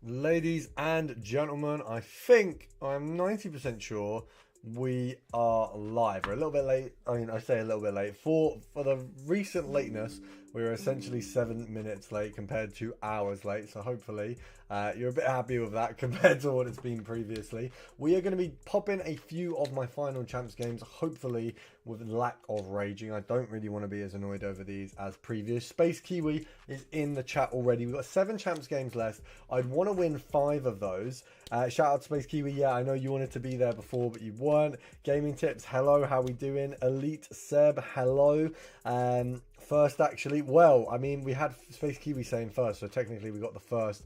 Ladies and gentlemen, I think I'm 90% sure we are live. We're a little bit late. I mean, I say a little bit late. For the recent lateness, we were essentially 7 minutes late compared to hours late. So hopefully you're a bit happy with that compared to what it's been previously. We are going to be popping a few of my final champs games, hopefully with lack of raging. I don't really want to be as annoyed over these as previous. Space Kiwi is in the chat already. We've got 7 champs games left. I'd want to win 5 of those. Shout out to Space Kiwi. Yeah, I know you wanted to be there before, but you weren't. Gaming Tips, hello. How we doing? Elite Seb, hello. First, actually, well, I mean, we had Space Kiwi saying first, so technically we got the first.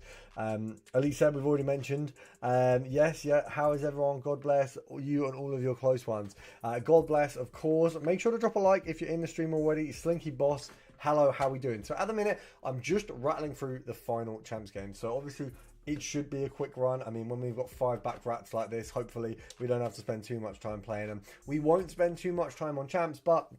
Elite Seb, we've already mentioned. Yes, yeah. How is everyone? God bless you and all of your close ones. God bless, of course. Make sure to drop a like if you're in the stream already. Slinky Boss, hello. How we doing? So at the minute, I'm just rattling through the final champs game. So obviously, it should be a quick run. I mean, when we've got 5 back rats like this, hopefully we don't have to spend too much time playing them. We won't spend too much time on champs, but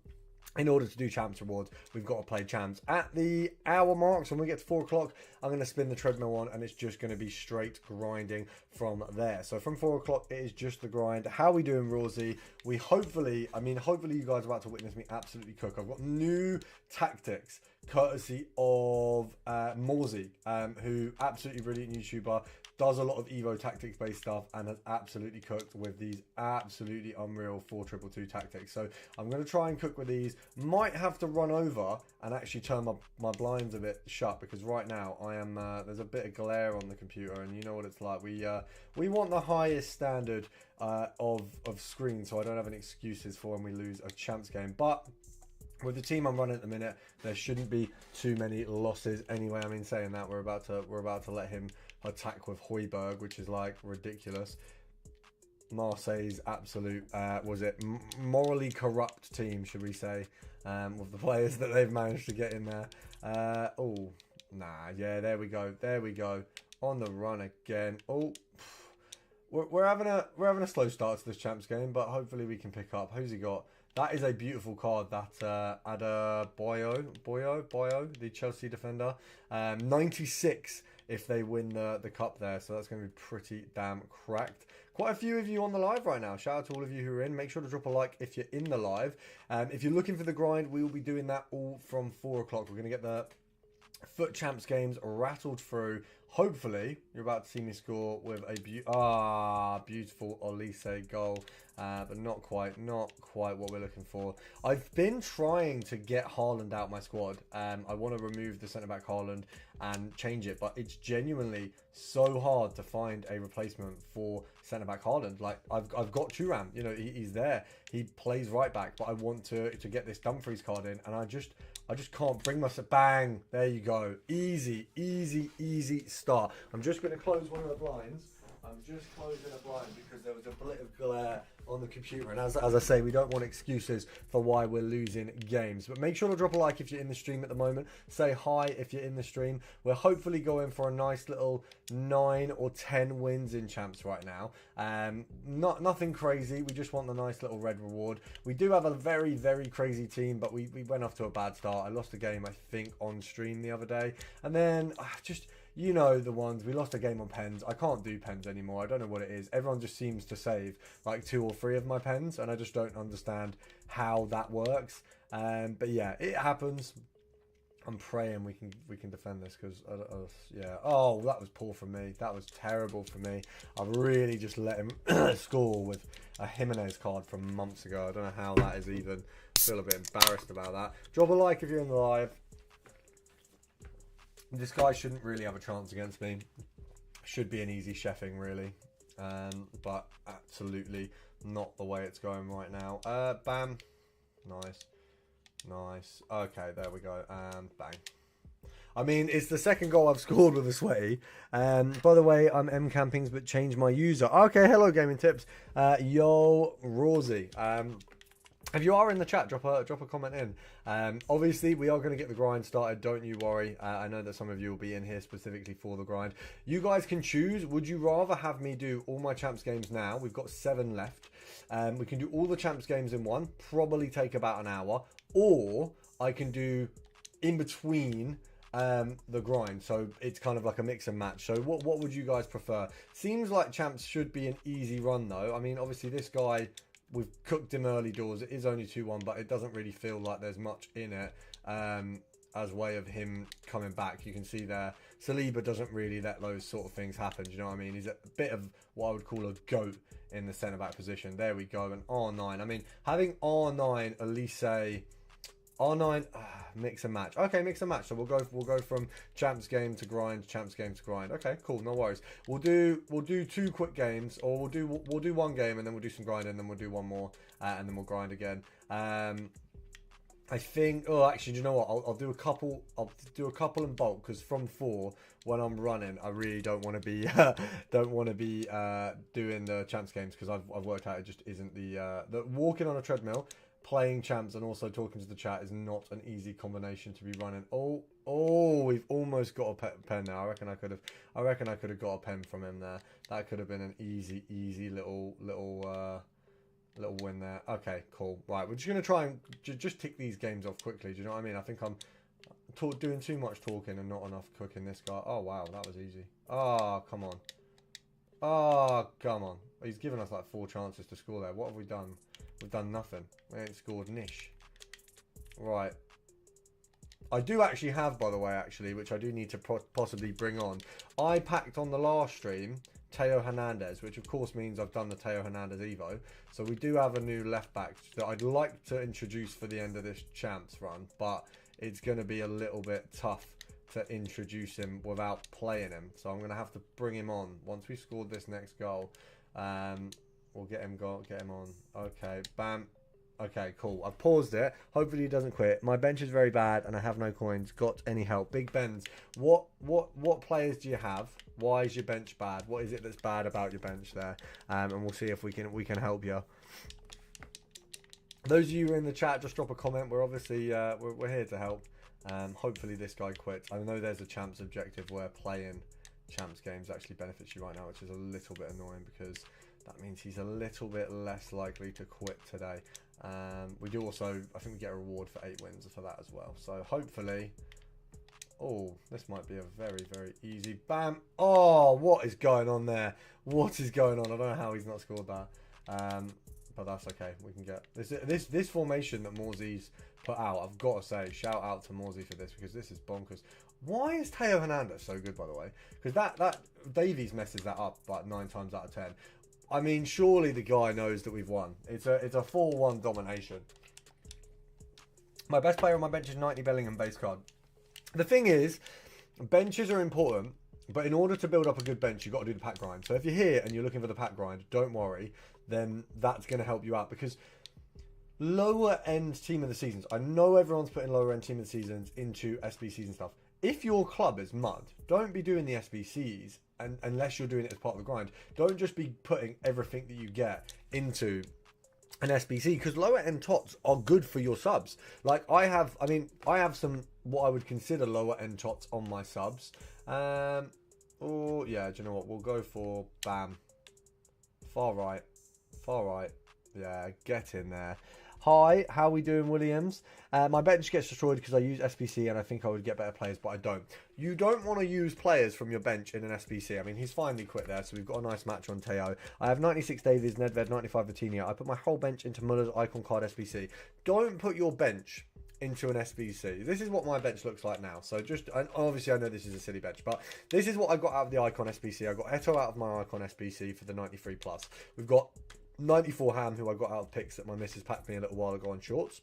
in order to do champs rewards, we've got to play champs. At the hour marks, when we get to 4 o'clock, I'm going to spin the treadmill on, and it's just going to be straight grinding from there. So from 4 o'clock, it is just the grind. How we doing, Rosie? We hopefully you guys are about to witness me absolutely cook. I've got new tactics courtesy of Morsey, who absolutely brilliant YouTuber, does a lot of Evo tactics based stuff and has absolutely cooked with these absolutely unreal 4-2-2 tactics. So I'm going to try and cook with these. Might have to run over and actually turn my blinds a bit shut, because right now I am there's a bit of glare on the computer, and you know what it's like. We want the highest standard of screen, so I don't have any excuses for when we lose a champs game. But with the team I'm running at the minute, there shouldn't be too many losses anyway. I mean, saying that, we're about to let him attack with Højbjerg, which is like ridiculous. Marseille's absolute morally corrupt team, should we say, with the players that they've managed to get in there. Oh, nah, yeah, there we go on the run again. Oh, we're having a slow start to this champs game, but hopefully we can pick up. Who's he got? That is a beautiful card, that Boyo, the Chelsea defender. 96 if they win the cup there, so that's going to be pretty damn cracked. Quite a few of you on the live right now. Shout out to all of you who are in. Make sure to drop a like if you're in the live. If you're looking for the grind, we will be doing that all from 4 o'clock. We're going to get the FUT champs games rattled through. Hopefully, you're about to see me score with a beautiful Olise goal, but not quite what we're looking for. I've been trying to get Haaland out my squad. I want to remove the centre-back Haaland and change it, but it's genuinely so hard to find a replacement for centre-back Haaland. Like, I've got Thuram, you know, he's there. He plays right back, but I want to get this Dumfries card in, and I just can't bring myself. Bang! There you go. Easy start. I'm just going to close one of the blinds. I'm just closing a blind because there was a bit of glare on the computer. And as I say, we don't want excuses for why we're losing games. But make sure to drop a like if you're in the stream at the moment. Say hi if you're in the stream. We're hopefully going for a nice little 9 or 10 wins in champs right now. Nothing crazy. We just want the nice little red reward. We do have a very, very crazy team, but we went off to a bad start. I lost a game, I think, on stream the other day. And then you know the ones. We lost a game on pens. I can't do pens anymore. I don't know what it is. Everyone just seems to save like 2 or 3 of my pens, and I just don't understand how that works. But yeah, it happens. I'm praying we can defend this, because yeah. Oh, that was poor from me. That was terrible for me. I really just let him score with a Jimenez card from months ago. I don't know how that is even. I feel a bit embarrassed about that. Drop a like if you're in the live. This guy shouldn't really have a chance against me. Should be an easy chefing, really. But absolutely not the way it's going right now. Bam. Nice. Okay, there we go. And bang. I mean, it's the second goal I've scored with a sweaty. By the way, I'm M-Campings, but change my user. Okay, hello, Gaming Tips. Yo, Rosie. If you are in the chat, drop a comment in. Obviously, we are going to get the grind started. Don't you worry. I know that some of you will be in here specifically for the grind. You guys can choose. Would you rather have me do all my champs games now? We've got 7 left. We can do all the champs games in one. Probably take about an hour. Or I can do in between the grind. So it's kind of like a mix and match. So what would you guys prefer? Seems like champs should be an easy run though. I mean, obviously this guy, we've cooked him early doors. It is only 2-1, but it doesn't really feel like there's much in it as way of him coming back. You can see there, Saliba doesn't really let those sort of things happen. Do you know what I mean? He's a bit of what I would call a goat in the centre-back position. There we go, and R9. I mean, having R9, Elise, R9, mix and match. Okay, mix and match. So we'll go from champs game to grind, champs game to grind. Okay, cool, no worries. We'll do 2 quick games, or we'll do 1 game and then we'll do some grind and then we'll do 1 more and then we'll grind again. I think. Oh, actually, do you know what? I'll do a couple. I'll do a couple in bulk because from 4, when I'm running, I really don't want to be doing the champs games because I've worked out it just isn't the walking on a treadmill, playing champs, and also talking to the chat is not an easy combination to be running. Oh, we've almost got a pen now. I reckon I could have got a pen from him there. That could have been an easy little win there. Okay, cool. Right, we're just going to try and just tick these games off quickly. Do you know what I mean? I think I'm doing too much talking and not enough cooking this guy. Oh, wow, that was easy. Oh, come on. Oh, come on. He's given us like 4 chances to score there. What have we done? We've done nothing. We ain't scored niche. Right. I do actually have, by the way, which I do need to possibly bring on. I packed on the last stream Teo Hernandez, which of course means I've done the Teo Hernandez Evo. So we do have a new left back that I'd like to introduce for the end of this champs run, but it's going to be a little bit tough to introduce him without playing him. So I'm going to have to bring him on once we scored this next goal. We'll get him on. Okay, bam. Okay, cool. I've paused it. Hopefully he doesn't quit. My bench is very bad and I have no coins. Got any help? Big Benz. What players do you have? Why is your bench bad? What is it that's bad about your bench there? And we'll see if we can help you. Those of you who are in the chat, just drop a comment. We're obviously we're here to help. Hopefully this guy quits. I know there's a champs objective where playing champs games actually benefits you right now, which is a little bit annoying because that means he's a little bit less likely to quit today. We do also, I think we get a reward for 8 wins for that as well. So hopefully, oh, this might be a very easy. Bam! Oh, what is going on there? What is going on? I don't know how he's not scored that. But that's okay. We can get this formation that Morsey's put out. I've got to say, shout out to Morsey for this because this is bonkers. Why is Teo Hernandez so good, by the way? Because that Davies messes that up like 9 times out of 10. I mean, surely the guy knows that we've won. It's a 4-1 domination. My best player on my bench is 90 Bellingham base card. The thing is, benches are important, but in order to build up a good bench, you've got to do the pack grind. So if you're here and you're looking for the pack grind, don't worry. Then that's going to help you out because lower end team of the seasons. I know everyone's putting lower end team of the seasons into SBCs and stuff. If your club is mud, don't be doing the SBCs unless you're doing it as part of the grind. Don't just be putting everything that you get into an SBC because lower end tots are good for your subs. Like I have some what I would consider lower end tots on my subs. Oh yeah, do you know what? We'll go for bam. Far right. Yeah, get in there. Hi, how we doing, Williams? My bench gets destroyed because I use SBC and I think I would get better players, but I don't. You don't want to use players from your bench in an SBC. I mean, he's finally quit there, so we've got a nice match on Teo. I have 96 Davies, Nedved, 95 Vitinha. I put my whole bench into Muller's icon card SBC. Don't put your bench into an SBC. This is what my bench looks like now. So just, and obviously I know this is a silly bench, but this is what I got out of the icon SBC. I got Eto out of my icon SBC for the 93 plus. We've got 94 Ham, who I got out of picks that my missus packed me a little while ago on shorts.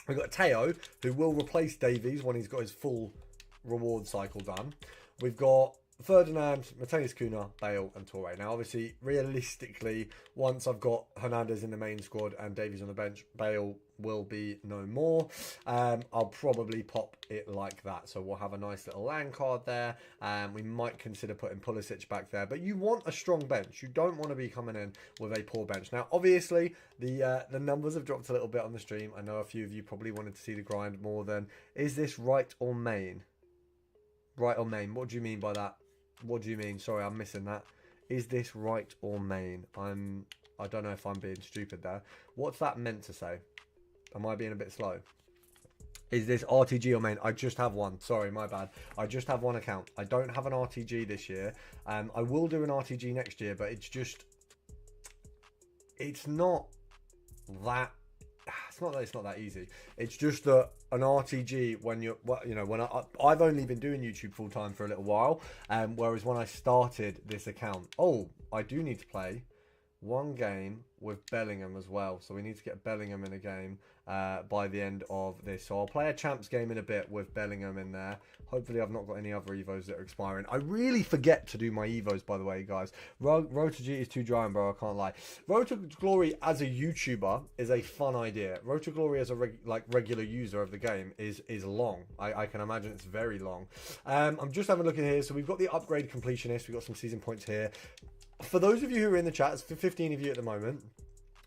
We've got Teo, who will replace Davies when he's got his full reward cycle done. We've got Ferdinand, Mateus Cunha, Bale and Torre. Now, obviously, realistically, once I've got Hernandez in the main squad and Davies on the bench, Bale will be no more. I'll probably pop it like that. So we'll have a nice little land card there. We might consider putting Pulisic back there. But you want a strong bench. You don't want to be coming in with a poor bench. Now, obviously, the numbers have dropped a little bit on the stream. I know a few of you probably wanted to see the grind more than, is this right or main? Right or main? What do you mean by that? What do you mean? Sorry, I'm missing that. Is this right or main? I don't know if I'm being stupid there. What's that meant to say? Am I being a bit slow? Is this RTG or main? I just have one. Sorry, my bad. I just have one account. I don't have an RTG this year. I will do an RTG next year, but it's not that. It's not that it's not that easy. It's just that an RTG, when I've only been doing YouTube full time for a little while, whereas when I started this account, I do need to play one game with Bellingham as well. So we need to get Bellingham in a game by the end of this. So I'll play a champs game in a bit with Bellingham in there. Hopefully I've not got any other Evos that are expiring. I really forget to do my Evos, by the way, guys. Road to G is too dry, bro. I can't lie. Road to Glory as a YouTuber is a fun idea. Road to Glory as a regular user of the game is long. I can imagine it's very long. I'm just having a look in here. So we've got the upgrade completionist. We've got some season points here. For those of you who are in the chat, it's 15 of you at the moment.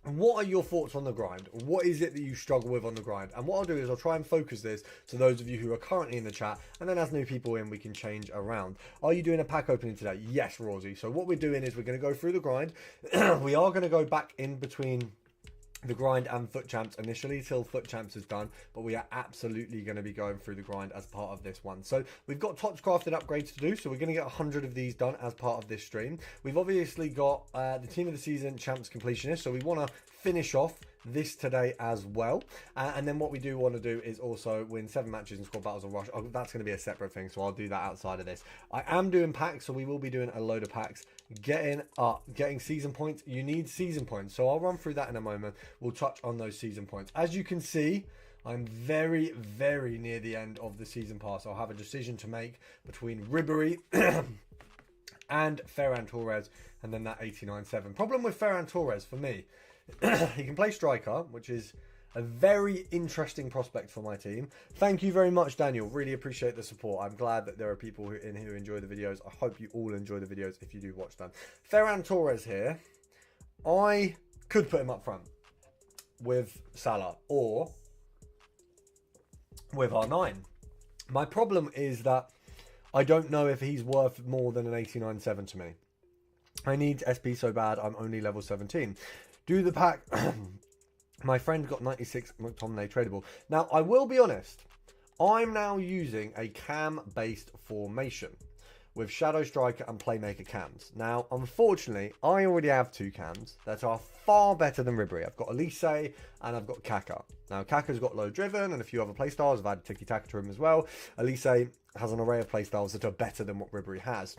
What are your thoughts on the grind? What is it that you struggle with on the grind? And what I'll do is I'll try and focus this to those of you who are currently in the chat, and then as new people in, we can change around. Are you doing a pack opening today? Yes, Rosie. So what we're doing is we're going to go through the grind. We are going to go back in between the grind and foot champs initially till foot champs is done, but we are absolutely going to be going through the grind as part of this one. So we've got tops crafted upgrades to do, so we're going to get 100 of these done as part of this stream. We've obviously got the team of the season champs completionist, so we want to finish off this today as well, and then what we do want to do is also win 7 matches and score battles of rush. That's going to be a separate thing, so I'll do that outside of this. I am doing packs, so we will be doing a load of packs. Getting season points. You need season points, so I'll run through that in a moment. We'll touch on those season points. As you can see, I'm very, very near the end of the season pass. I'll have a decision to make between Ribery and Ferran Torres, and then that 89-7. Problem with Ferran Torres for me, he can play striker, which is a very interesting prospect for my team. Thank you very much, Daniel. Really appreciate the support. I'm glad that there are people who enjoy the videos. I hope you all enjoy the videos if you do watch them. Ferran Torres here. I could put him up front with Salah or with R9. My problem is that I don't know if he's worth more than an 89-7 to me. I need SP so bad. I'm only level 17. Do the pack. My friend got 96 McTominay tradable. Now, I will be honest. I'm now using a cam-based formation with Shadow Striker and Playmaker cams. Now, unfortunately, I already have 2 cams that are far better than Ribery. I've got Elise and I've got Kaka. Now, Kaka's got low driven and a few other playstyles. I've added tiki-taka to him as well. Elise has an array of playstyles that are better than what Ribery has.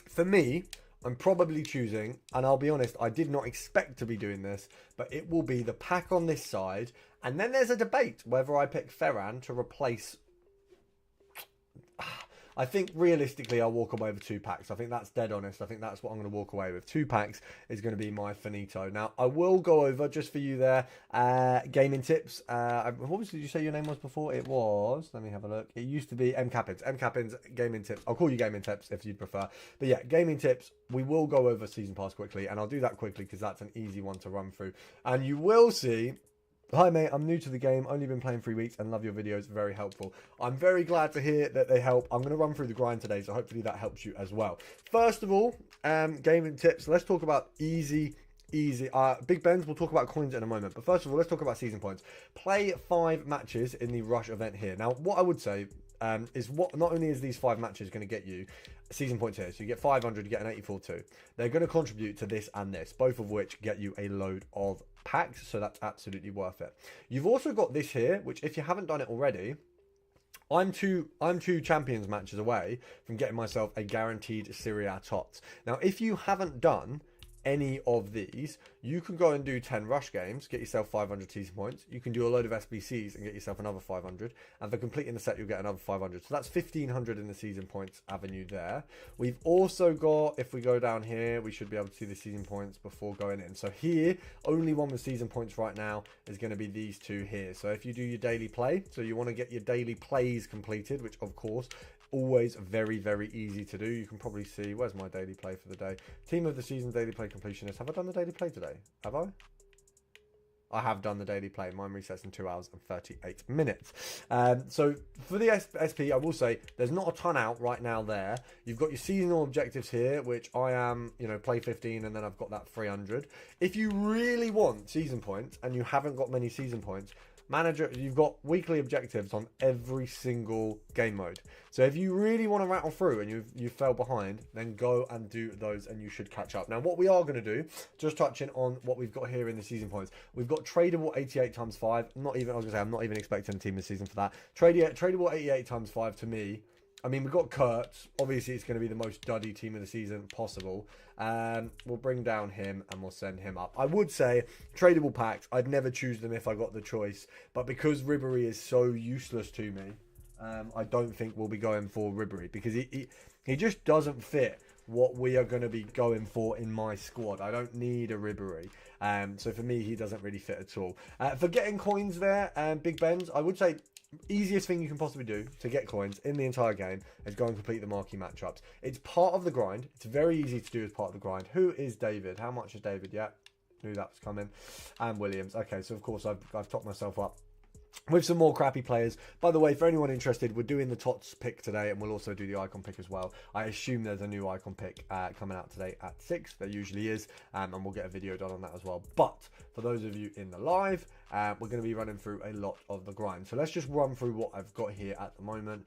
For me, I'm probably choosing, and I'll be honest, I did not expect to be doing this, but it will be the pack on this side, and then there's a debate whether I pick Ferran to replace. I think realistically I'll walk away with 2 packs. I think that's dead honest. I think that's what I'm going to walk away with. 2 packs is going to be my finito. Now, I will go over, just for you there, gaming tips. What did you say your name was before? It was, let me have a look. It used to be M Cappins. M Cappins gaming tips. I'll call you gaming tips if you'd prefer. But yeah, gaming tips. We will go over season pass quickly, and I'll do that quickly because that's an easy one to run through. And you will see. Hi mate, I'm new to the game, only been playing 3 weeks and love your videos, very helpful. I'm very glad to hear that they help. I'm going to run through the grind today, so hopefully that helps you as well. First of all, gaming tips. Let's talk about easy. Big Ben's, we'll talk about coins in a moment. But first of all, let's talk about season points. Play 5 matches in the rush event here. Now, what I would say is what not only is these 5 matches going to get you season points here, so you get 500, you get an 84 too. They're going to contribute to this and this, both of which get you a load of packs, so that's absolutely worth it. You've also got this here, which if you haven't done it already, I'm two champions matches away from getting myself a guaranteed Serie A tots. Now, if you haven't done any of these, you can go and do 10 rush games, get yourself 500 season points. You can do a load of SBCs and get yourself another 500, and for completing the set you'll get another 500. So that's 1500 in the season points avenue there. We've also got, if we go down here, we should be able to see the season points before going in. So here, only one with season points right now is going to be these 2 here. So if you do your daily play, so you want to get your daily plays completed, which of course always very, very easy to do. You can probably see, where's my daily play for the day? Team of the season daily play completionist. Have I done the daily play today? Have I? I have done the daily play. Mine resets in 2 hours and 38 minutes. So for the SP, I will say there's not a ton out right now there. You've got your seasonal objectives here, which I am, play 15, and then I've got that 300. If you really want season points and you haven't got many season points, Manager, you've got weekly objectives on every single game mode. So if you really want to rattle through and you fell behind, then go and do those and you should catch up. Now, what we are going to do, just touching on what we've got here in the season points, we've got tradable 88 times 5. I'm not even expecting a team this season for that. Tradable 88 times 5 to me. I mean, we've got Kurtz. Obviously, it's going to be the most duddy team of the season possible. We'll bring down him and we'll send him up. I would say tradable packs. I'd never choose them if I got the choice. But because Ribery is so useless to me, I don't think we'll be going for Ribery. Because he just doesn't fit what we are going to be going for in my squad. I don't need a Ribery. So for me, he doesn't really fit at all. For getting coins there, Big Ben's, I would say easiest thing you can possibly do to get coins in the entire game is go and complete the marquee matchups. It's part of the grind. It's very easy to do as part of the grind. Who is David? How much is David? Yeah, knew that was coming. And Williams. Okay, so of course I've topped myself up with some more crappy players. By the way, for anyone interested, we're doing the TOTS pick today, and we'll also do the icon pick as well. I assume there's a new icon pick coming out today at 6. There usually is, and we'll get a video done on that as well. But for those of you in the live, we're going to be running through a lot of the grind. So let's just run through what I've got here at the moment.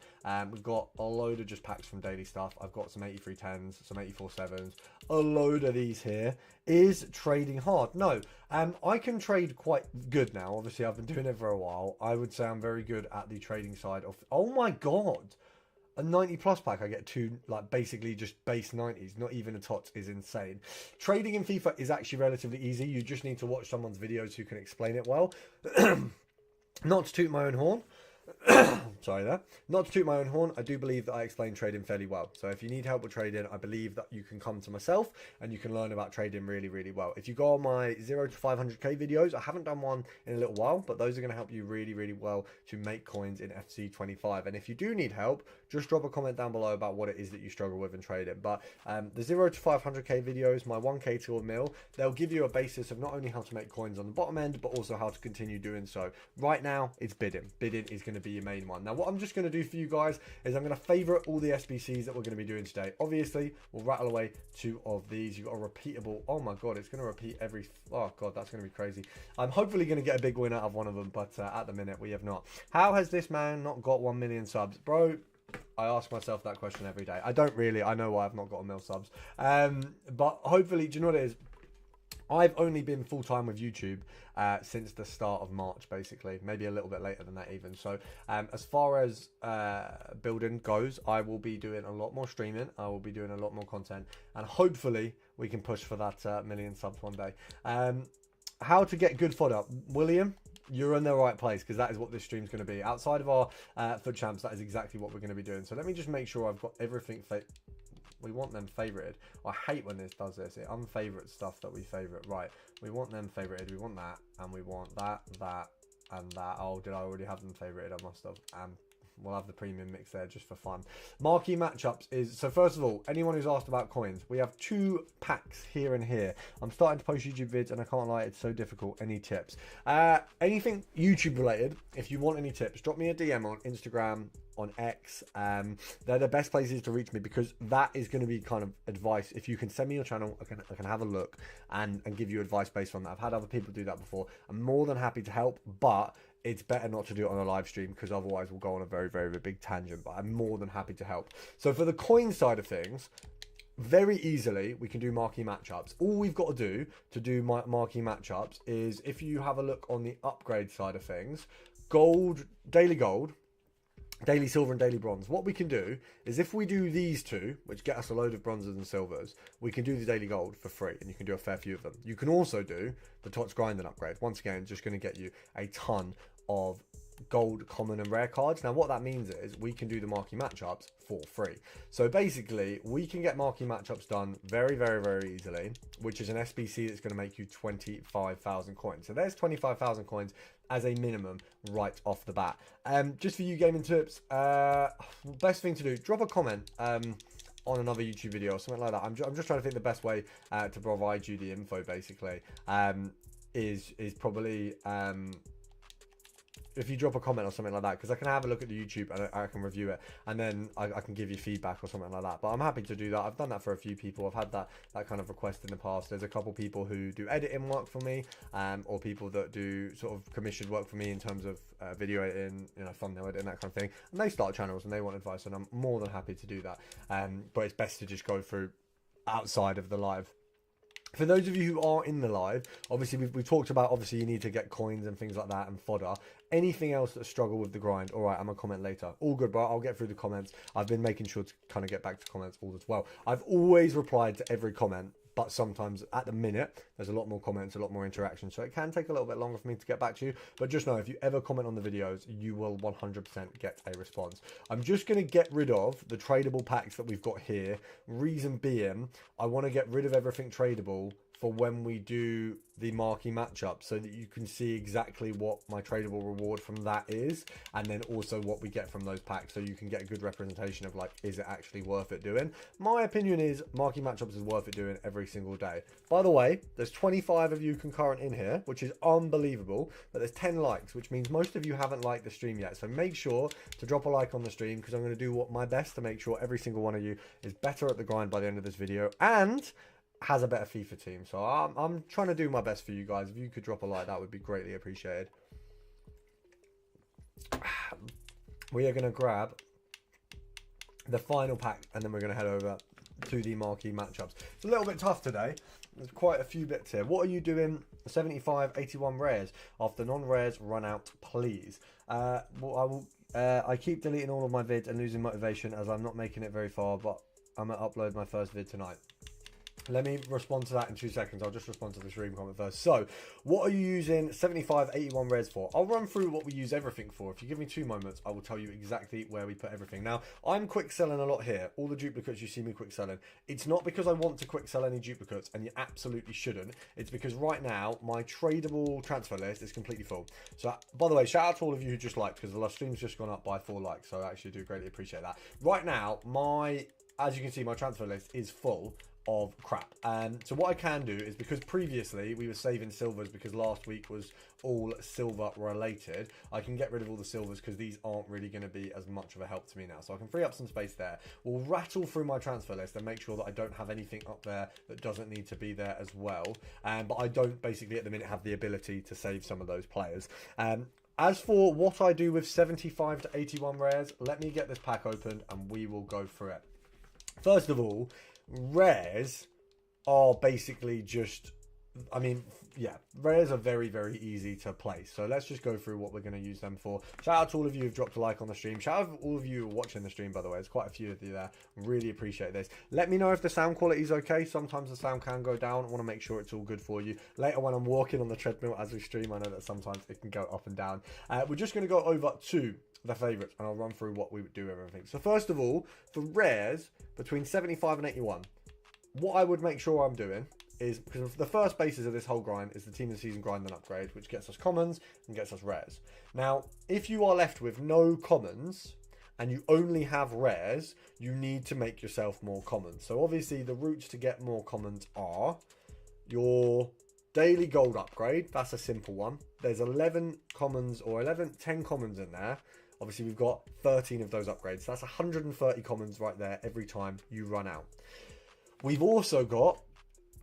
We've got a load of just packs from daily stuff. I've got some 83 10s, some 84 7s, a load of these here. Is trading hard? No. I can trade quite good now. Obviously, I've been doing it for a while. I would say I'm very good at the trading side of... Oh my god! A 90 plus pack, I get 2, like, basically just base 90s. Not even a TOTS is insane. Trading in FIFA is actually relatively easy. You just need to watch someone's videos who can explain it well. Not to toot my own horn. Sorry there. Not to toot my own horn, I do believe that I explain trading fairly well. So if you need help with trading, I believe that you can come to myself and you can learn about trading really, really well. If you go on my 0 to 500k videos, I haven't done one in a little while, but those are going to help you really, really well to make coins in FC 25. And if you do need help, just drop a comment down below about what it is that you struggle with in trading. But the 0 to 500k videos, my 1k to a mil, they'll give you a basis of not only how to make coins on the bottom end, but also how to continue doing so. Right now, it's bidding. Bidding is going to be your main one. Now, what I'm just going to do for you guys is I'm going to favorite all the SBCs that we're going to be doing today. Obviously, we'll rattle away 2 of these. You've got a repeatable. Oh my god, it's going to repeat every... Oh god, that's going to be crazy. I'm hopefully going to get a big win out of one of them, but at the minute, we have not. How has this man not got 1 million subs? Bro, I ask myself that question every day. I don't really. I know why I've not got a mil subs. But hopefully, do you know what it is? I've only been full-time with YouTube since the start of March, basically. Maybe a little bit later than that even. So as far as building goes, I will be doing a lot more streaming. I will be doing a lot more content. And hopefully we can push for that million subs one day. How to get good fodder? William, you're in the right place, because that is what this stream's going to be. Outside of our foot champs, that is exactly what we're going to be doing. So let me just make sure I've got everything... We want them favorited. I hate when this does this. It unfavorite stuff that we favorite. Right. We want them favorited. We want that. And we want that, that, and that. Oh, did I already have them favorited? I must have. We'll have the premium mix there just for fun. Marquee matchups is... So first of all, anyone who's asked about coins, we have 2 packs here and here. I'm starting to post YouTube vids and I can't lie, it's so difficult. Any tips? Anything YouTube related, if you want any tips, drop me a DM on Instagram, on X. They're the best places to reach me, because that is going to be kind of advice. If you can send me your channel, I can have a look and give you advice based on that. I've had other people do that before. I'm more than happy to help, but it's better not to do it on a live stream, because otherwise we'll go on a very, very big tangent. But I'm more than happy to help. So for the coin side of things, very easily we can do marquee matchups. All we've got to do marquee matchups is, if you have a look on the upgrade side of things, gold, daily silver and daily bronze. What we can do is, if we do these 2, which get us a load of bronzes and silvers, we can do the daily gold for free, and you can do a fair few of them. You can also do the TOTS grind and upgrade. Once again, just going to get you a ton of gold, common and rare cards. Now what that means is we can do the marquee matchups for free. So basically we can get marquee matchups done very easily, which is an SBC that's going to make you 25,000 coins. So there's 25,000 coins as a minimum right off the bat. Just for you gaming tips, best thing to do, drop a comment on another YouTube video or something like that. I'm just trying to think the best way to provide you the info, basically, is probably if you drop a comment or something like that, because I can have a look at the YouTube and I can review it, and then I can give you feedback or something like that. But I'm happy to do that. I've done that for a few people. I've had that kind of request in the past. There's a couple people who do editing work for me, or people that do sort of commissioned work for me in terms of video editing, thumbnail editing, that kind of thing. And they start channels and they want advice, and I'm more than happy to do that. But it's best to just go through outside of the live. For those of you who are in the live, obviously we've talked about, obviously you need to get coins and things like that and fodder. Anything else that struggle with the grind, all right, I'm gonna comment later. All good, bro. I'll get through the comments. I've been making sure to kind of get back to comments all as well. I've always replied to every comment, but sometimes at the minute there's a lot more comments, a lot more interaction, so it can take a little bit longer for me to get back to you. But just know, if you ever comment on the videos, you will 100% get a response. I'm just going to get rid of the tradable packs that we've got here. Reason being, I want to get rid of everything tradable for when we do the marquee matchup, so that you can see exactly what my tradable reward from that is, and then also what we get from those packs, so you can get a good representation of, like, is it actually worth it doing? My opinion is marquee matchups is worth it doing every single day. By the way, there's 25 of you concurrent in here, which is unbelievable, but there's 10 likes, which means most of you haven't liked the stream yet. So make sure to drop a like on the stream, because I'm going to do my best to make sure every single one of you is better at the grind by the end of this video and has a better FIFA team. So I'm trying to do my best for you guys. If you could drop a like, that would be greatly appreciated. We are going to grab the final pack, and then we're going to head over to the marquee matchups. It's a little bit tough today. There's quite a few bits here. What are you doing? 75, 81 rares. After non-rares run out, please. I keep deleting all of my vids and losing motivation as I'm not making it very far, but I'm going to upload my first vid tonight. Let me respond to that in 2 seconds. I'll just respond to the stream comment first. So, what are you using 75, 81 rares for? I'll run through what we use everything for. If you give me 2 moments, I will tell you exactly where we put everything. Now, I'm quick selling a lot here. All the duplicates you see me quick selling. It's not because I want to quick sell any duplicates, and you absolutely shouldn't. It's because right now, my tradable transfer list is completely full. So, by the way, shout out to all of you who just liked, because the stream's just gone up by 4 likes. So, I actually do greatly appreciate that. Right now, as you can see, my transfer list is full of crap. So what I can do is, because previously we were saving silvers because last week was all silver related, I can get rid of all the silvers because these aren't really going to be as much of a help to me now. So I can free up some space there. We'll rattle through my transfer list and make sure that I don't have anything up there that doesn't need to be there as well. But I don't basically at the minute have the ability to save some of those players. As for what I do with 75 to 81 rares, let me get this pack opened and we will go through it. First of all, rares are basically just, I mean, yeah, rares are very, very easy to place. So let's just go through what we're going to use them for. Shout out to all of you who've dropped a like on the stream. Shout out to all of you who are watching the stream, by the way. There's quite a few of you there. Really appreciate this. Let me know if the sound quality is okay. Sometimes the sound can go down. I want to make sure it's all good for you. Later when I'm walking on the treadmill as we stream, I know that sometimes it can go up and down. We're just going to go over to the favourites, and I'll run through what we would do with everything. So first of all, for rares between 75 and 81, what I would make sure I'm doing is, because the first basis of this whole grind is the team of the season grind and upgrade, which gets us commons and gets us rares. Now, if you are left with no commons and you only have rares, you need to make yourself more commons. So obviously the routes to get more commons are your daily gold upgrade. That's a simple one. There's 11 commons, or 10 commons in there. Obviously we've got 13 of those upgrades. So that's 130 commons right there every time you run out. We've also got,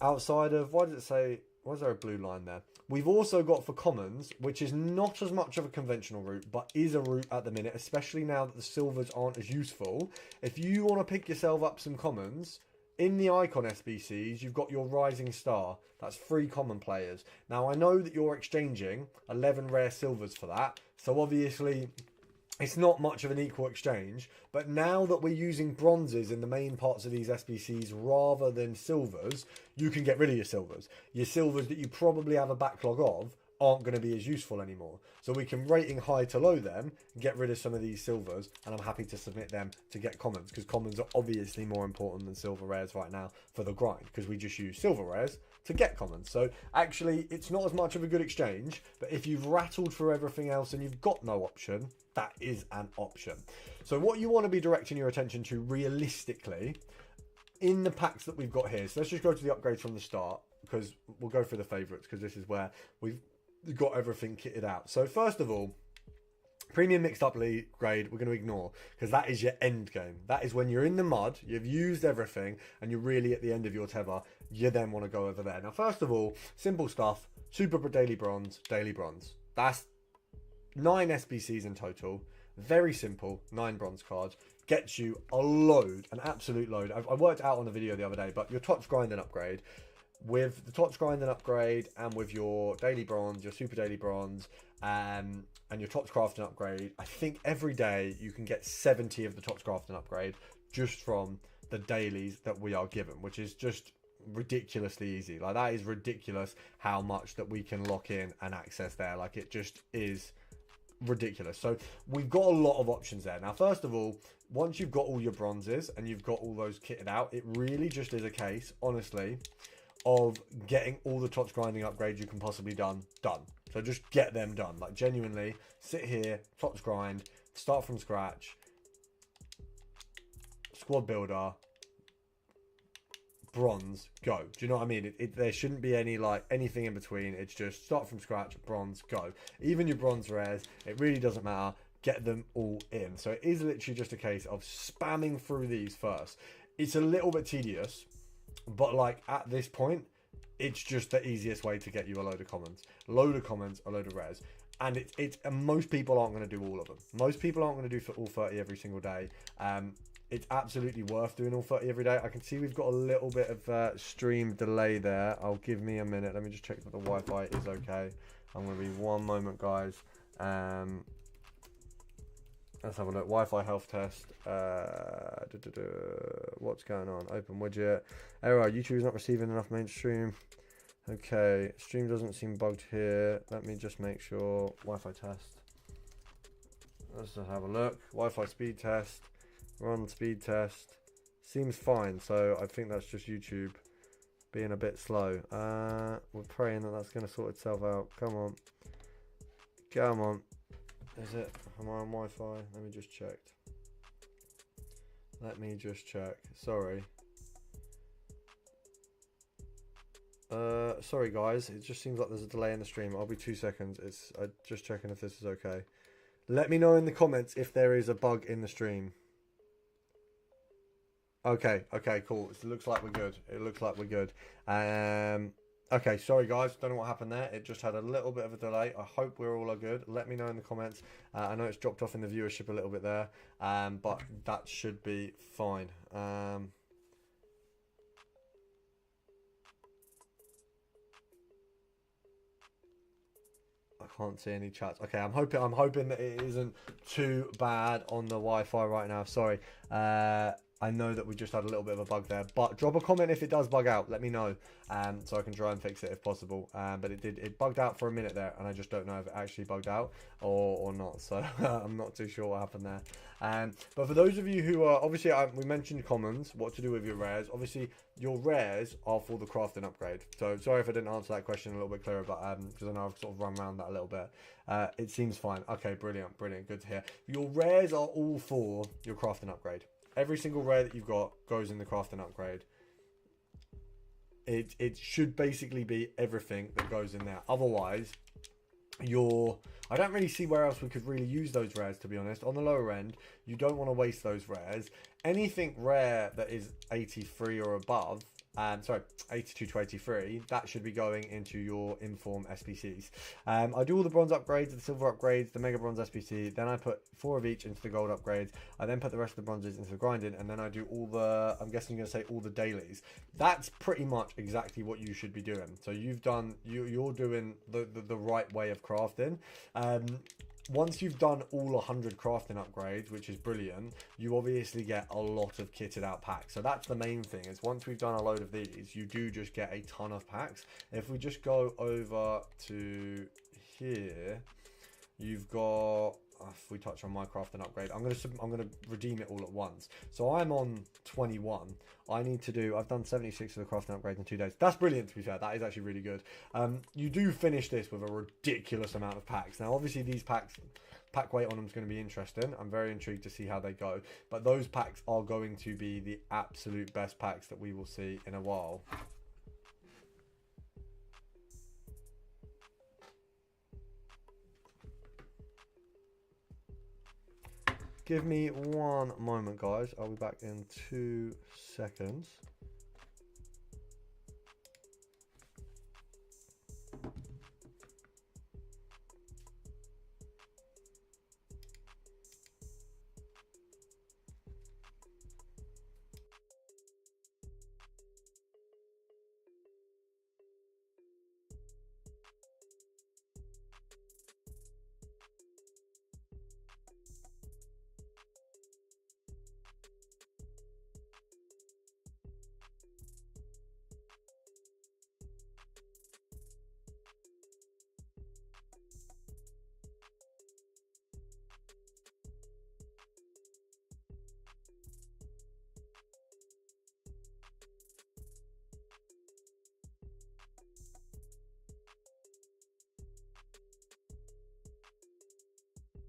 outside of, why does it say, why is there a blue line there? We've also got for commons, which is not as much of a conventional route, but is a route at the minute, especially now that the silvers aren't as useful. If you want to pick yourself up some commons, in the icon SBCs, you've got your Rising Star. That's 3 common players. Now, I know that you're exchanging 11 rare silvers for that, so obviously it's not much of an equal exchange, but now that we're using bronzes in the main parts of these SBCs rather than silvers, you can get rid of your silvers. Your silvers that you probably have a backlog of aren't going to be as useful anymore. So we can rating high to low them, get rid of some of these silvers, and I'm happy to submit them to get commons, because commons are obviously more important than silver rares right now for the grind, because we just use silver rares to get commons. So actually, it's not as much of a good exchange, but if you've rattled through everything else and you've got no option, that is an option. So what you want to be directing your attention to realistically in the packs that we've got here, so let's just go to the upgrades from the start, because we'll go through the favourites, because this is where we've got everything kitted out. So first of all, Premium mixed up grade, we're going to ignore, because that is your end game. That is when you're in the mud, you've used everything, and you're really at the end of your tether. You then want to go over there. Now, first of all, simple stuff. Super daily bronze, daily bronze. That's 9 SBCs in total. Very simple. 9 bronze cards. Gets you a load, an absolute load. I worked out on a video the other day, but your Tots grinding upgrade, with the Tots grinding upgrade and with your daily bronze, your super daily bronze, and your Tots crafting upgrade, I think every day you can get 70 of the Tots crafting upgrade just from the dailies that we are given, which is just ridiculously easy. Like, that is ridiculous how much that we can lock in and access there. Like, it just is ridiculous. So we've got a lot of options there. Now, first of all, once you've got all your bronzes and you've got all those kitted out, it really just is a case, honestly, of getting all the Tots grinding upgrades you can possibly done. So just get them done. Like, genuinely, sit here, Tots grind, start from scratch, squad builder, bronze, go. Do you know what I mean? There shouldn't be any, like, anything in between. It's just start from scratch, bronze, go. Even your bronze rares, it really doesn't matter. Get them all in. So it is literally just a case of spamming through these first. It's a little bit tedious, but, like, at this point, it's just the easiest way to get you a load of commons. A load of rares. And and most people aren't going to do all of them. Most people aren't going to do for all 30 every single day. It's absolutely worth doing all 30 every day. I can see we've got a little bit of stream delay there. Give me a minute. Let me just check that the Wi-Fi is okay. I'm going to be one moment, guys. Let's have a look. Wi-Fi health test. What's going on? Open widget. Error. YouTube is not receiving enough mainstream. Okay. Stream doesn't seem bugged here. Let me just make sure. Wi-Fi test. Let's just have a look. Wi-Fi speed test. Run speed test. Seems fine. So I think that's just YouTube being a bit slow. We're praying that that's going to sort itself out. Come on. Come on. Is it? Am I on Wi-Fi? Let me just check. Sorry. Sorry guys, it just seems like there's a delay in the stream. I'll be 2 seconds. I'm just checking if this is okay. Let me know in the comments if there is a bug in the stream. Okay, cool. It looks like we're good. Okay, sorry guys, don't know what happened there. It just had a little bit of a delay. I hope we're all good. Let me know in the comments. I know it's dropped off in the viewership a little bit there, but that should be fine. I can't see any chats. Okay, I'm hoping that it isn't too bad on the Wi-Fi right now. Sorry. I know that we just had a little bit of a bug there, but drop a comment if it does bug out. Let me know, so I can try and fix it if possible. But it bugged out for a minute there, and I just don't know if it actually bugged out or not. So I'm not too sure what happened there. But for those of you who are, obviously, we mentioned commons, what to do with your rares. Obviously, your rares are for the crafting upgrade. So sorry if I didn't answer that question a little bit clearer, but because I know I've sort of run around that a little bit. It seems fine. Okay, brilliant, good to hear. Your rares are all for your crafting upgrade. Every single rare that you've got goes in the crafting upgrade. It should basically be everything that goes in there. Otherwise, I don't really see where else we could really use those rares, to be honest. On the lower end, you don't want to waste those rares. Anything rare that is 83 or above, 82 to 83, that should be going into your inform SPCs. I do all the bronze upgrades, the silver upgrades, the mega bronze SPC, then I put 4 of each into the gold upgrades. I then put the rest of the bronzes into the grinding, and then I do all the, I'm guessing you're going to say all the dailies. That's pretty much exactly what you should be doing. So you're doing the right way of crafting. Once you've done all 100 crafting upgrades, which is brilliant, you obviously get a lot of kitted out packs. So that's the main thing, is once we've done a load of these, you do just get a ton of packs. If we just go over to here, you've got, if we touch on my crafting upgrade, I'm gonna redeem it all at once. So I'm on 21. I've done 76 of the crafting upgrades in 2 days. That's brilliant, to be fair. That is actually really good. You do finish this with a ridiculous amount of packs. Now, obviously, these packs, pack weight on them is going to be interesting. I'm very intrigued to see how they go. But those packs are going to be the absolute best packs that we will see in a while. give me one moment, guys. I'll be back in 2 seconds.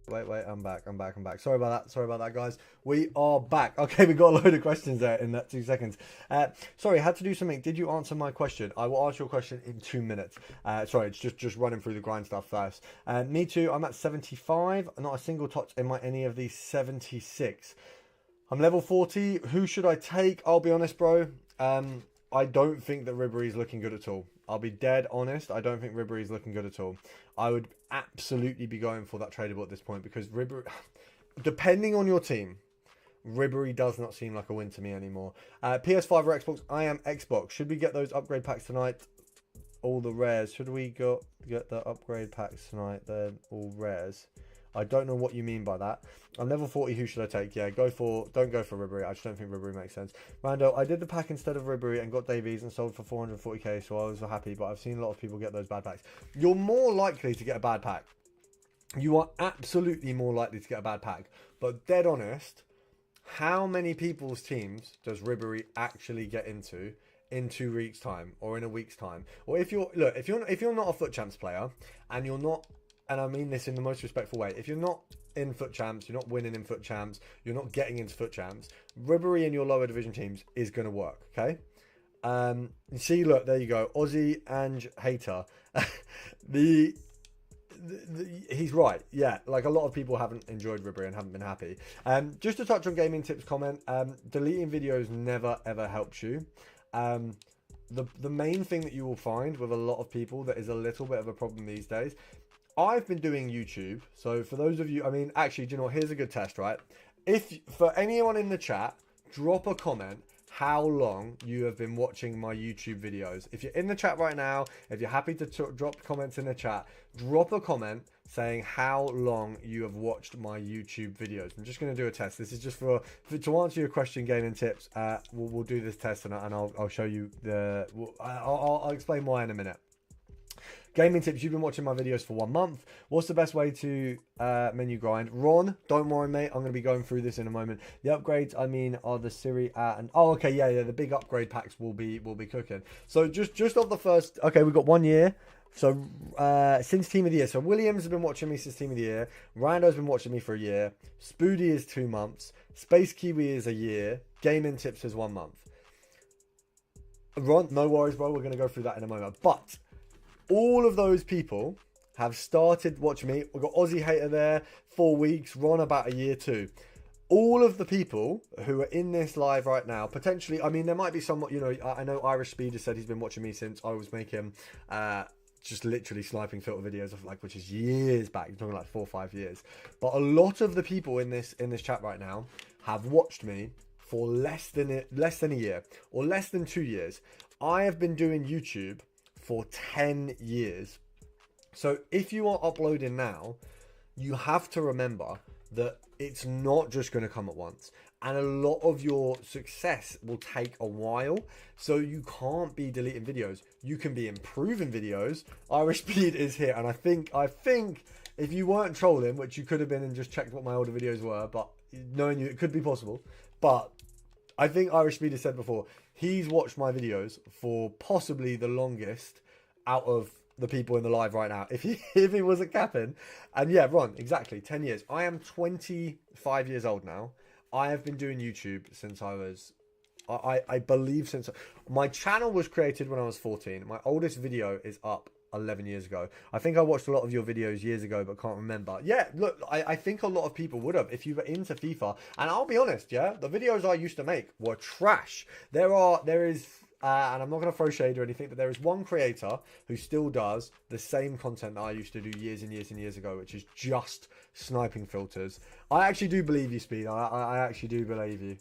Wait, I'm back. Sorry about that, guys. We are back. Okay, we got a load of questions there in that 2 seconds. Sorry, I had to do something. Did you answer my question? I will answer your question in 2 minutes. Sorry, it's just running through the grind stuff first. Me too, I'm at 75. Not a single touch in any of these 76. I'm level 40. Who should I take? I'll be honest, bro. I don't think that Ribery is looking good at all. I'll be dead honest. I don't think Ribery is looking good at all. I would absolutely be going for that tradable at this point because Ribery, depending on your team, Ribery does not seem like a win to me anymore. PS5 or Xbox? I am Xbox. Should we get those upgrade packs tonight? All the rares. Should we get the upgrade packs tonight? They're all rares. I don't know what you mean by that. I'm level 40. Who should I take? Yeah, don't go for Ribery. I just don't think Ribery makes sense. Rando, I did the pack instead of Ribery and got Davies and sold for 440k, so I was happy. But I've seen a lot of people get those bad packs. You're more likely to get a bad pack. You are absolutely more likely to get a bad pack. But dead honest, how many people's teams does Ribery actually get into in 2 weeks' time or in a week's time? Or if you're not a FUT Champs player and you're not. And I mean this in the most respectful way. If you're not in FUT Champs, you're not winning in FUT Champs, you're not getting into FUT Champs, Ribery in your lower division teams is going to work, okay? See, look, there you go. Aussie and Hater. He's right. Yeah, like a lot of people haven't enjoyed Ribery and haven't been happy. Just to touch on gaming tips comment, deleting videos never, ever helps you. The main thing that you will find with a lot of people that is a little bit of a problem these days, I've been doing YouTube, so for those of you, I mean, actually, do you know what? Here's a good test, right? If, for anyone in the chat, drop a comment how long you have been watching my YouTube videos. If you're in the chat right now, if you're happy to drop comments in the chat, drop a comment saying how long you have watched my YouTube videos. I'm just going to do a test. This is just to answer your question, gaming tips. We'll do this test and I'll show you I'll explain why in a minute. Gaming tips, you've been watching my videos for 1 month. What's the best way to menu grind? Ron, don't worry, mate. I'm going to be going through this in a moment. The upgrades, I mean, are the Siri and okay, yeah, the big upgrade packs will be cooking. So just off the first, okay, we've got 1 year. So since Team of the Year, so Williams has been watching me since Team of the Year. Rando's been watching me for a year. Spoody is 2 months. Space Kiwi is a year. Gaming tips is 1 month. Ron, no worries, bro. We're going to go through that in a moment, but all of those people have started watching me. We've got Aussie Hater there, 4 weeks. Ron about a year too. All of the people who are in this live right now, potentially, I mean, there might be some, you know, I know Irish Speed has said he's been watching me since I was making just literally sniping filter videos of like, which is years back. You're talking like 4 or 5 years. But a lot of the people in this chat right now have watched me for less than a year or less than 2 years. I have been doing YouTube for 10 years. So if you are uploading now, you have to remember that it's not just going to come at once. And a lot of your success will take a while. So you can't be deleting videos. You can be improving videos. Irish Speed is here. And I think if you weren't trolling, which you could have been and just checked what my older videos were, but knowing you, it could be possible. But I think Irish Speed has said before, he's watched my videos for possibly the longest out of the people in the live right now. If he wasn't capping. And yeah, Ron, exactly, 10 years. I am 25 years old now. I have been doing YouTube since I was, I believe since, my channel was created when I was 14. My oldest video is up 11 years ago. I think I watched a lot of your videos years ago, but can't remember. Yeah, look, I think a lot of people would have if you were into FIFA. And I'll be honest, yeah, the videos I used to make were trash. There is, and I'm not going to throw shade or anything, but there is one creator who still does the same content that I used to do years and years and years ago, which is just sniping filters. I actually do believe you, Speed. I actually do believe you.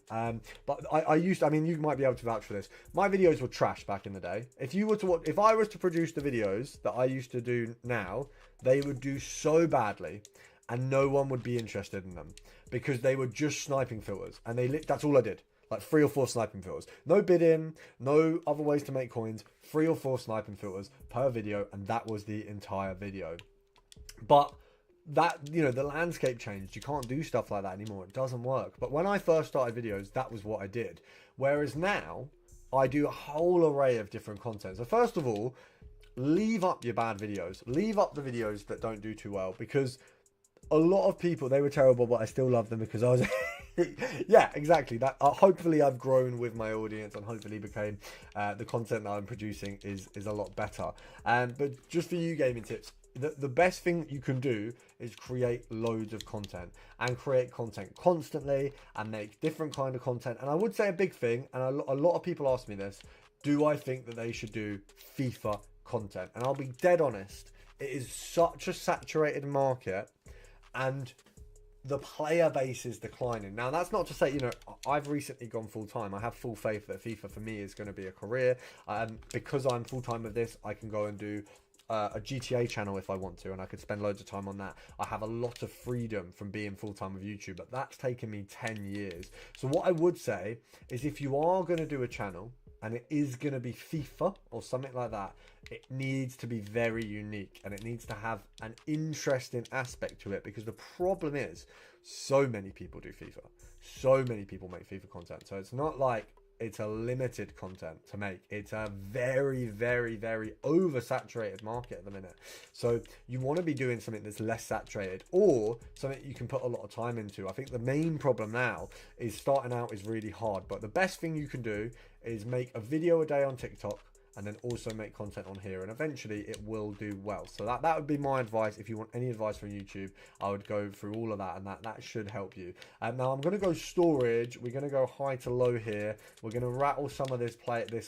But I mean, you might be able to vouch for this. My videos were trash back in the day. If you were to watch, if I was to produce the videos that I used to do now, they would do so badly, and no one would be interested in them because they were just sniping filters, and that's all I did. Like 3 or 4 sniping filters. No bidding, no other ways to make coins. 3 or 4 sniping filters per video, and that was the entire video. But that, you know, the landscape changed. You can't do stuff like that anymore. It doesn't work. But when I first started videos, that was what I did. Whereas now, I do a whole array of different content. So first of all, leave up your bad videos. Leave up the videos that don't do too well, because a lot of people, they were terrible, but I still love them because I was... yeah, exactly. That hopefully I've grown with my audience, and hopefully became the content that I'm producing is a lot better. But just for you gaming tips, the best thing you can do is create loads of content, and create content constantly, and make different kind of content. And I would say a big thing, and a lot of people ask me this: do I think that they should do FIFA content? And I'll be dead honest, it is such a saturated market, and the player base is declining. Now, that's not to say, you know, I've recently gone full-time. I have full faith that FIFA for me is going to be a career. Because I'm full-time with this, I can go and do a GTA channel if I want to, and I could spend loads of time on that. I have a lot of freedom from being full-time with YouTube, but that's taken me 10 years. So what I would say is, if you are going to do a channel, and it is going to be FIFA or something like that, it needs to be very unique, and it needs to have an interesting aspect to it, because the problem is so many people do FIFA. So many people make FIFA content. So it's not like it's a limited content to make. It's a very, very, very oversaturated market at the minute. So you want to be doing something that's less saturated, or something you can put a lot of time into. I think the main problem now is starting out is really hard, but the best thing you can do is make a video a day on TikTok, and then also make content on here, and eventually it will do well. So that would be my advice. If you want any advice from YouTube, I would go through all of that, and that should help you. Now I'm going to go storage. We're going to go high to low here. We're going to rattle some of this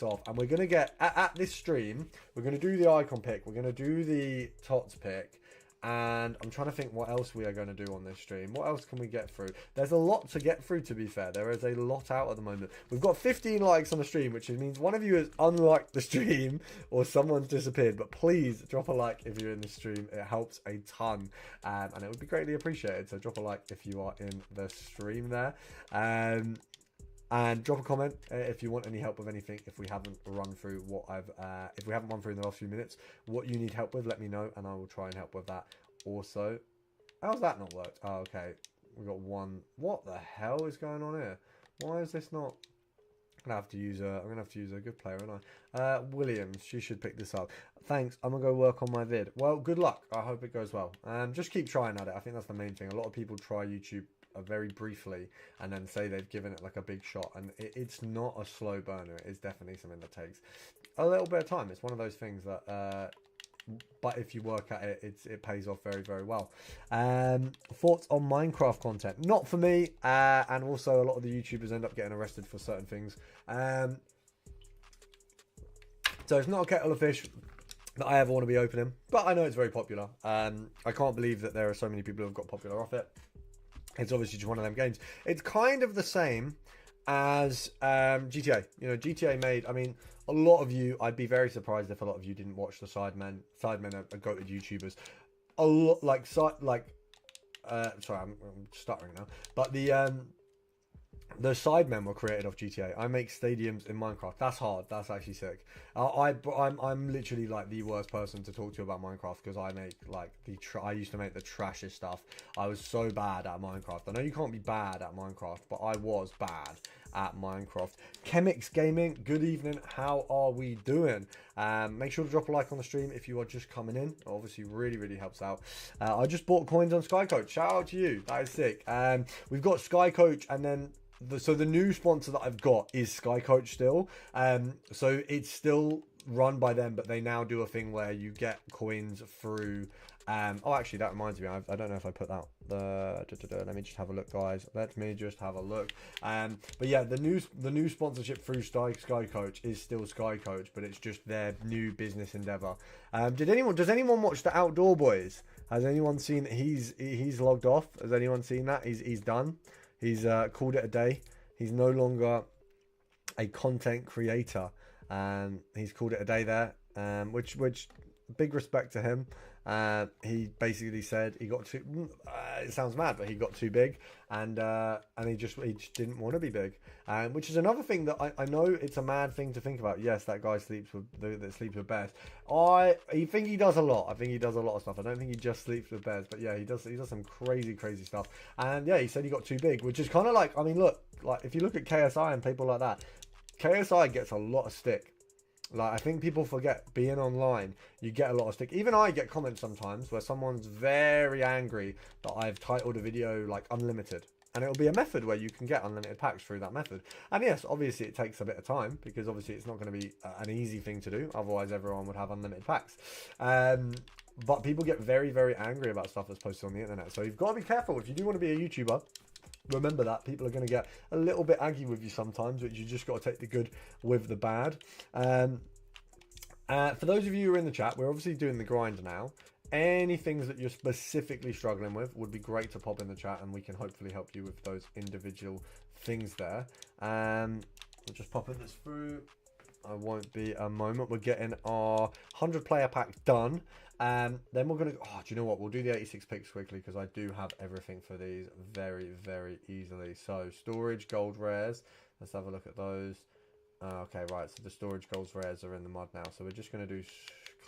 off, and we're going to get at this stream, we're going to do the icon pick, we're going to do the tots pick, and I'm trying to think what else we are going to do on this stream. What else can we get through? There's a lot to get through, to be fair. There is a lot out at the moment. We've got 15 likes on the stream, which means one of you has unliked the stream, or someone's disappeared. But please drop a like if you're in the stream. It helps a ton, and it would be greatly appreciated. So drop a like if you are in the stream there. And drop a comment if you want any help with anything. If we haven't run through if we haven't run through in the last few minutes, what you need help with, let me know, and I will try and help with that. Also, how's that not worked? Oh, okay, we got one. What the hell is going on here? Why is this not? I'm gonna have to use a good player, aren't I? Williams, she should pick this up. Thanks. I'm gonna go work on my vid. Well, good luck. I hope it goes well. Just keep trying at it. I think that's the main thing. A lot of people try YouTube very briefly and then say they've given it like a big shot, and it's not a slow burner. It is definitely something that takes a little bit of time. It's one of those things that but if you work at it, it pays off very, very well. Thoughts on Minecraft content? Not for me, and also a lot of the YouTubers end up getting arrested for certain things. So it's not a kettle of fish that I ever want to be opening, but I know it's very popular. I can't believe that there are so many people who have got popular off it. It's obviously just one of them games. It's kind of the same as GTA. You know, GTA made, I mean, a lot of you, I'd be very surprised if a lot of you didn't watch the Sidemen. Sidemen are goated YouTubers. A lot, sorry, I'm stuttering now. But the Sidemen were created off GTA. I make stadiums in Minecraft. That's hard. That's actually sick. I'm literally like the worst person to talk to about Minecraft, because I make like I used to make the trashiest stuff. I was so bad at Minecraft. I know you can't be bad at Minecraft, but I was bad at Minecraft. Chemix Gaming, good evening. How are we doing? Make sure to drop a like on the stream if you are just coming in. It obviously really, really helps out. I just bought coins on SkyCoach. Shout out to you. That is sick. We've got SkyCoach, and then so the new sponsor that I've got is SkyCoach still. So it's still run by them, but they now do a thing where you get coins through. Oh, actually, that reminds me. I don't know if I put that. Let me just have a look, guys. Let me just have a look. But yeah, the new sponsorship through Sky Coach is still Sky Coach, but it's just their new business endeavor. Does anyone watch the Outdoor Boys? Has anyone seen that he's logged off? Has anyone seen that? He's done. He's called it a day. He's no longer a content creator. He's called it a day there. Which big respect to him. He basically said he got too. It sounds mad, but he got too big, and he just didn't want to be big. Which is another thing that I know it's a mad thing to think about. Yes, that guy sleeps with bears. I think he does a lot. I think he does a lot of stuff. I don't think he just sleeps with bears, but yeah, he does some crazy stuff. And yeah, he said he got too big, which is kind of like, I mean, look, like if you look at KSI and people like that, KSI gets a lot of stick. Like, I think people forget, being online, you get a lot of stick. Even I get comments sometimes where someone's very angry that I've titled a video like unlimited. And it'll be a method where you can get unlimited packs through that method. And yes, obviously it takes a bit of time, because obviously it's not going to be an easy thing to do. Otherwise everyone would have unlimited packs. But people get very, very angry about stuff that's posted on the internet. So you've got to be careful. If you do want to be a YouTuber, remember that people are going to get a little bit aggy with you sometimes, which you just got to take the good with the bad. For those of you who are in the chat, we're obviously doing the grind now. Any things that you're specifically struggling with would be great to pop in the chat, and we can hopefully help you with those individual things there. We'll just pop this through. I won't be a moment. We're getting our 100 player pack done. Then we're going to... Oh, do you know what? We'll do the 86 picks quickly, because I do have everything for these very, very easily. So, storage, gold rares. Let's have a look at those. Okay, right. So, the storage gold rares are in the mud now. So, we're just going to do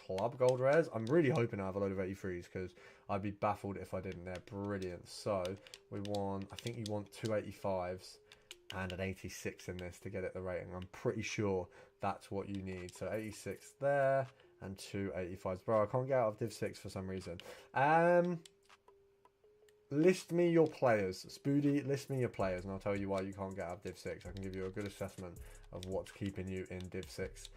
club gold rares. I'm really hoping I have a load of 83s, because I'd be baffled if I didn't. They're brilliant. So, we want... I think you want 2 85s and an 86 in this to get it the rating. I'm pretty sure that's what you need. So, 86 there. And 2 85s. Bro, I can't get out of Div 6 for some reason. List me your players. Spoody, list me your players, and I'll tell you why you can't get out of Div 6. I can give you a good assessment of what's keeping you in Div 6.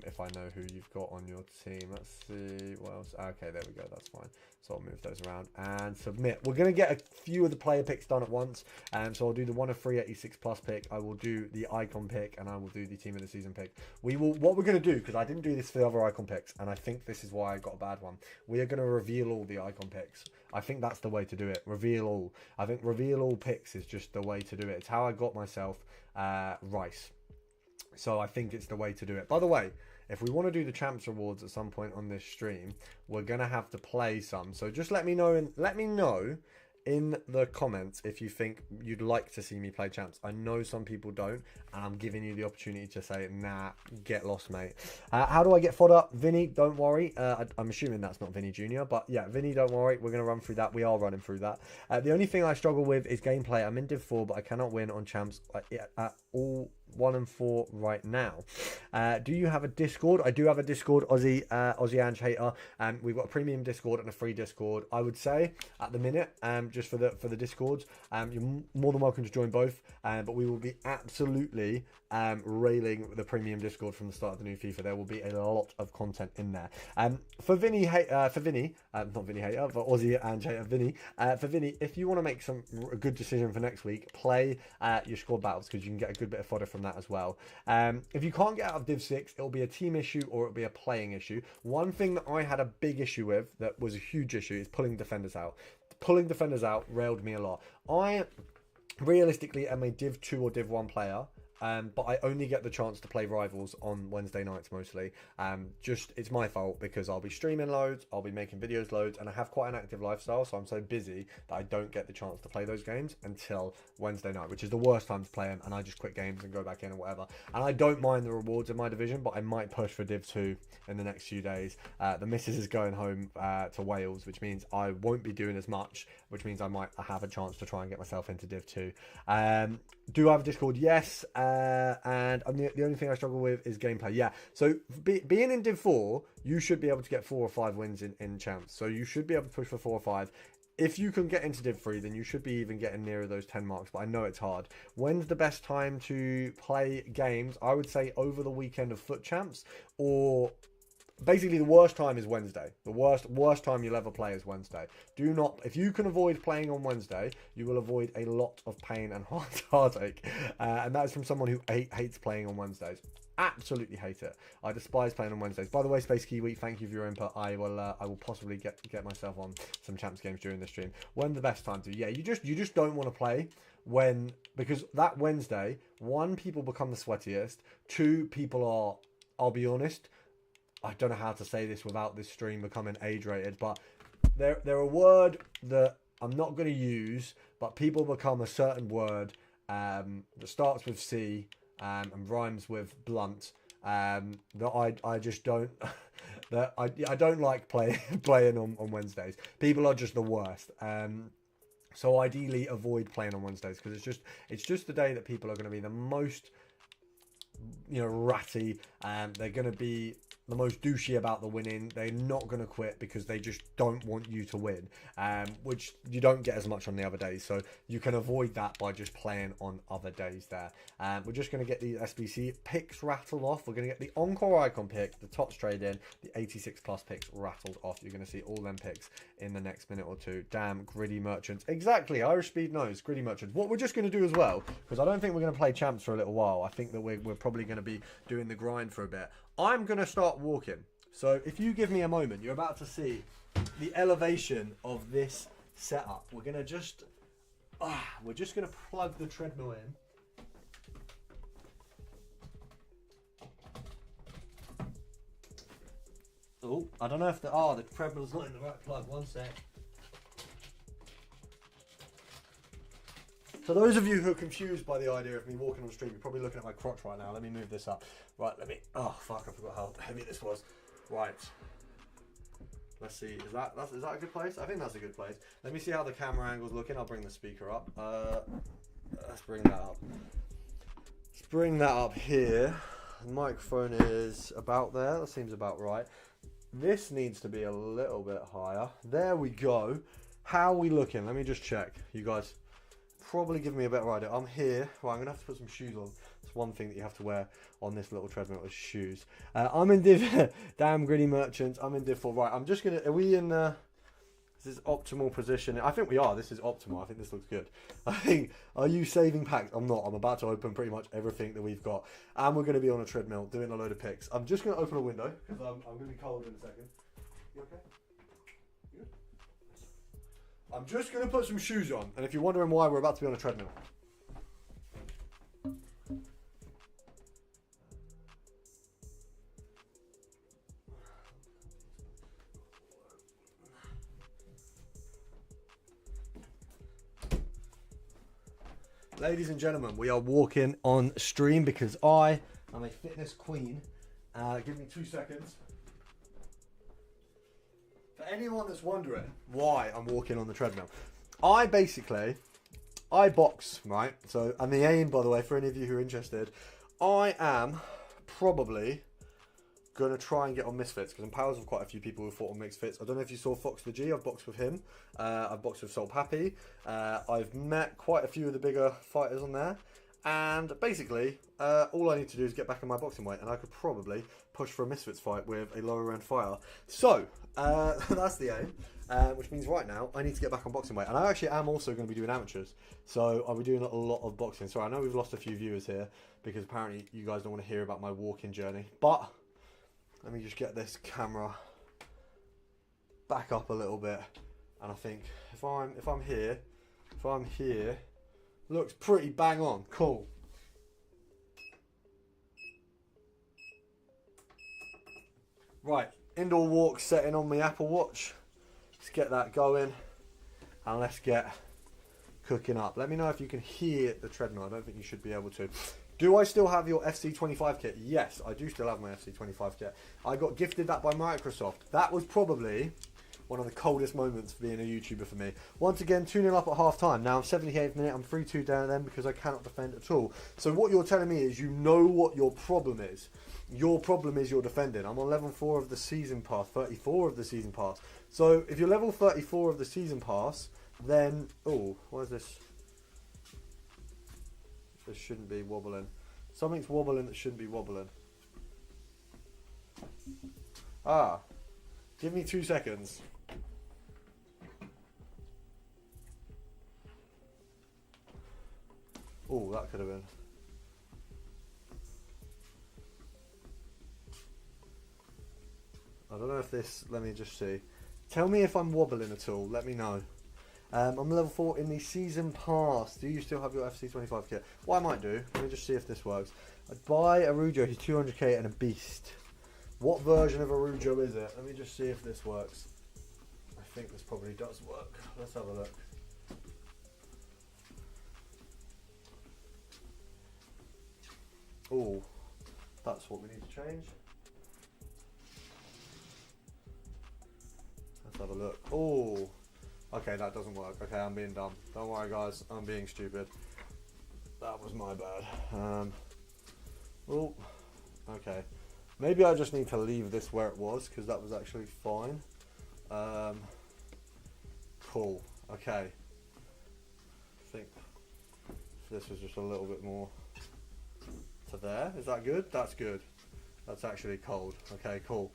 If I know who you've got on your team. Let's see what else. Okay, there we go. That's fine. So I'll move those around and submit. We're going to get a few of the player picks done at once. So I'll do the 1 of 3 86 plus pick. I will do the icon pick, and I will do the team of the season pick. What we're going to do, because I didn't do this for the other icon picks, and I think this is why I got a bad one. We are going to reveal all the icon picks. I think that's the way to do it. Reveal all. I think reveal all picks is just the way to do it. It's how I got myself Rice. So I think it's the way to do it. By the way, if we want to do the champs rewards at some point on this stream, we're gonna have to play some. So just let me know in the comments if you think you'd like to see me play champs. I know some people don't, and I'm giving you the opportunity to say, nah, get lost, mate. How do I get fodder? Vinny, don't worry. I'm assuming that's not Vinny Jr., but yeah, Vinny, don't worry. We're going to run through that. We are running through that. The only thing I struggle with is gameplay. I'm in Div 4, but I cannot win on champs at all 1 and 4 right now. Do you have a Discord? I do have a Discord, Aussie Ange Hater. We've got a premium Discord and a free Discord. I would say at the minute, just for the Discords, you're more than welcome to join both. But we will be absolutely railing the premium Discord from the start of the new FIFA. There will be a lot of content in there. For Vinny, not Vinny Hater, but Aussie Ange Hater, Vinny. For Vinny, if you want to make a good decision for next week, play your squad battles, because you can get a good bit of fodder from that as well. If you can't get out of Div 6, it'll be a team issue or it'll be a playing issue. One thing that I had a big issue with, that was a huge issue, is pulling defenders out. Pulling defenders out railed me a lot. I realistically am a Div 2 or Div 1 player. But I only get the chance to play rivals on Wednesday nights mostly. It's my fault, because I'll be streaming loads, I'll be making videos loads, and I have quite an active lifestyle, so I'm so busy that I don't get the chance to play those games until Wednesday night, which is the worst time to play them, and I just quit games and go back in or whatever. And I don't mind the rewards in my division, but I might push for Div 2 in the next few days. The missus is going home to Wales, which means I won't be doing as much, which means I might have a chance to try and get myself into Div 2. Do I have a Discord? Yes. And the only thing I struggle with is gameplay. Yeah, so being in Div 4, you should be able to get 4 or 5 wins in champs. So you should be able to push for 4 or 5. if you can get into Div 3, then you should be even getting nearer those 10 marks, but I know it's hard. When's the best time to play games? I would say over the weekend of Foot Champs, or basically the worst time is Wednesday. The worst time you'll ever play is Wednesday. Do not, if you can avoid playing on Wednesday, you will avoid a lot of pain and heartache. And that is from someone who hates playing on Wednesdays. Absolutely hate it. I despise playing on Wednesdays. By the way, Space Kiwi, thank you for your input. I will possibly get myself on some champs games during the stream. When the best time to? Yeah, you just don't want to play when, because that Wednesday, one, people become the sweatiest. Two, people are, I'll be honest, I don't know how to say this without this stream becoming age rated, but they're a word that I'm not going to use, but people become a certain word that starts with C. And rhymes with blunt, that I just don't that I don't like playing on Wednesdays. People are just the worst. So ideally avoid playing on Wednesdays, because it's just the day that people are going to be the most, you know, ratty, and they're going to be the most douchey about the winning. They're not going to quit because they just don't want you to win, which you don't get as much on the other days. So you can avoid that by just playing on other days there. We're just going to get the SBC picks rattled off. We're going to get the Encore Icon pick, the Tots trade in, the 86 plus picks rattled off. You're going to see all them picks in the next minute or two. Damn, Gritty Merchants. Exactly, Irish Speed knows, Gritty Merchants. What we're just going to do as well, because I don't think we're going to play champs for a little while. I think that we're probably going to be doing the grind for a bit. I'm going to start walking. So if you give me a moment, you're about to see the elevation of this setup. We're going to just, we're just going to plug the treadmill in. Oh, I don't know if the treadmill's not in the right plug. One sec. So those of you who are confused by the idea of me walking on the street, you're probably looking at my crotch right now. Let me move this up. Right, oh fuck, I forgot how heavy this was. Right. Let's see, is that a good place? I think that's a good place. Let me see how the camera angle's looking. I'll bring the speaker up. Let's bring that up. Let's bring that up here. The microphone is about there. That seems about right. This needs to be a little bit higher. There we go. How are we looking? Let me just check. You guys probably give me a better idea. I'm here. Right, I'm gonna have to put some shoes on. It's one thing that you have to wear on this little treadmill is shoes. I'm in Div. Damn, Gritty Merchants. I'm in Div 4. Right, I'm just gonna. Are we in? This is optimal position. I think we are. This is optimal. I think this looks good. I think. Are you saving packs? I'm not. I'm about to open pretty much everything that we've got, and we're gonna be on a treadmill doing a load of picks. I'm just gonna open a window because I'm gonna be cold in a second. You okay? I'm just going to put some shoes on, and if you're wondering why we're about to be on a treadmill. Ladies and gentlemen, we are walking on stream because I am a fitness queen. Give me 2 seconds. For anyone that's wondering why I'm walking on the treadmill, I box, right? So, and the aim, by the way, for any of you who are interested, I am probably going to try and get on Misfits, because I'm pals with quite a few people who fought on Mixed Fits. I don't know if you saw Fox the G, I've boxed with him. I've boxed with Soul Pappy. I've met quite a few of the bigger fighters on there. And basically, all I need to do is get back in my boxing weight, and I could probably push for a Misfits fight with a lower end fighter. So, that's the aim, which means right now, I need to get back on boxing weight. And I actually am also going to be doing amateurs. So, I'll be doing a lot of boxing. So, I know we've lost a few viewers here, because apparently you guys don't want to hear about my walking journey. But, let me just get this camera back up a little bit. And I think, if I'm here, looks pretty bang on. Cool. Right, indoor walk setting on my Apple Watch. Let's get that going. And let's get cooking up. Let me know if you can hear the treadmill. I don't think you should be able to. Do I still have your FC25 kit? Yes, I do still have my FC25 kit. I got gifted that by Microsoft. That was probably one of the coldest moments for being a YouTuber for me. Once again, 2-0 up at half time. Now I'm 78th minute, I'm 3-2 down then because I cannot defend at all. So what you're telling me is you know what your problem is. Your problem is your defending. I'm on level 4 of the season pass, 34 of the season pass. So if you're level 34 of the season pass, then... Oh, why is this? This shouldn't be wobbling. Something's wobbling that shouldn't be wobbling. Ah. Give me 2 seconds. Oh, that could have been. I don't know if this... Let me just see. Tell me if I'm wobbling at all. Let me know. I'm level 4 in the season pass. Do you still have your FC25 kit? What I might do, let me just see if this works. I'd buy Arujo, he's 200k and a beast. What version of Arujo is it? Let me just see if this works. I think this probably does work. Let's have a look. Oh, that's what we need to change. Let's have a look. Oh, okay, that doesn't work. Okay, I'm being dumb. Don't worry, guys. I'm being stupid. That was my bad. Oh, okay. Maybe I just need to leave this where it was because that was actually fine. Cool. Okay. I think this was just a little bit more to there. Is that good? That's good. That's actually cold. Okay, cool.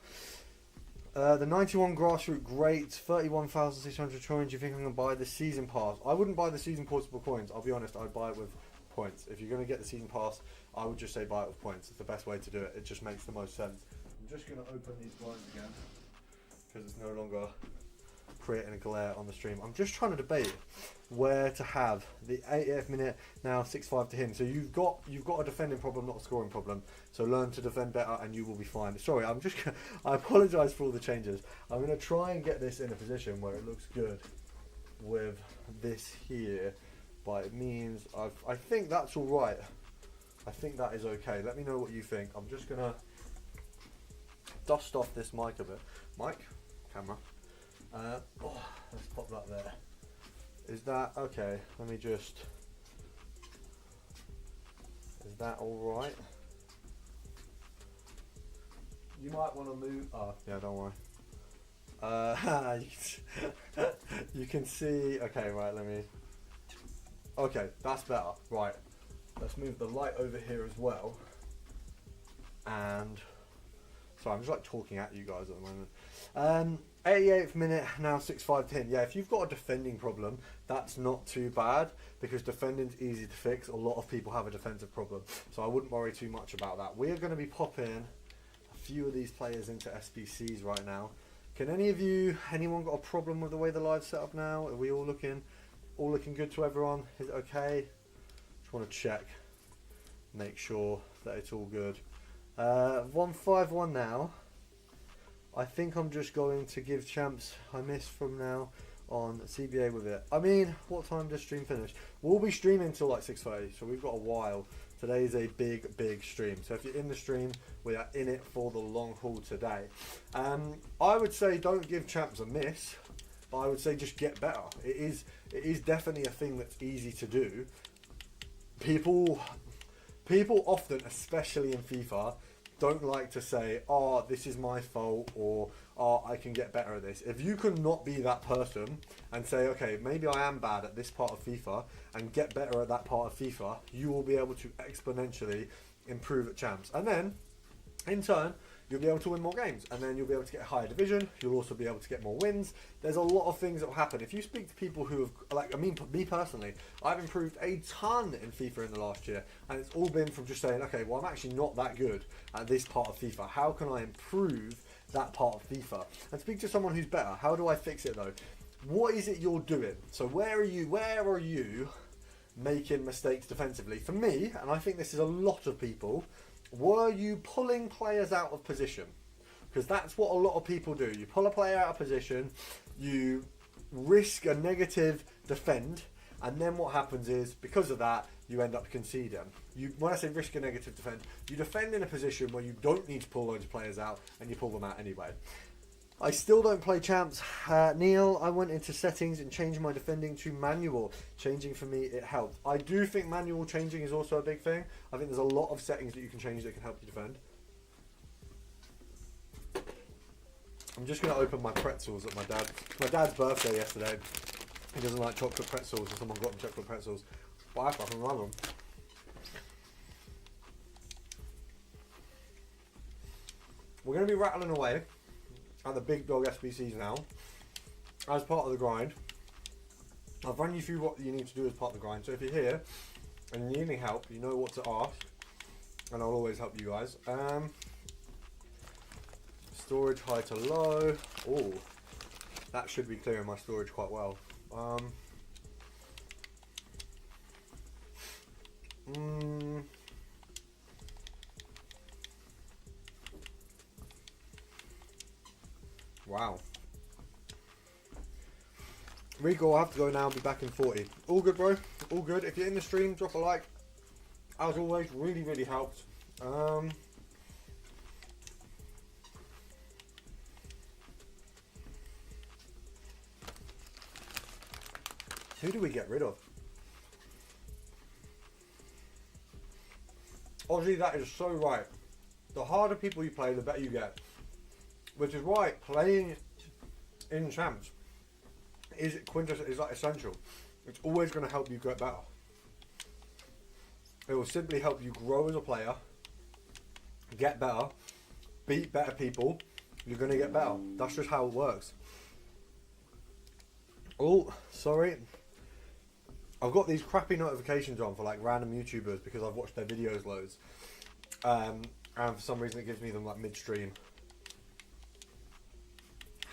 The 91 grassroots, great. 31,600 coins. Do you think I'm going to buy the season pass? I wouldn't buy the season portable coins. I'll be honest, I'd buy it with points. If you're going to get the season pass, I would just say buy it with points. It's the best way to do it. It just makes the most sense. I'm just going to open these blinds again because it's no longer creating a glare on the stream. I'm just trying to debate where to have the 80th minute, now 6-5 to him. So you've got a defending problem, not a scoring problem. So learn to defend better and you will be fine. Sorry, I apologise for all the changes. I'm going to try and get this in a position where it looks good with this here, but it means I think that's all right. I think that is okay. Let me know what you think. I'm just going to dust off this mic a bit. Mic? Camera. Let's pop that there. Is that okay? Let me just... Is that alright? You might want to move... Oh, yeah, don't worry. You can see... Okay, right, let me... Okay, that's better. Right. Let's move the light over here as well. And... Sorry, I'm just like talking at you guys at the moment. 88th minute, now 6-5 to him. Yeah, if you've got a defending problem, that's not too bad because defending's easy to fix. A lot of people have a defensive problem, so I wouldn't worry too much about that. We're going to be popping a few of these players into SBCs right now. Can anyone got a problem with the way the live's set up now? Are we all looking good to everyone? Is it okay? Just want to check, make sure that it's all good. 1-5-1 now. I think I'm just going to give champs I miss from now on CBA with it. I mean, what time does stream finish? We'll be streaming till like 6:30, so we've got a while. Today is a big stream. So if you're in the stream, we are in it for the long haul today. I would say don't give champs a miss, but I would say just get better. It is definitely a thing that's easy to do. People often, especially in FIFA, don't like to say, oh, this is my fault, or oh, I can get better at this. If you can not be that person and say, okay, maybe I am bad at this part of FIFA and get better at that part of FIFA, you will be able to exponentially improve at champs. And then, in turn, you'll be able to win more games, and then you'll be able to get a higher division. You'll also be able to get more wins. There's a lot of things that will happen. If you speak to people who have, like, I mean, me personally, I've improved a ton in FIFA in the last year, and it's all been from just saying, okay, well, I'm actually not that good at this part of FIFA. How can I improve that part of FIFA? And speak to someone who's better. How do I fix it, though? What is it you're doing? So where are you making mistakes defensively? For me, and I think this is a lot of people, were you pulling players out of position? Because that's what a lot of people do. You pull a player out of position, you risk a negative defend, and then what happens is, because of that, you end up conceding. When I say risk a negative defend, you defend in a position where you don't need to pull loads of players out, and you pull them out anyway. I still don't play champs. Neil, I went into settings and changed my defending to manual. Changing for me, it helped. I do think manual changing is also a big thing. I think there's a lot of settings that you can change that can help you defend. I'm just going to open my pretzels at my dad's birthday yesterday. He doesn't like chocolate pretzels, and someone got him chocolate pretzels. But I fucking love them. We're going to be rattling away at the big dog SBCs now, as part of the grind. I've run you through what you need to do as part of the grind, so if you're here and you need any help, you know what to ask, and I'll always help you guys. Storage high to low. Oh, that should be clearing my storage quite well. Wow. Rico, I'll have to go now, I'll be back in 40. All good, bro. All good. If you're in the stream, drop a like. As always, really, really helps. Who do we get rid of? Obviously, that is so right. The harder people you play, the better you get. Which is why playing in champs is like essential. It's always going to help you get better. It will simply help you grow as a player, get better, beat better people. You're going to get better. That's just how it works. Oh, sorry. I've got these crappy notifications on for like random YouTubers because I've watched their videos loads. And for some reason it gives me them like midstream.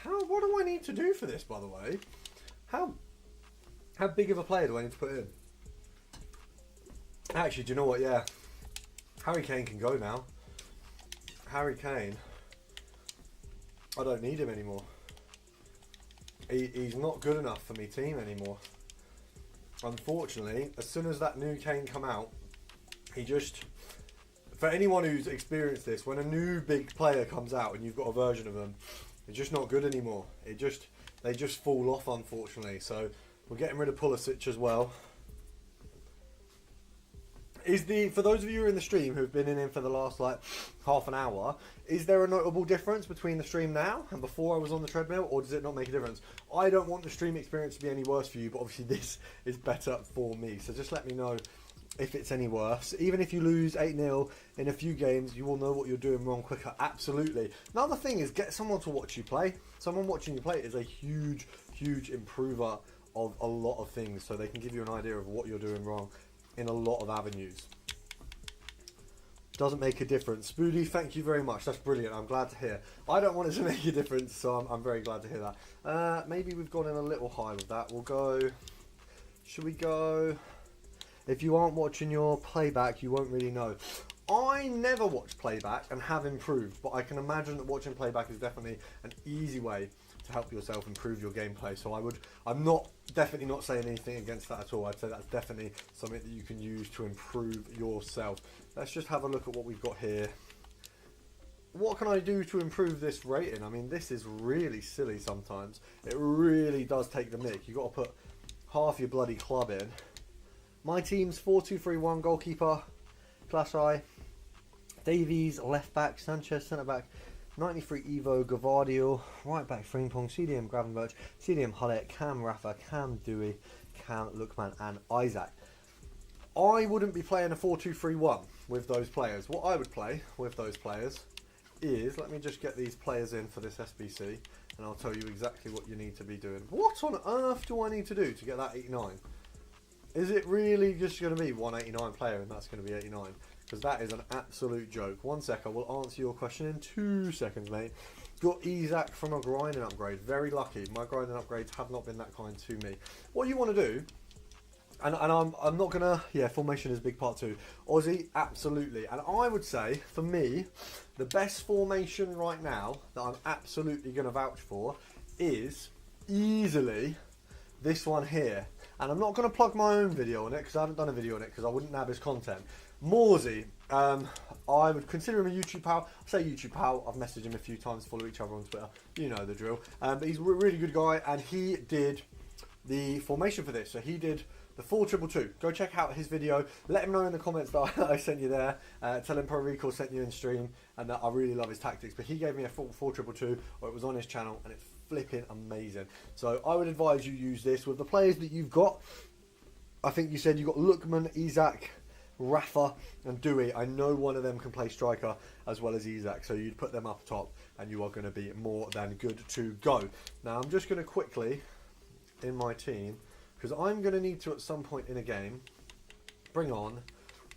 What do I need to do for this, by the way? How big of a player do I need to put in? Actually, do you know what? Yeah. Harry Kane can go now. Harry Kane. I don't need him anymore. He's not good enough for me team anymore. Unfortunately, as soon as that new Kane come out, he just... For anyone who's experienced this, when a new big player comes out and you've got a version of them, it's just not good anymore. They just fall off, unfortunately. So we're getting rid of Pulisic as well. For those of you who are in the stream who've been in for the last like half an hour, is there a notable difference between the stream now and before I was on the treadmill, or does it not make a difference? I don't want the stream experience to be any worse for you, but obviously this is better for me. So just let me know if it's any worse. Even if you lose 8-0 in a few games, you will know what you're doing wrong quicker. Absolutely. Another thing is get someone to watch you play. Someone watching you play is a huge, huge improver of a lot of things, so they can give you an idea of what you're doing wrong in a lot of avenues. Doesn't make a difference. Spoody, thank you very much. That's brilliant. I'm glad to hear. I don't want it to make a difference, so I'm very glad to hear that. Maybe we've gone in a little high with that. We'll go... Should we go... If you aren't watching your playback, you won't really know. I never watch playback and have improved, but I can imagine that watching playback is definitely an easy way to help yourself improve your gameplay. So I'm definitely not saying anything against that at all. I'd say that's definitely something that you can use to improve yourself. Let's just have a look at what we've got here. What can I do to improve this rating? I mean, this is really silly sometimes. It really does take the mick. You've got to put half your bloody club in. My team's 4-2-3-1, goalkeeper, Class I, Davies, left back, Sanchez, centre back, 93 Evo, Gavardio, right back, Frimpong, CDM, Gravenberch, CDM, Hullet, Cam Rafa, Cam Dewey, Cam Lookman, and Isaac. I wouldn't be playing a 4-2-3-1 with those players. What I would play with those players is, let me just get these players in for this SBC, and I'll tell you exactly what you need to be doing. What on earth do I need to do to get that 89? Is it really just going to be 189 player and that's going to be 89? Because that is an absolute joke. 1 sec, I will answer your question in 2 seconds, mate. Got Isaac from a grinding upgrade. Very lucky. My grinding upgrades have not been that kind to me. What you want to do, and I'm not going to... Yeah, formation is a big part too. Aussie, absolutely. And I would say, for me, the best formation right now that I'm absolutely going to vouch for is easily this one here. And I'm not going to plug my own video on it because I haven't done a video on it because I wouldn't nab his content. Morsey, I would consider him a YouTube pal. I say YouTube pal, I've messaged him a few times, follow each other on Twitter. You know the drill. But he's a really good guy, and he did the formation for this. So he did the 4-2-2. Go check out his video. Let him know in the comments that I sent you there. Tell him Pro Recall sent you in stream, and that I really love his tactics. But he gave me a 4-2-2, or it was on his channel, and it's flipping amazing. So I would advise you use this with the players that you've got. I think you said you got Lookman, Isak, Rafa and Dewey. I know one of them can play striker as well as Isak, so you'd put them up top and you are going to be more than good to go. Now I'm just going to quickly, in my team, because I'm going to need to at some point in a game, bring on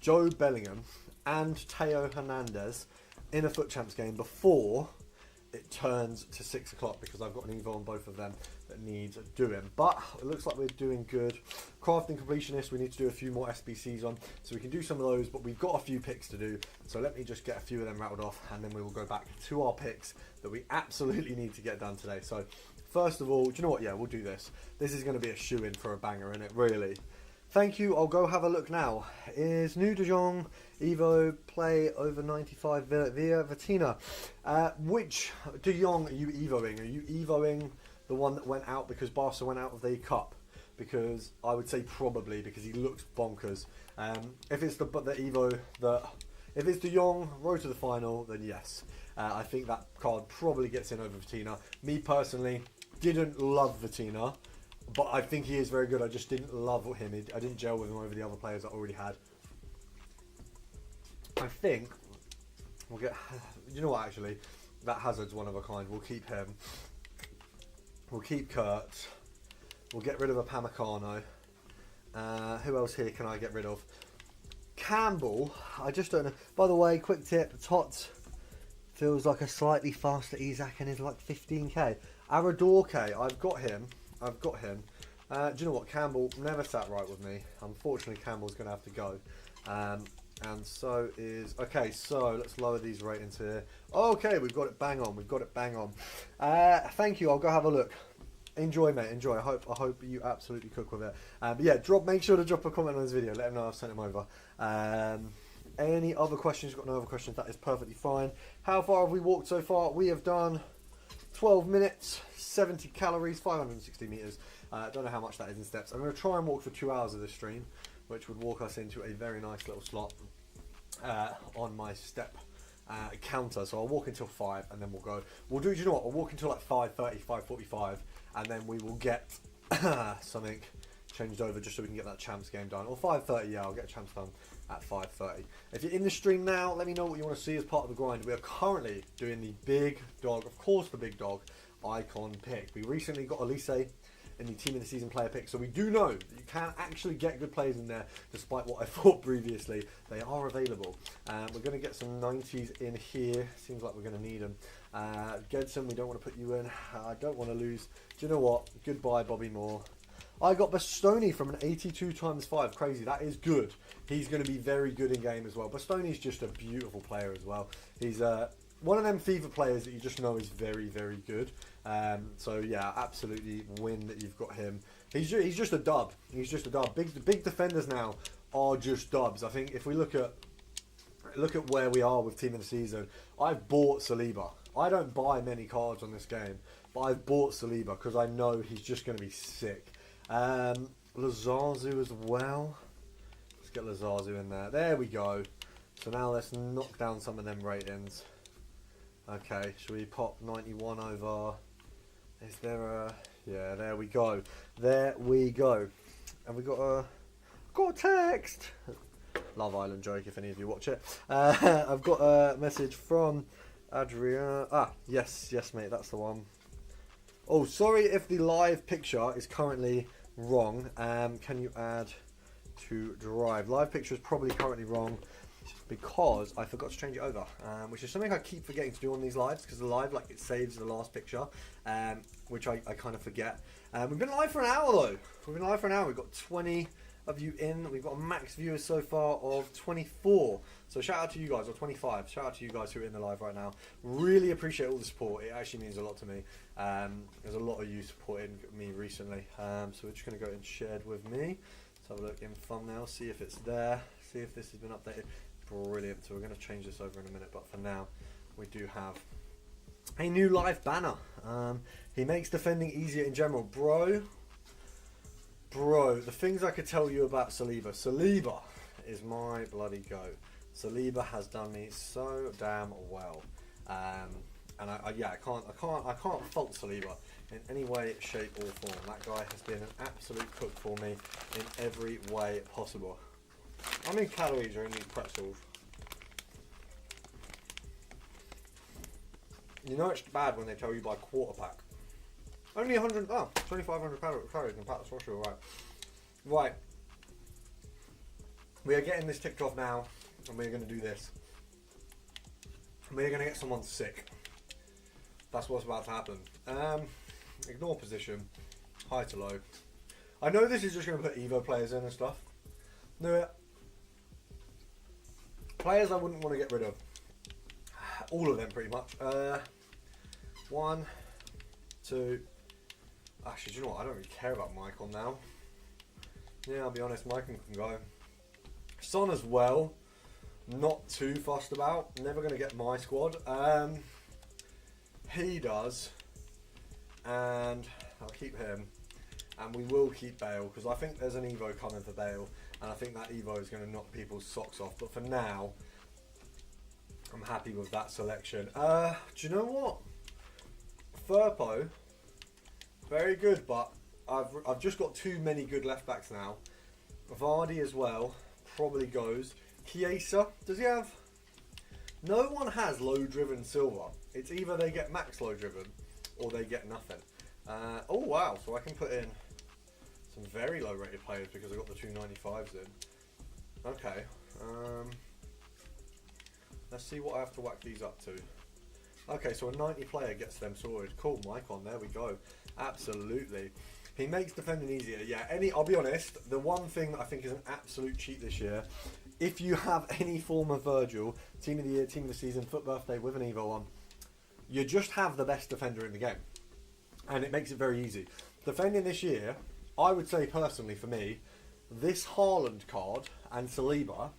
Joe Bellingham and Teo Hernandez in a Foot Champs game before it turns to 6 o'clock, because I've got an Evo on both of them that needs doing. But it looks like we're doing good. Crafting Completionist, we need to do a few more SBCs on, so we can do some of those, but we've got a few picks to do. So let me just get a few of them rattled off, and then we will go back to our picks that we absolutely need to get done today. So first of all, do you know what? Yeah, we'll do this. This is going to be a shoe-in for a banger, isn't it? Really. Thank you. I'll go have a look now. Is New De Jong Evo play over 95 via Vatina? Which De Jong are you Evoing? Are you Evoing the one that went out because Barca went out of the cup? Because I would say probably, because he looks bonkers. If it's the Evo that, if it's De Jong road to the final, then yes. I think that card probably gets in over Vatina. Me personally, didn't love Vatina, but I think he is very good. I just didn't love him. I didn't gel with him over the other players I already had. I think we'll get, you know what, actually, that Hazard's one of a kind. We'll keep him. We'll keep Kurt. We'll get rid of a Pamecano. Who else here can I get rid of? Campbell. I just don't know. By the way, quick tip. Tots feels like a slightly faster Isak and is like 15k. Aradorke. I've got him. Do you know what? Campbell never sat right with me. Unfortunately, Campbell's going to have to go. And so is... Okay, so let's lower these ratings here. Okay, we've got it bang on. Thank you. I'll go have a look. Enjoy, mate. Enjoy. I hope you absolutely cook with it. But yeah, make sure to drop a comment on this video. Let them know I've sent them over. Any other questions? Got no other questions? That is perfectly fine. How far have we walked so far? We have done 12 minutes, 70 calories, 560 meters. Don't know how much that is in steps. I'm going to try and walk for 2 hours of this stream, which would walk us into a very nice little slot on my step counter. So I'll walk until 5 and then we'll go. We'll do, you know what? We'll walk until like 5:30, 5:45, and then we will get something changed over just so we can get that champs game done. Or 5:30, yeah, I'll get champs done at 5:30. If you're in the stream now, let me know what you want to see as part of the grind. We are currently doing the big dog, of course the big dog, icon pick. We recently got Elise in the team of the season player pick, so we do know that you can actually get good players in there, despite what I thought previously. They are available. We're going to get some 90s in here. Seems like we're going to need them. Gedson, we don't want to put you in. I don't want to lose. Do you know what? Goodbye, Bobby Moore. I got Bastoni from an 82x5. Crazy. That is good. He's going to be very good in game as well. Bastoni's just a beautiful player as well. He's one of them FIFA players that you just know is very, very good. So yeah, absolutely win that you've got him. He's just a dub. He's just a dub. Big defenders now are just dubs. I think if we look at where we are with team of the season, I've bought Saliba. I don't buy many cards on this game, but I've bought Saliba because I know he's just going to be sick. Lazazu as well. Let's get Lazazu in there. There we go. So now let's knock down some of them ratings. Okay, should we pop 91 over? Is there a... Yeah, there we go. There we go. And we got a text. Love Island joke if any of you watch it. I've got a message from Adrian. Yes, mate, that's the one. Oh, sorry if the live picture is currently wrong. Can you add to drive? Live picture is probably currently wrong because I forgot to change it over, which is something I keep forgetting to do on these lives, because the live, like, it saves the last picture, which I kind of forget. We've been live for an hour though. We've got 20 of you in. We've got a max viewers so far of 24. So shout out to you guys, or 25. Shout out to you guys who are in the live right now. Really appreciate all the support. It actually means a lot to me. There's a lot of you supporting me recently. So we're just going to go and shared with me. Let's have a look in thumbnail, see if it's there. See if this has been updated. Brilliant. So we're going to change this over in a minute, but for now, we do have a new live banner. He makes defending easier in general. Bro, the things I could tell you about Saliba. Saliba is my bloody goat. Saliba has done me so damn well. And I can't fault Saliba in any way, shape or form. That guy has been an absolute cook for me in every way possible. How many calories are in these pretzels? You know it's bad when they tell you by quarter pack. Only 2,500 calories in a pack, that's for sure, right. Right. We are getting this ticked off now, and we're going to do this. We're going to get someone sick. That's what's about to happen. Ignore position. High to low. I know this is just going to put Evo players in and stuff. No, players I wouldn't want to get rid of. All of them, pretty much. 1, 2. Actually, do you know what? I don't really care about Maicon now. Yeah, I'll be honest. Maicon can go. Son as well. Not too fussed about. Never going to get my squad. He does. And I'll keep him. And we will keep Bale, because I think there's an Evo coming for Bale. And I think that Evo is going to knock people's socks off. But for now, I'm happy with that selection. Do you know what? Firpo, very good, but I've just got too many good left backs now. Vardy as well, probably goes. Chiesa, does he have? No one has low driven silver. It's either they get max low driven or they get nothing. Oh wow, so I can put in some very low rated players because I got the 295s in. Okay, let's see what I have to whack these up to. Okay, so a 90 player gets them sorted. Cool, Maicon, there we go. Absolutely. He makes defending easier. Yeah, I'll be honest, the one thing that I think is an absolute cheat this year, if you have any form of Virgil, team of the year, team of the season, foot birthday with an Evo on, you just have the best defender in the game. And it makes it very easy. Defending this year, I would say personally for me, this Haaland card and Saliba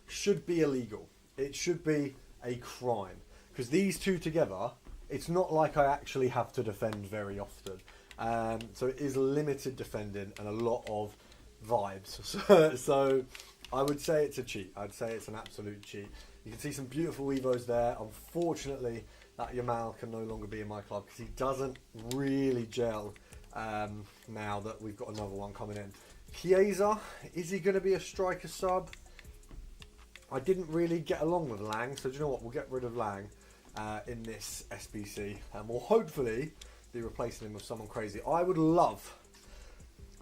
should be illegal. It should be a crime. Because these two together, it's not like I actually have to defend very often. So it is limited defending and a lot of vibes. So I would say it's a cheat. I'd say it's an absolute cheat. You can see some beautiful Evos there. Unfortunately, that Yamal can no longer be in my club because he doesn't really gel now that we've got another one coming in. Chiesa, is he going to be a striker sub? I didn't really get along with Lang, so do you know what? We'll get rid of Lang in this SBC, and we'll hopefully be replacing him with someone crazy. I would love...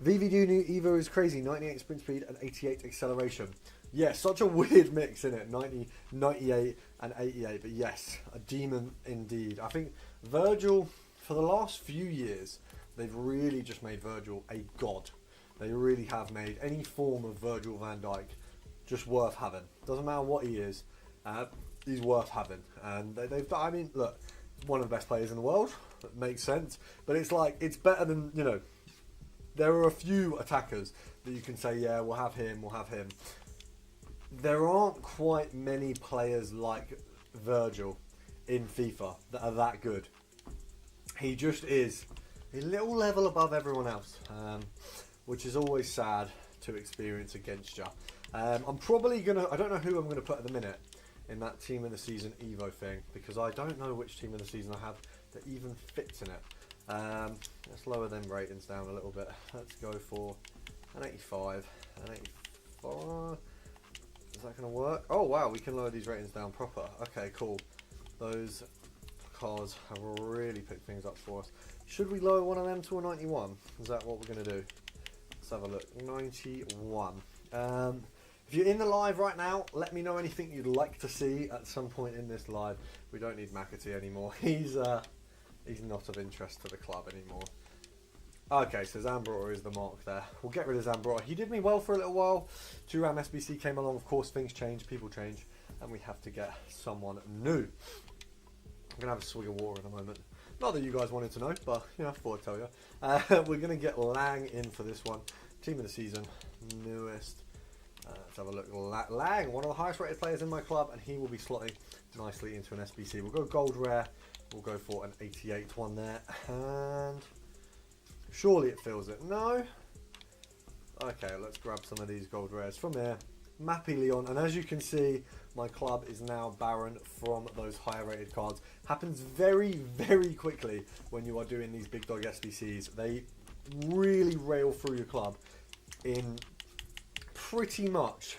VVD new Evo is crazy, 98 sprint speed and 88 acceleration. Yeah, such a weird mix, isn't it? 90, 98 and 88, but yes, a demon indeed. I think Virgil, for the last few years, they've really just made Virgil a god. They really have made any form of Virgil van Dijk just worth having. Doesn't matter what he is, he's worth having. And they've, I mean, look, one of the best players in the world. That makes sense. But it's like, it's better than, you know, there are a few attackers that you can say, yeah, we'll have him, we'll have him. There aren't quite many players like Virgil in FIFA that are that good. He just is a little level above everyone else, which is always sad to experience against you. I'm probably going to... I don't know who I'm going to put at the minute in that Team of the Season Evo thing, because I don't know which Team of the Season I have that even fits in it. Let's lower them ratings down a little bit. Let's go for an 85. An 85... Is that going to work? Oh, wow, we can lower these ratings down proper. Okay, cool. Those cards have really picked things up for us. Should we lower one of them to a 91? Is that what we're going to do? Let's have a look. 91. If you're in the live right now, let me know anything you'd like to see at some point in this live. We don't need McAtee anymore. He's not of interest to the club anymore. Okay, so Zambrotta is the mark there. We'll get rid of Zambrotta. He did me well for a little while. 2-ram SBC came along. Of course, things change, people change, and we have to get someone new. I'm going to have a swig of water in a moment. Not that you guys wanted to know, but, you know, I thought I'd tell you. We're going to get Lang in for this one. Team of the Season, newest. Let's have a look. Lang, one of the highest rated players in my club, and he will be slotting nicely into an SBC. We'll go gold rare. We'll go for an 88 one there. And surely it fills it. No? Okay, let's grab some of these gold rares from here. Mappy Leon, and as you can see, my club is now barren from those higher rated cards. Happens very, very quickly when you are doing these big dog SBCs. They really rail through your club in pretty much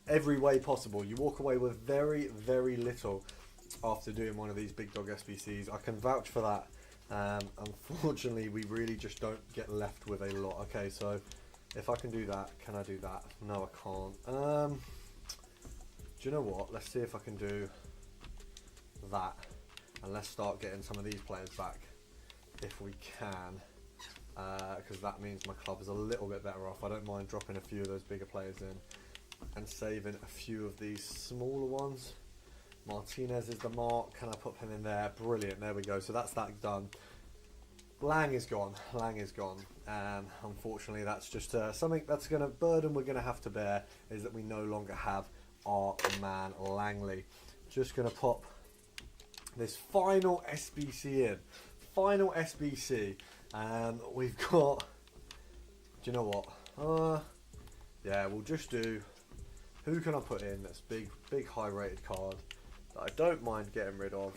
every way possible. You walk away with very, very little after doing one of these big dog SBCs. I can vouch for that. Unfortunately, we really just don't get left with a lot. Okay, so if I can do that, can I do that? No, I can't. Do you know what? Let's see if I can do that. And let's start getting some of these players back if we can. Because that means my club is a little bit better off. I don't mind dropping a few of those bigger players in and saving a few of these smaller ones. Martinez is the mark. Can I put him in there? Brilliant. There we go. So that's that done. Lang is gone. Lang is gone. Unfortunately, that's just something that's going to burden we're going to have to bear, is that we no longer have our man Langley. Just going to pop this final SBC in. Final SBC. We've got, do you know what? Yeah, we'll just do, who can I put in that's big high rated card that I don't mind getting rid of?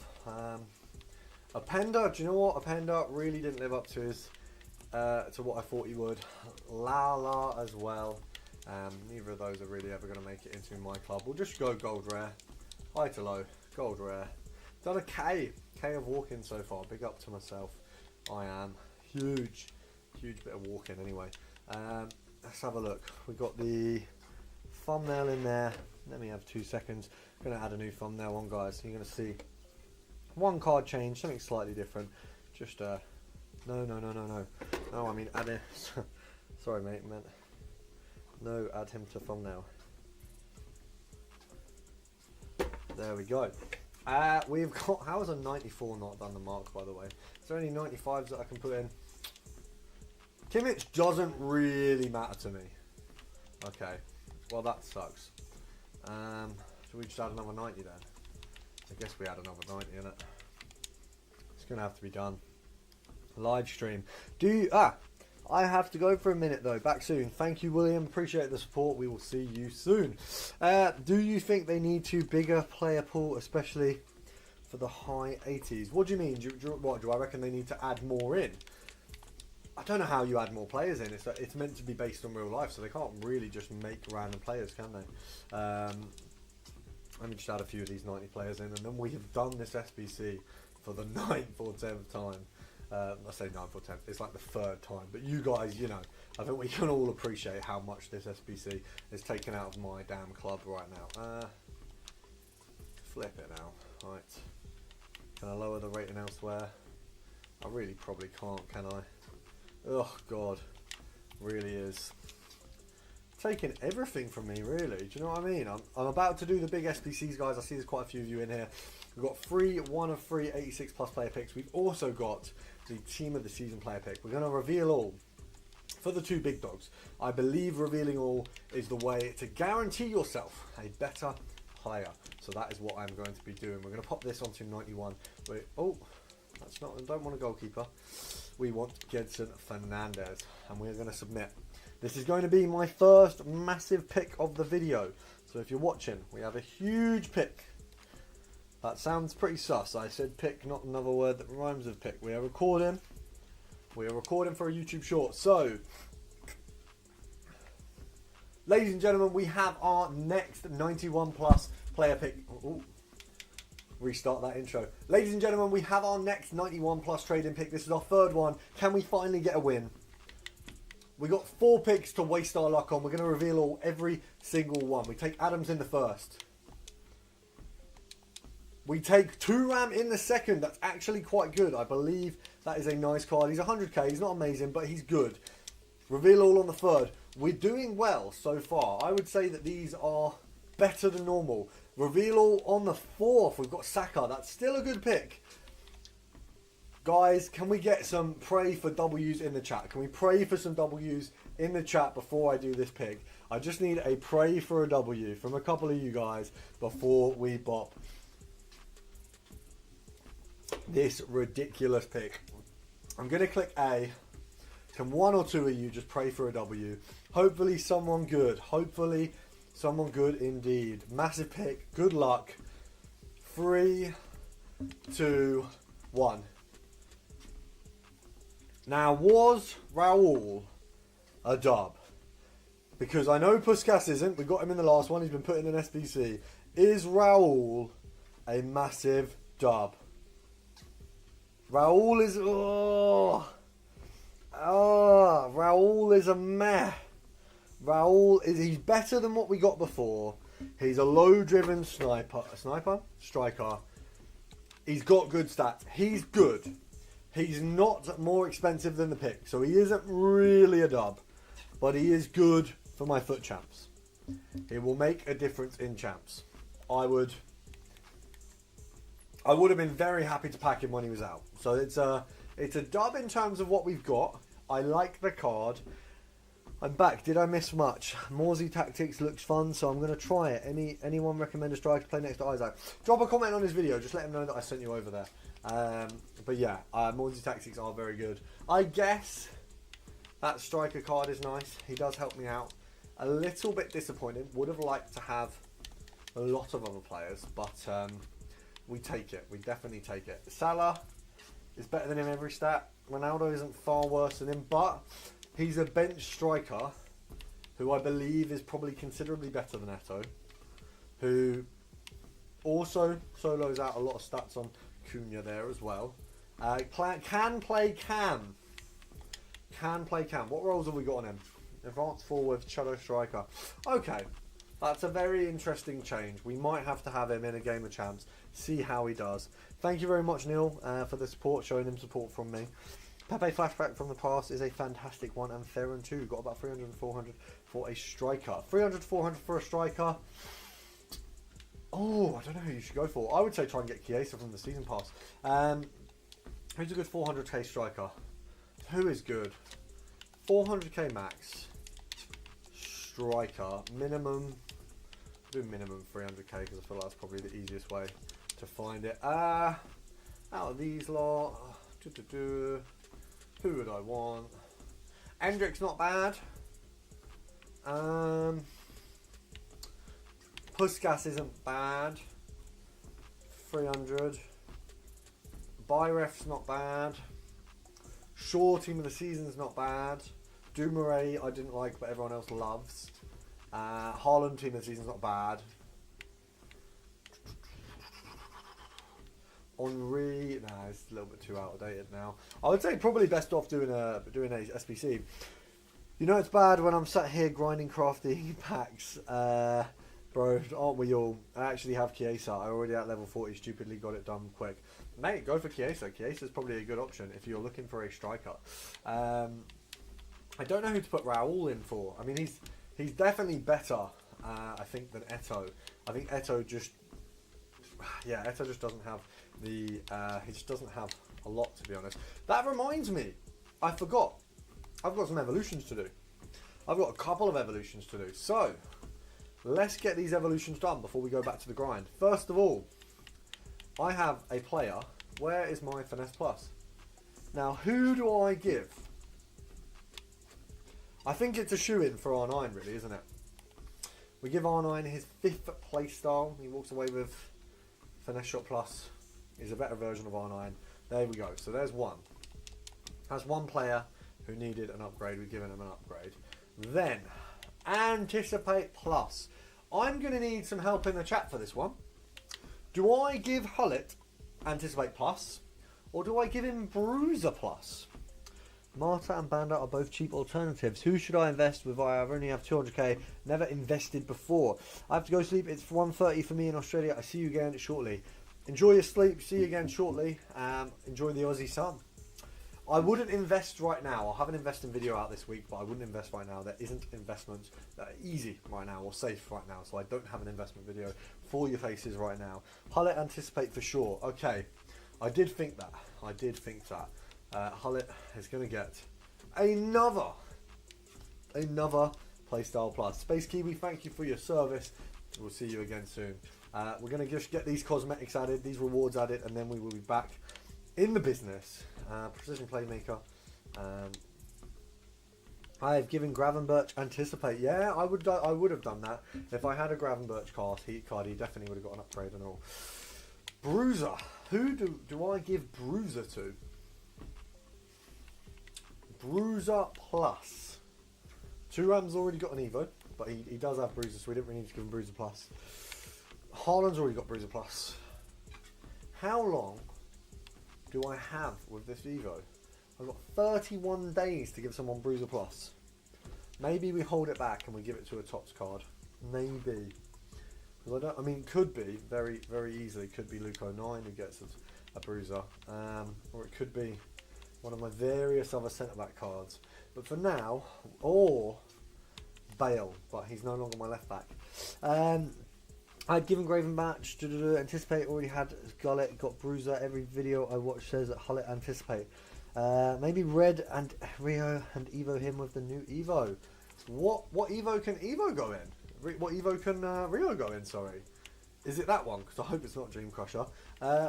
Openda, do you know what? Openda really didn't live up to his, to what I thought he would. Lala as well. Neither of those are really ever going to make it into my club. We'll just go gold rare. High to low, gold rare. Done a K of walking so far. Big up to myself. I am. Huge bit of walking anyway. Let's have a look. We've got the thumbnail in there. Let me have 2 seconds. I'm going to add a new thumbnail on, guys. So you're going to see one card change, something slightly different. Just no, I mean add it. Sorry mate, no, add him to thumbnail. There we go. We've got, how is a 94 not done the mark, by the way? Is there any 95s that I can put in? Kimmich doesn't really matter to me. Okay, well that sucks. Should we just add another 90 then? I guess we add another 90 in it. It's going to have to be done. Live stream. I have to go for a minute though. Back soon. Thank you, William. Appreciate the support. We will see you soon. Do you think they need to bigger player pool, especially for the high 80s? What do you mean? Do I reckon they need to add more in? I don't know how you add more players in. It's meant to be based on real life, so they can't really just make random players, can they? Let me just add a few of these 90 players in, and then we have done this SBC for the 9th or 10th time. I say 9th or 10th, it's like the 3rd time. But you guys, you know, I think we can all appreciate how much this SBC is taken out of my damn club right now. Flip it now. Right. Can I lower the rating elsewhere? I really probably can't, can I? Oh, God. Really is taking everything from me, really. Do you know what I mean? I'm about to do the big SBCs, guys. I see there's quite a few of you in here. We've got 1 of 3 86 plus player picks. We've also got the team of the season player pick. We're going to reveal all for the 2 big dogs. I believe revealing all is the way to guarantee yourself a better higher. So that is what I'm going to be doing. We're going to pop this onto 91. Oh, that's not, I don't want a goalkeeper. We want Gedson Fernandez, and we're going to submit. This is going to be my first massive pick of the video. So if you're watching, we have a huge pick. That sounds pretty sus. I said pick, not another word that rhymes with pick. We are recording. We are recording for a YouTube short. So, ladies and gentlemen, we have our next 91 plus player pick. Ooh. Restart that intro. Ladies and gentlemen, we have our next 91 plus trading pick. This is our 3rd one. Can we finally get a win? We got 4 picks to waste our luck on. We're going to reveal all every single one. We take Adams in the 1st. We take Thuram in the 2nd. That's actually quite good. I believe that is a nice card. He's 100k. He's not amazing, but he's good. Reveal all on the 3rd. We're doing well so far. I would say that these are better than normal. Reveal all on the 4th. We've got Saka. That's still a good pick. Guys, can we get some pray for W's in the chat? Can we pray for some W's in the chat before I do this pick? I just need a pray for a W from a couple of you guys before we bop this ridiculous pick. I'm going to click A. Can one or two of you just pray for a W? Hopefully someone good. Hopefully someone good indeed. Massive pick. Good luck. 3, 2, 1. Now, was Raul a dub? Because I know Puskas isn't. We got him in the last one. He's been put in an SBC. Is Raul a massive dub? Raul is... Raul is a meh. Raul is... He's better than what we got before. He's a low-driven striker. He's got good stats. He's good. He's not more expensive than the pick, so he isn't really a dub, but he is good for my foot champs. He will make a difference in champs. I would have been very happy to pack him when he was out. So it's a dub in terms of what we've got. I like the card. I'm back. Did I miss much? Morsey Tactics looks fun, so I'm going to try it. Anyone recommend a striker to play next to Isaac? Drop a comment on his video. Just let him know that I sent you over there. But yeah, Morsey Tactics are very good. I guess that striker card is nice. He does help me out. A little bit disappointed. Would have liked to have a lot of other players, but we take it. We definitely take it. Salah is better than him every stat. Ronaldo isn't far worse than him, but he's a bench striker who I believe is probably considerably better than Eto'o, who also solos out a lot of stats on Cunha there as well. Can play Cam. What roles have we got on him? Advanced forward, shadow striker. Okay, that's a very interesting change. We might have to have him in a game of champs. See how he does. Thank you very much, Neil, for the support, showing him support from me. Pepe Flashback from the past is a fantastic one, and Theron too. Got about 300 and 400 for a striker. 300 400 for a striker. Oh, I don't know who you should go for. I would say try and get Chiesa from the season pass. Who's a good 400k striker? Who is good? 400k max. Striker. Minimum. Do minimum 300k because I feel like that's probably the easiest way to find it. Out of these lot. Who would I want? Endrick's not bad. Puskas isn't bad. 300. Byref's not bad. Shaw team of the season's not bad. Dumouriez I didn't like, but everyone else loves. Haaland team of the season's not bad. Henry, nah, it's a little bit too outdated now. I would say probably best off doing a SBC. You know it's bad when I'm sat here grinding crafting packs. Bro, aren't we all? I actually have Chiesa. I already at level 40 stupidly got it done quick. Mate, go for Chiesa. Chiesa's probably a good option if you're looking for a striker. I don't know who to put Raul in for. I mean, he's definitely better, I think, than Eto'o. I think Eto'o just... Yeah, Eto'o just doesn't have the... he just doesn't have a lot, to be honest. That reminds me. I forgot. I've got some evolutions to do. I've got a couple of evolutions to do. So... let's get these evolutions done before we go back to the grind. First of all, I have a player. Where is my Finesse Plus? Now, who do I give? I think it's a shoe-in for R9, really, isn't it? We give R9 his 5th playstyle. He walks away with Finesse Shot Plus. He's a better version of R9. There we go. So there's one. That's one player who needed an upgrade. We've given him an upgrade. Then... Anticipate Plus. I'm going to need some help in the chat for this one. Do I give Hullet Anticipate Plus, or do I give him Bruiser Plus? Marta and Bandit are both cheap alternatives. Who should I invest with? I only have 200k, never invested before. I have to go sleep. It's 1:30 for me in Australia. I see you again shortly. Enjoy your sleep. See you again shortly. Enjoy the Aussie sun. I wouldn't invest right now. I'll have an investing video out this week, but I wouldn't invest right now. There isn't investments that are easy right now or safe right now, so I don't have an investment video for your faces right now. Hullet Anticipate for sure. Okay, I did think that. Hullet is going to get another Playstyle Plus. Space Kiwi, thank you for your service. We'll see you again soon. We're going to just get these cosmetics added, these rewards added, and then we will be back in the business. Precision Playmaker. I have given Gravenberch Anticipate. Yeah, I would have done that. If I had a Gravenberch card, he definitely would have got an upgrade and all. Bruiser. Who do I give Bruiser to? Bruiser Plus. Thuram's already got an Evo, but he does have Bruiser, so we didn't really need to give him Bruiser Plus. Haaland's already got Bruiser Plus. How long do I have with this Evo? I've got 31 days to give someone Bruiser Plus. Maybe we hold it back and we give it to a Tots card. Maybe. Because could be, very, very easily, could be Luke 09 who gets us a Bruiser. Or it could be one of my various other centre-back cards. But for now, or Bale, but he's no longer my left-back. I'd given Gravenberch, Anticipate, already had Gullet, got Bruiser. Every video I watch says that Hullet Anticipate. Maybe Red and Rio and Evo him with the new Evo. What Evo can Evo go in? What Evo can Rio go in, sorry? Is it that one? Because I hope it's not Dream Crusher.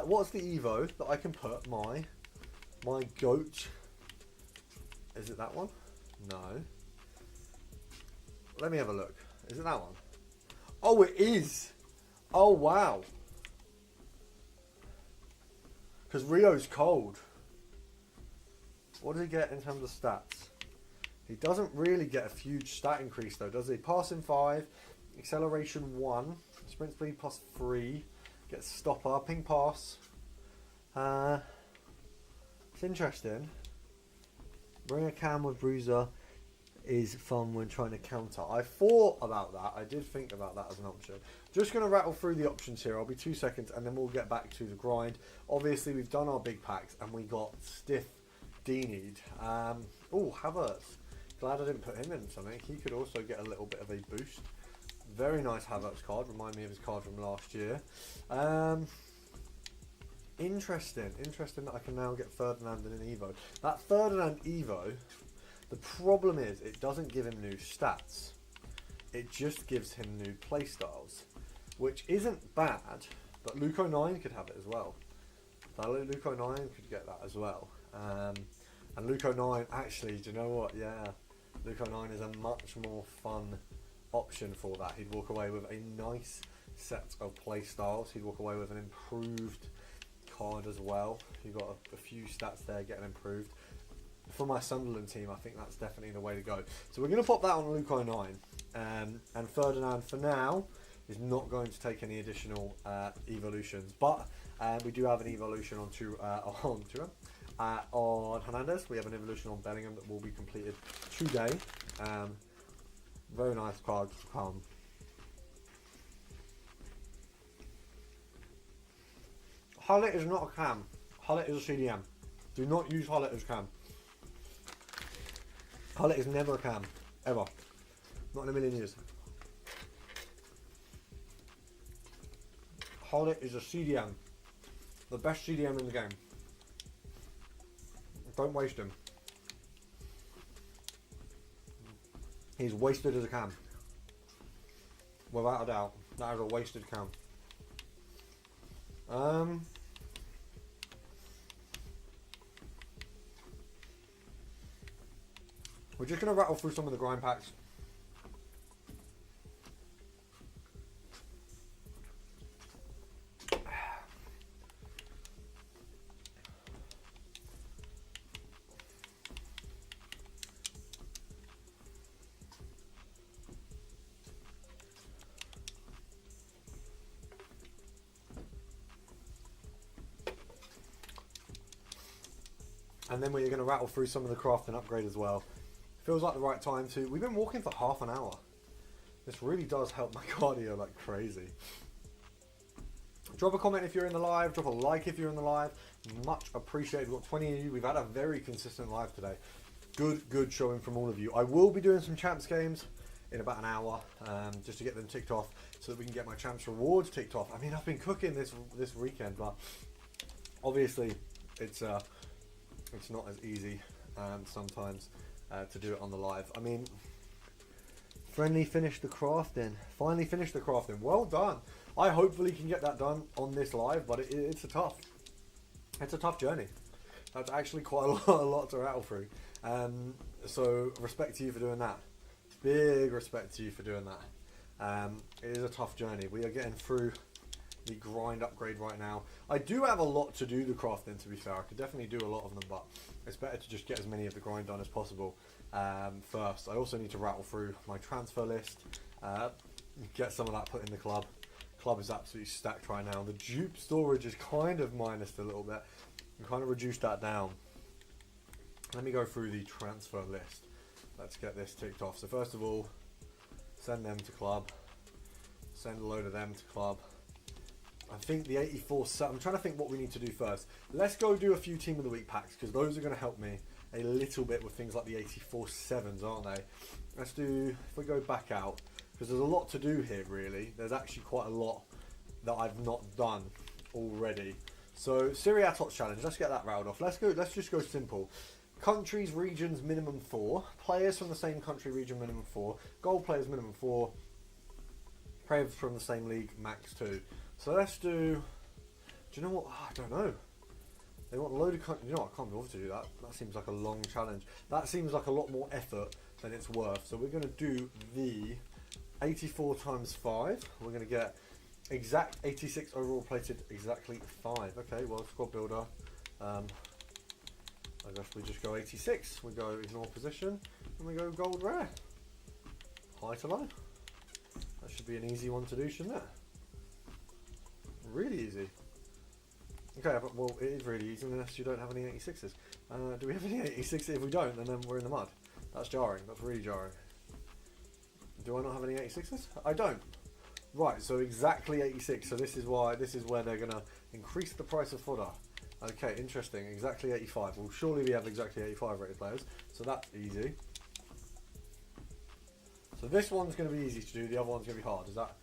What's the Evo that I can put my goat? Is it that one? No. Let me have a look. Is it that one? Oh, it is! Oh, wow. Because Rio's cold. What does he get in terms of stats? He doesn't really get a huge stat increase though, does he? Passing 5, acceleration 1, sprint speed plus 3, gets stopper, ping pass. It's interesting. Bring a cam with Bruiser is fun when trying to counter. I thought about that. I did think about that as an option. Just going to rattle through the options here. I'll be 2 seconds and then we'll get back to the grind. Obviously, we've done our big packs and we got stiff D-need. Oh, Havertz. Glad I didn't put him in something. He could also get a little bit of a boost. Very nice Havertz card. Remind me of his card from last year. Interesting that I can now get Ferdinand in an Evo. That Ferdinand Evo, the problem is it doesn't give him new stats. It just gives him new playstyles, which isn't bad, but Luke 09 could have it as well. Luke 09 could get that as well. And Luke 09, actually, do you know what? Yeah, Luke 09 is a much more fun option for that. He'd walk away with a nice set of playstyles. He'd walk away with an improved card as well. You've got a few stats there getting improved. For my Sunderland team, I think that's definitely the way to go. So we're going to pop that on Luke 09. And Ferdinand, for now, is not going to take any additional evolutions. But we do have an evolution on Thuram. On Hernandez, we have an evolution on Bellingham that will be completed today. Very nice cards to come. Hullet is not a cam. Hullet is a CDM. Do not use Hullet as cam. Hullet is never a cam. Ever. Not in a million years. Hullet is a CDM. The best CDM in the game. Don't waste him. He's wasted as a cam. Without a doubt. That is a wasted cam. We're just going to rattle through some of the grind packs. And then we're going to rattle through some of the craft and upgrade as well. Feels like the right time to... We've been walking for half an hour. This really does help my cardio like crazy. Drop a comment if you're in the live. Drop a like if you're in the live. Much appreciated. We've got 20 of you. We've had a very consistent live today. Good showing from all of you. I will be doing some champs games in about an hour, just to get them ticked off so that we can get my champs rewards ticked off. I mean, I've been cooking this weekend, but Obviously, it's not as easy sometimes to do it on the live. I mean, Friendly finished the crafting. Finally finished the crafting. Well done. I hopefully can get that done on this live, but it's a tough journey. That's actually quite a lot to rattle through. So respect to you for doing that. Big respect to you for doing that. It is a tough journey. We are getting through the grind upgrade right now. I do have a lot to do the crafting, to be fair. I could definitely do a lot of them, but it's better to just get as many of the grind done as possible first. I also need to rattle through my transfer list, get some of that put in the club. Club is absolutely stacked right now. The dupe storage is kind of minused a little bit. I kind of reduced that down. Let me go through the transfer list. Let's get this ticked off. So first of all, send them to club. Send a load of them to club. I think the 84 set, I'm trying to think what we need to do first. Let's go do a few Team of the Week packs, because those are going to help me a little bit with things like the 84 7s, aren't they? Let's do, if we go back out, because there's a lot to do here, really. There's actually quite a lot that I've not done already. So, Serie A Tots Challenge, let's get that round off. Let's just go simple. Countries, regions, minimum 4. Players from the same country, region, minimum 4. Goal players, minimum 4. Players from the same league, max 2. So let's do you know what? I don't know. They want a load of countries. You know what? I can't be bothered to do that. That seems like a long challenge. That seems like a lot more effort than it's worth. So we're going to do the 84 times 5. We're going to get exact 86 overall plated, exactly 5. Okay, well, squad builder. I guess we just go 86. We go ignore position, and we go gold rare. High to low. That should be an easy one to do, shouldn't it? Really easy. Okay, but, well, it is really easy unless you don't have any 86s. Do we have any 86s? If we don't, then we're in the mud. That's jarring. That's really jarring. Do I not have any 86s? I don't. Right, so exactly 86. So this is where they're going to increase the price of fodder. Okay, interesting. Exactly 85. Well, surely we have exactly 85 rated players. So that's easy. So this one's going to be easy to do. The other one's going to be hard. Is that...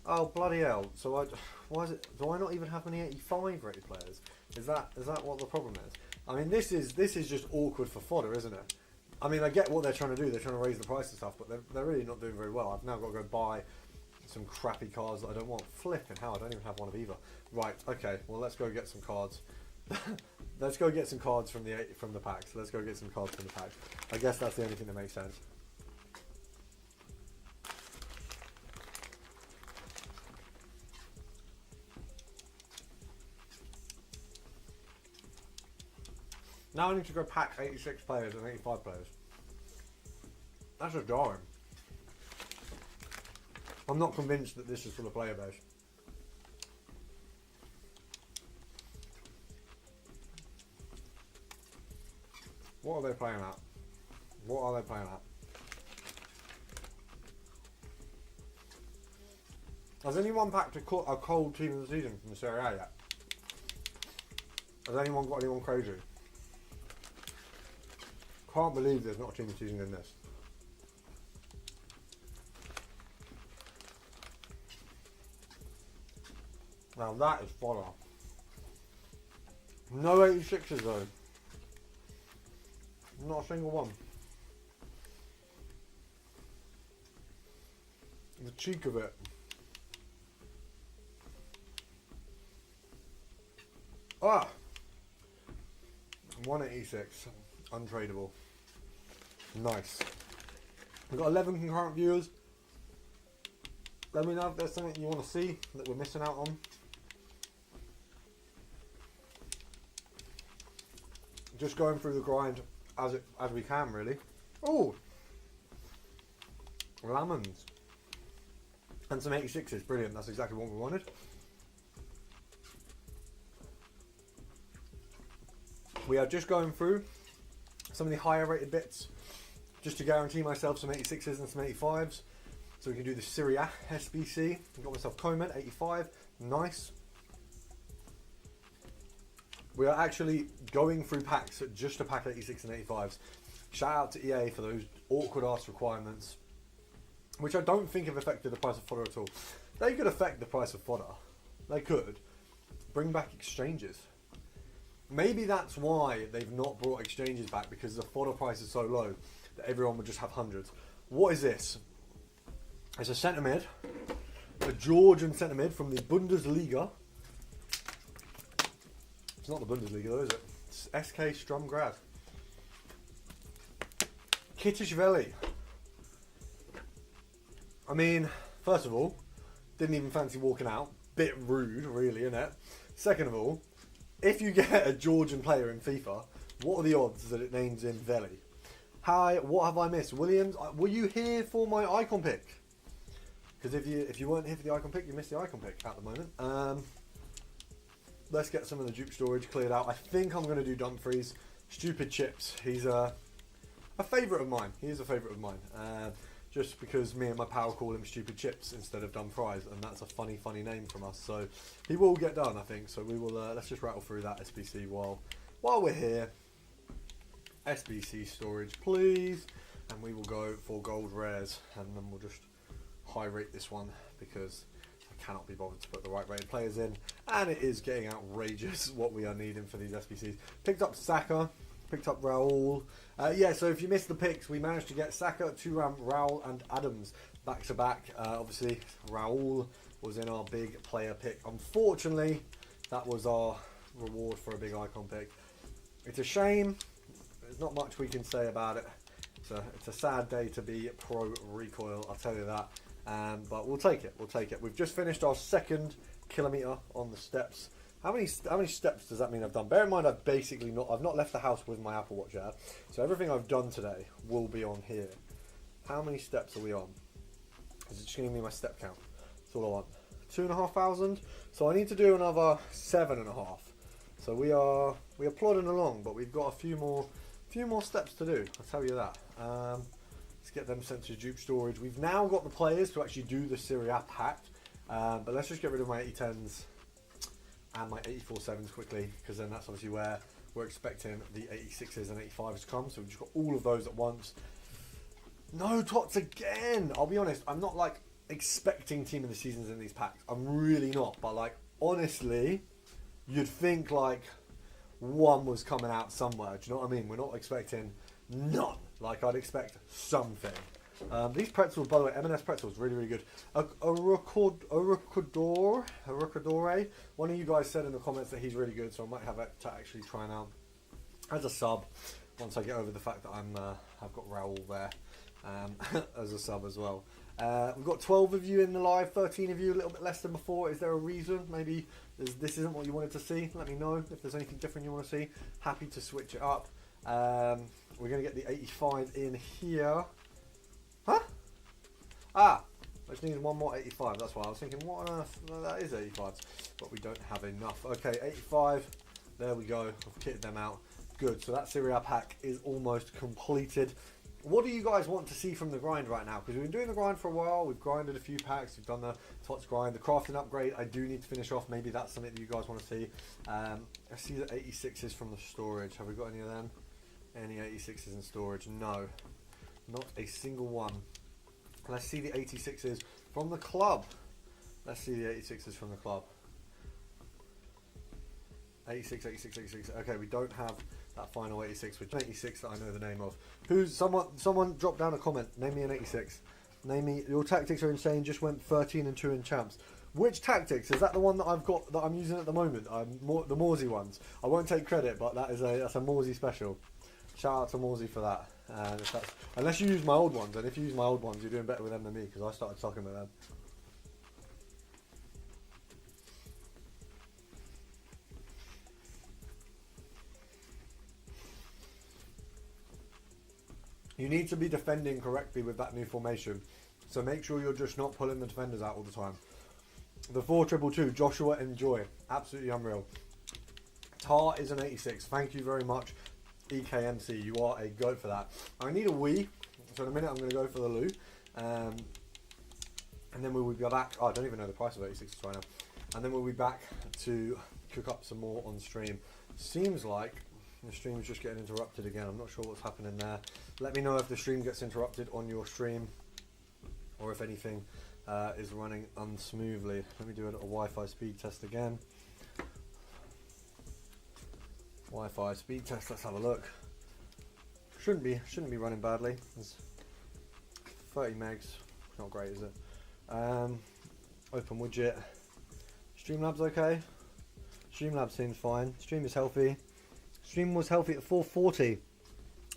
Oh, bloody hell. So why is it... Do I not even have any 85 rated players? Is that what the problem is? I mean, this is just awkward for fodder, isn't it? I mean, I get what they're trying to do. They're trying to raise the price and stuff, but they're really not doing very well. I've now got to go buy some crappy cards that I don't want. Flipping hell, I don't even have one of either. Right, okay. Well, let's go get some cards. Let's go get some cards from the packs. Let's go get some cards from the packs. I guess that's the only thing that makes sense. Now I need to go pack 86 players and 85 players. That's just jarring. I'm not convinced that this is for the player base. What are they playing at? What are they playing at? Has anyone packed a cold team of the season from the Serie A yet? Has anyone got anyone crazy? Can't believe there's not a team of the season in this. Now that is fodder. No 86s though. Not a single one. The cheek of it. Ah! 186. Untradeable. Nice. We've got 11 concurrent viewers. Let me know if there's something you want to see that we're missing out on. Just going through the grind as we can, really. Oh, lemons and some 86s. Brilliant. That's exactly what we wanted. We are just going through some of the higher rated bits just to guarantee myself some 86s and some 85s. So we can do the Serie A SBC. I've got myself Coleman, 85. Nice. We are actually going through packs just to pack 86 and 85s. Shout out to EA for those awkward ass requirements, which I don't think have affected the price of fodder at all. They could affect the price of fodder. They could. Bring back exchanges. Maybe that's why they've not brought exchanges back, because the fodder price is so low that everyone would just have hundreds. What is this? It's a centre mid, a Georgian centre mid from the Bundesliga. It's not the Bundesliga though, is it? It's SK Stromgrad. Kittishvili. I mean, first of all, didn't even fancy walking out. Bit rude, really, isn't it? Second of all, if you get a Georgian player in FIFA, what are the odds that it names him Veli? Hi, what have I missed? Williams, were you here for my icon pick? Because if you weren't here for the icon pick, you missed the icon pick at the moment. Let's get some of the dupe storage cleared out. I think I'm going to do Dumfries. Stupid Chips. He's a favourite of mine. He is a favourite of mine. Just because me and my pal call him Stupid Chips instead of Dumfries, and that's a funny name from us. So he will get done, I think. So we will. Let's just rattle through that SBC while we're here. SBC storage, please, and we will go for gold rares, and then we'll just high rate this one because I cannot be bothered to put the right rated players in, and it is getting outrageous what we are needing for these SBCs. Picked up Saka, picked up Raul. Yeah, so if you missed the picks, we managed to get Saka, Thuram, Raul, and Adams back to back. Obviously, Raul was in our big player pick. Unfortunately, that was our reward for a big icon pick. It's a shame. There's not much we can say about it. It's a sad day to be pro recoil, I'll tell you that. But we'll take it. We'll take it. We've just finished our 2nd kilometre on the steps. How many steps does that mean I've done? Bear in mind, I've not left the house with my Apple Watch yet. So everything I've done today will be on here. How many steps are we on? Is it just going to give me my step count? That's all I want. 2,500. So I need to do another 7.5. So we are plodding along, but we've got a few more steps to do. I'll tell you that. Let's get them sent to dupe storage. We've now got the players to actually do the Serie A pack. But let's just get rid of my 8010s and my 84.7s quickly, because then that's obviously where we're expecting the 86s and 85s to come. So we've just got all of those at once. No tots again. I'll be honest, I'm not like expecting team of the seasons in these packs. I'm really not. But like, honestly, you'd think like one was coming out somewhere. Do you know what I mean? We're not expecting none. Like, I'd expect something. These pretzels, by the way, M&S pretzels, really, really good. Arucadore. One of you guys said in the comments that he's really good, so I might have it to actually try now as a sub. Once I get over the fact that I've got Raul there as a sub as well. We've got 12 of you in the live, 13 of you, a little bit less than before. Is there a reason? Maybe this isn't what you wanted to see. Let me know if there's anything different you want to see. Happy to switch it up. We're going to get the 85 in here. Huh? I just need one more 85. That's why I was thinking, what on earth? No, that is 85s. But we don't have enough. Okay, 85. There we go. I've kitted them out. Good. So that Serie A pack is almost completed. What do you guys want to see from the grind right now? Because we've been doing the grind for a while. We've grinded a few packs. We've done the TOTS grind. The crafting upgrade, I do need to finish off. Maybe that's something that you guys want to see. I see the 86s from the storage. Have we got any of them? Any 86s in storage? No. Not a single one. Let's see the 86s from the club. Let's see the 86s from the club. 86, 86, 86. Okay, we don't have that final 86, which is 86 that I know the name of. Someone dropped down a comment. Name me an 86. Name me. Your tactics are insane. Just went 13-2 in champs. Which tactics? Is that the one that I've got that I'm using at the moment? The Morsey ones. I won't take credit, but that's a Morsey special. Shout out to Morsey for that. Unless you use my old ones, and if you use my old ones, you're doing better with them than me because I started sucking with them. You need to be defending correctly with that new formation, so make sure you're just not pulling the defenders out all the time. The 4-2-2, Joshua Enjoy, absolutely unreal. Tar is an 86. Thank you very much, EKMC. You are a goat for that. I need a wee, so in a minute I'm going to go for the loo, and then we will be back. Oh, I don't even know the price of 86s right now. And then we'll be back to cook up some more on stream. Seems like the stream is just getting interrupted again. I'm not sure what's happening there. Let me know if the stream gets interrupted on your stream, or if anything is running unsmoothly. Let me do a little Wi-Fi speed test again. Wi-Fi speed test. Let's have a look. Shouldn't be running badly. It's 30 megs. Not great, is it? Open widget. Streamlabs okay. Streamlabs seems fine. Stream is healthy. Stream was healthy at 440.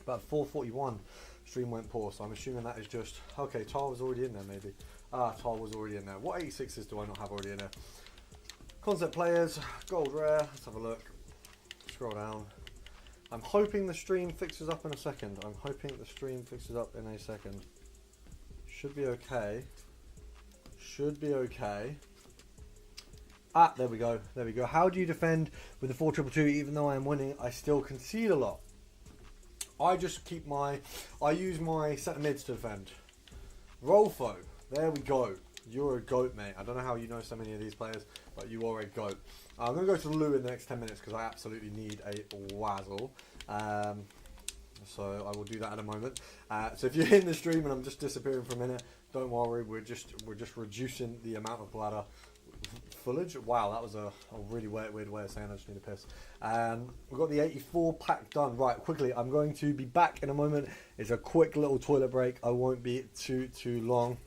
About 441. Stream went poor, so I'm assuming that is just okay. Tar was already in there, maybe. Tar was already in there. What 86s do I not have already in there? Concept players, gold rare. Let's have a look. Scroll down. I'm hoping the stream fixes up in a second. Should be okay. There we go. How do you defend with the 4-2-2? Even though I am winning, I still concede a lot. I use my centre mids to defend. Rolfo, there we go. You're a goat, mate. I don't know how you know so many of these players, but you are a goat. I'm going to go to Lou in the next 10 minutes because I absolutely need a wazzle. So I will do that in a moment. So if you're in the stream and I'm just disappearing for a minute, don't worry. We're just reducing the amount of bladder footage. Wow, that was a really weird way of saying I just need a piss. We've got the 84 pack done. Right, quickly, I'm going to be back in a moment. It's a quick little toilet break. I won't be too long.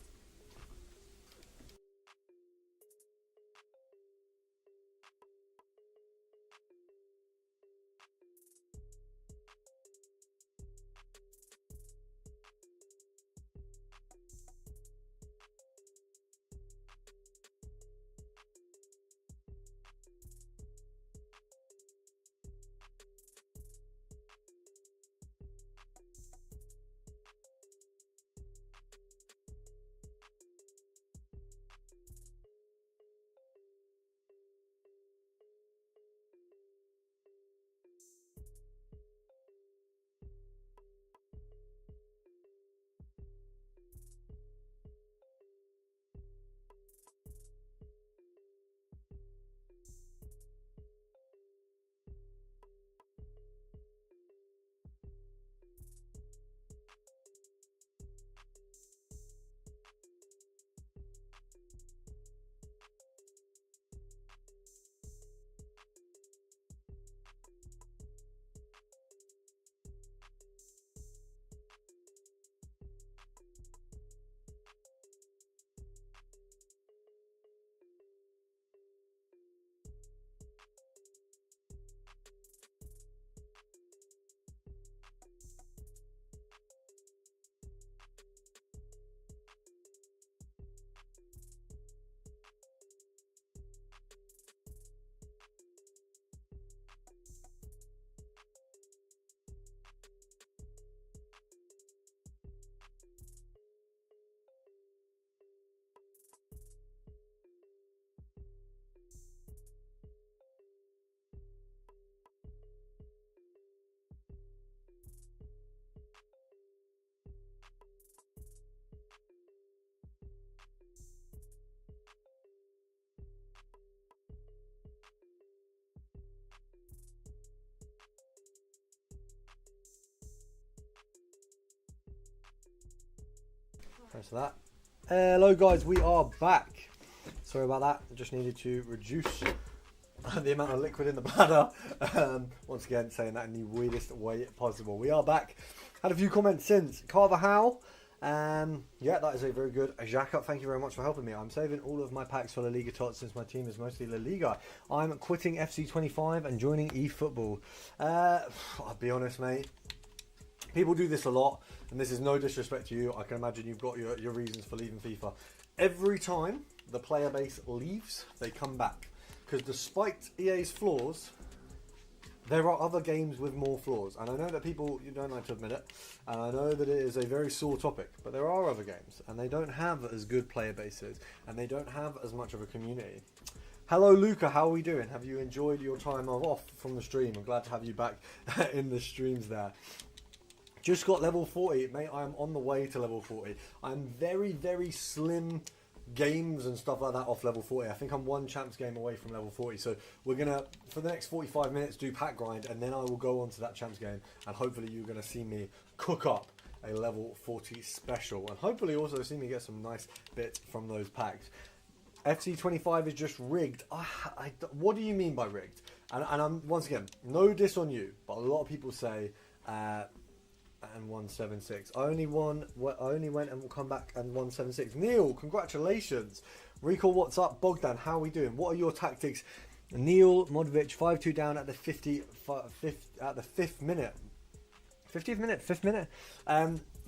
Thanks for that. Hello guys, we are back. Sorry about that. Just needed to reduce the amount of liquid in the bladder. Once again, saying that in the weirdest way possible. We are back. Had a few comments since. Carver Howe. Yeah, that is a very good Jacques. Thank you very much for helping me. I'm saving all of my packs for La Liga Tots since my team is mostly La Liga. I'm quitting FC25 and joining eFootball. I'll be honest, mate. People do this a lot, and this is no disrespect to you. I can imagine you've got your reasons for leaving FIFA. Every time the player base leaves, they come back. Because despite EA's flaws, there are other games with more flaws. And I know that people, you don't like to admit it, and I know that it is a very sore topic, but there are other games, and they don't have as good player bases, and they don't have as much of a community. Hello Luca, how are we doing? Have you enjoyed your time off from the stream? I'm glad to have you back in the streams there. Just got level 40, mate. I'm on the way to level 40. I'm very, very slim games and stuff like that off level 40. I think I'm one champs game away from level 40. So we're going to, for the next 45 minutes, do pack grind. And then I will go on to that champs game. And hopefully you're going to see me cook up a level 40 special. And hopefully also see me get some nice bits from those packs. FC25 is just rigged. What do you mean by rigged? And I'm, once again, no diss on you, but a lot of people say, and 176. I only went and will come back and 176. Neil, congratulations. Recall, what's up? Bogdan, how are we doing? What are your tactics? Neil Modric, 5-2 down at the 5th minute. 50th minute, 5th minute.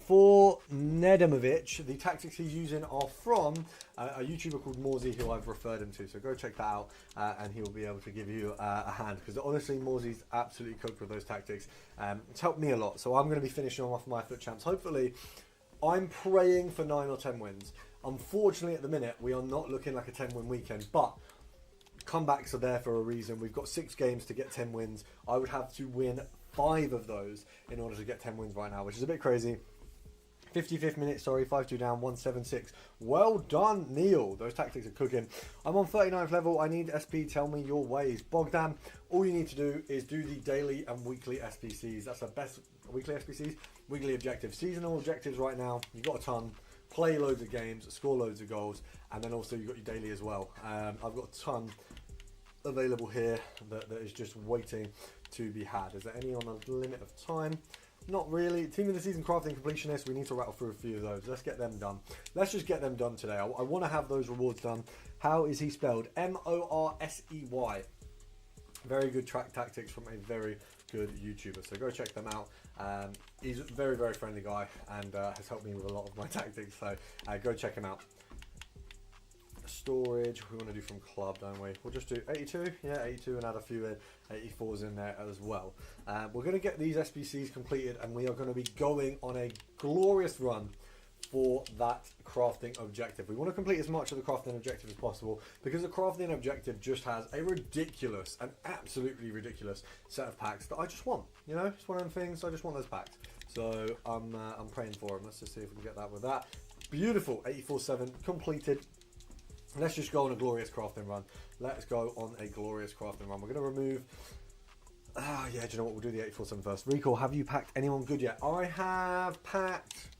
For Nedemovic, the tactics he's using are from a YouTuber called Morsey, who I've referred him to. So go check that out, and he'll be able to give you a hand. Because honestly, Morsey's absolutely cooked with those tactics. It's helped me a lot. So I'm going to be finishing off my FUT champs. Hopefully, I'm praying for 9 or 10 wins. Unfortunately, at the minute, we are not looking like a 10-win weekend. But comebacks are there for a reason. We've got 6 games to get 10 wins. I would have to win 5 of those in order to get 10 wins right now, which is a bit crazy. 55th minute, sorry, 5-2 down, 176. Well done, Neil. Those tactics are cooking. I'm on 39th level. I need SP. Tell me your ways. Bogdan, all you need to do is do the daily and weekly SPCs. That's the best. Weekly SPCs, weekly objectives. Seasonal objectives right now, you've got a ton. Play loads of games, score loads of goals, and then also you've got your daily as well. I've got a ton available here that is just waiting to be had. Is there any on a limit of time? Not really. Team of the season crafting completionist, we need to rattle through a few of those. Let's get them done. Let's just get them done today. I want to have those rewards done. How is he spelled? Morsey. Very good track tactics from a very good YouTuber. So go check them out. He's a very, very friendly guy and has helped me with a lot of my tactics. So go check him out. Storage, we want to do from club, don't we? We'll just do 82, yeah, 82, and add a few 84s in there as well. We're going to get these SBCs completed, and we are going to be going on a glorious run for that crafting objective. We want to complete as much of the crafting objective as possible, because the crafting objective just has a ridiculous, an absolutely ridiculous set of packs that I just want. You know, it's one of them things, I just want those packs. So I'm praying for them. Let's just see if we can get that with that. Beautiful, 84-7 completed. Let's just go on a glorious crafting run. Let's go on a glorious crafting run. We're going to remove... yeah, do you know what? We'll do the 847 first. Recall, have you packed anyone good yet? I have packed...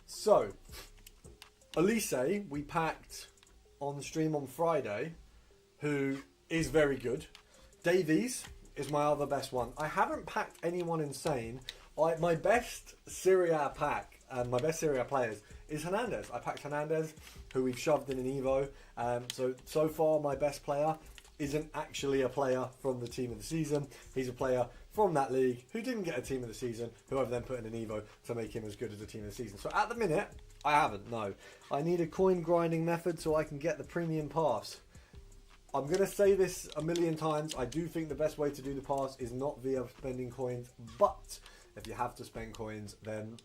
So, Elise, we packed on stream on Friday, who is very good. Davies is my other best one. I haven't packed anyone insane. My best Serie A pack, and my best Serie A players, is Hernandez. I packed Hernandez, who we've shoved in an Evo. So far, my best player isn't actually a player from the team of the season. He's a player from that league who didn't get a team of the season, who I've then put in an Evo to make him as good as the team of the season. So at the minute, I haven't, no. I need a coin grinding method so I can get the premium pass. I'm going to say this a million times. I do think the best way to do the pass is not via spending coins, but if you have to spend coins, then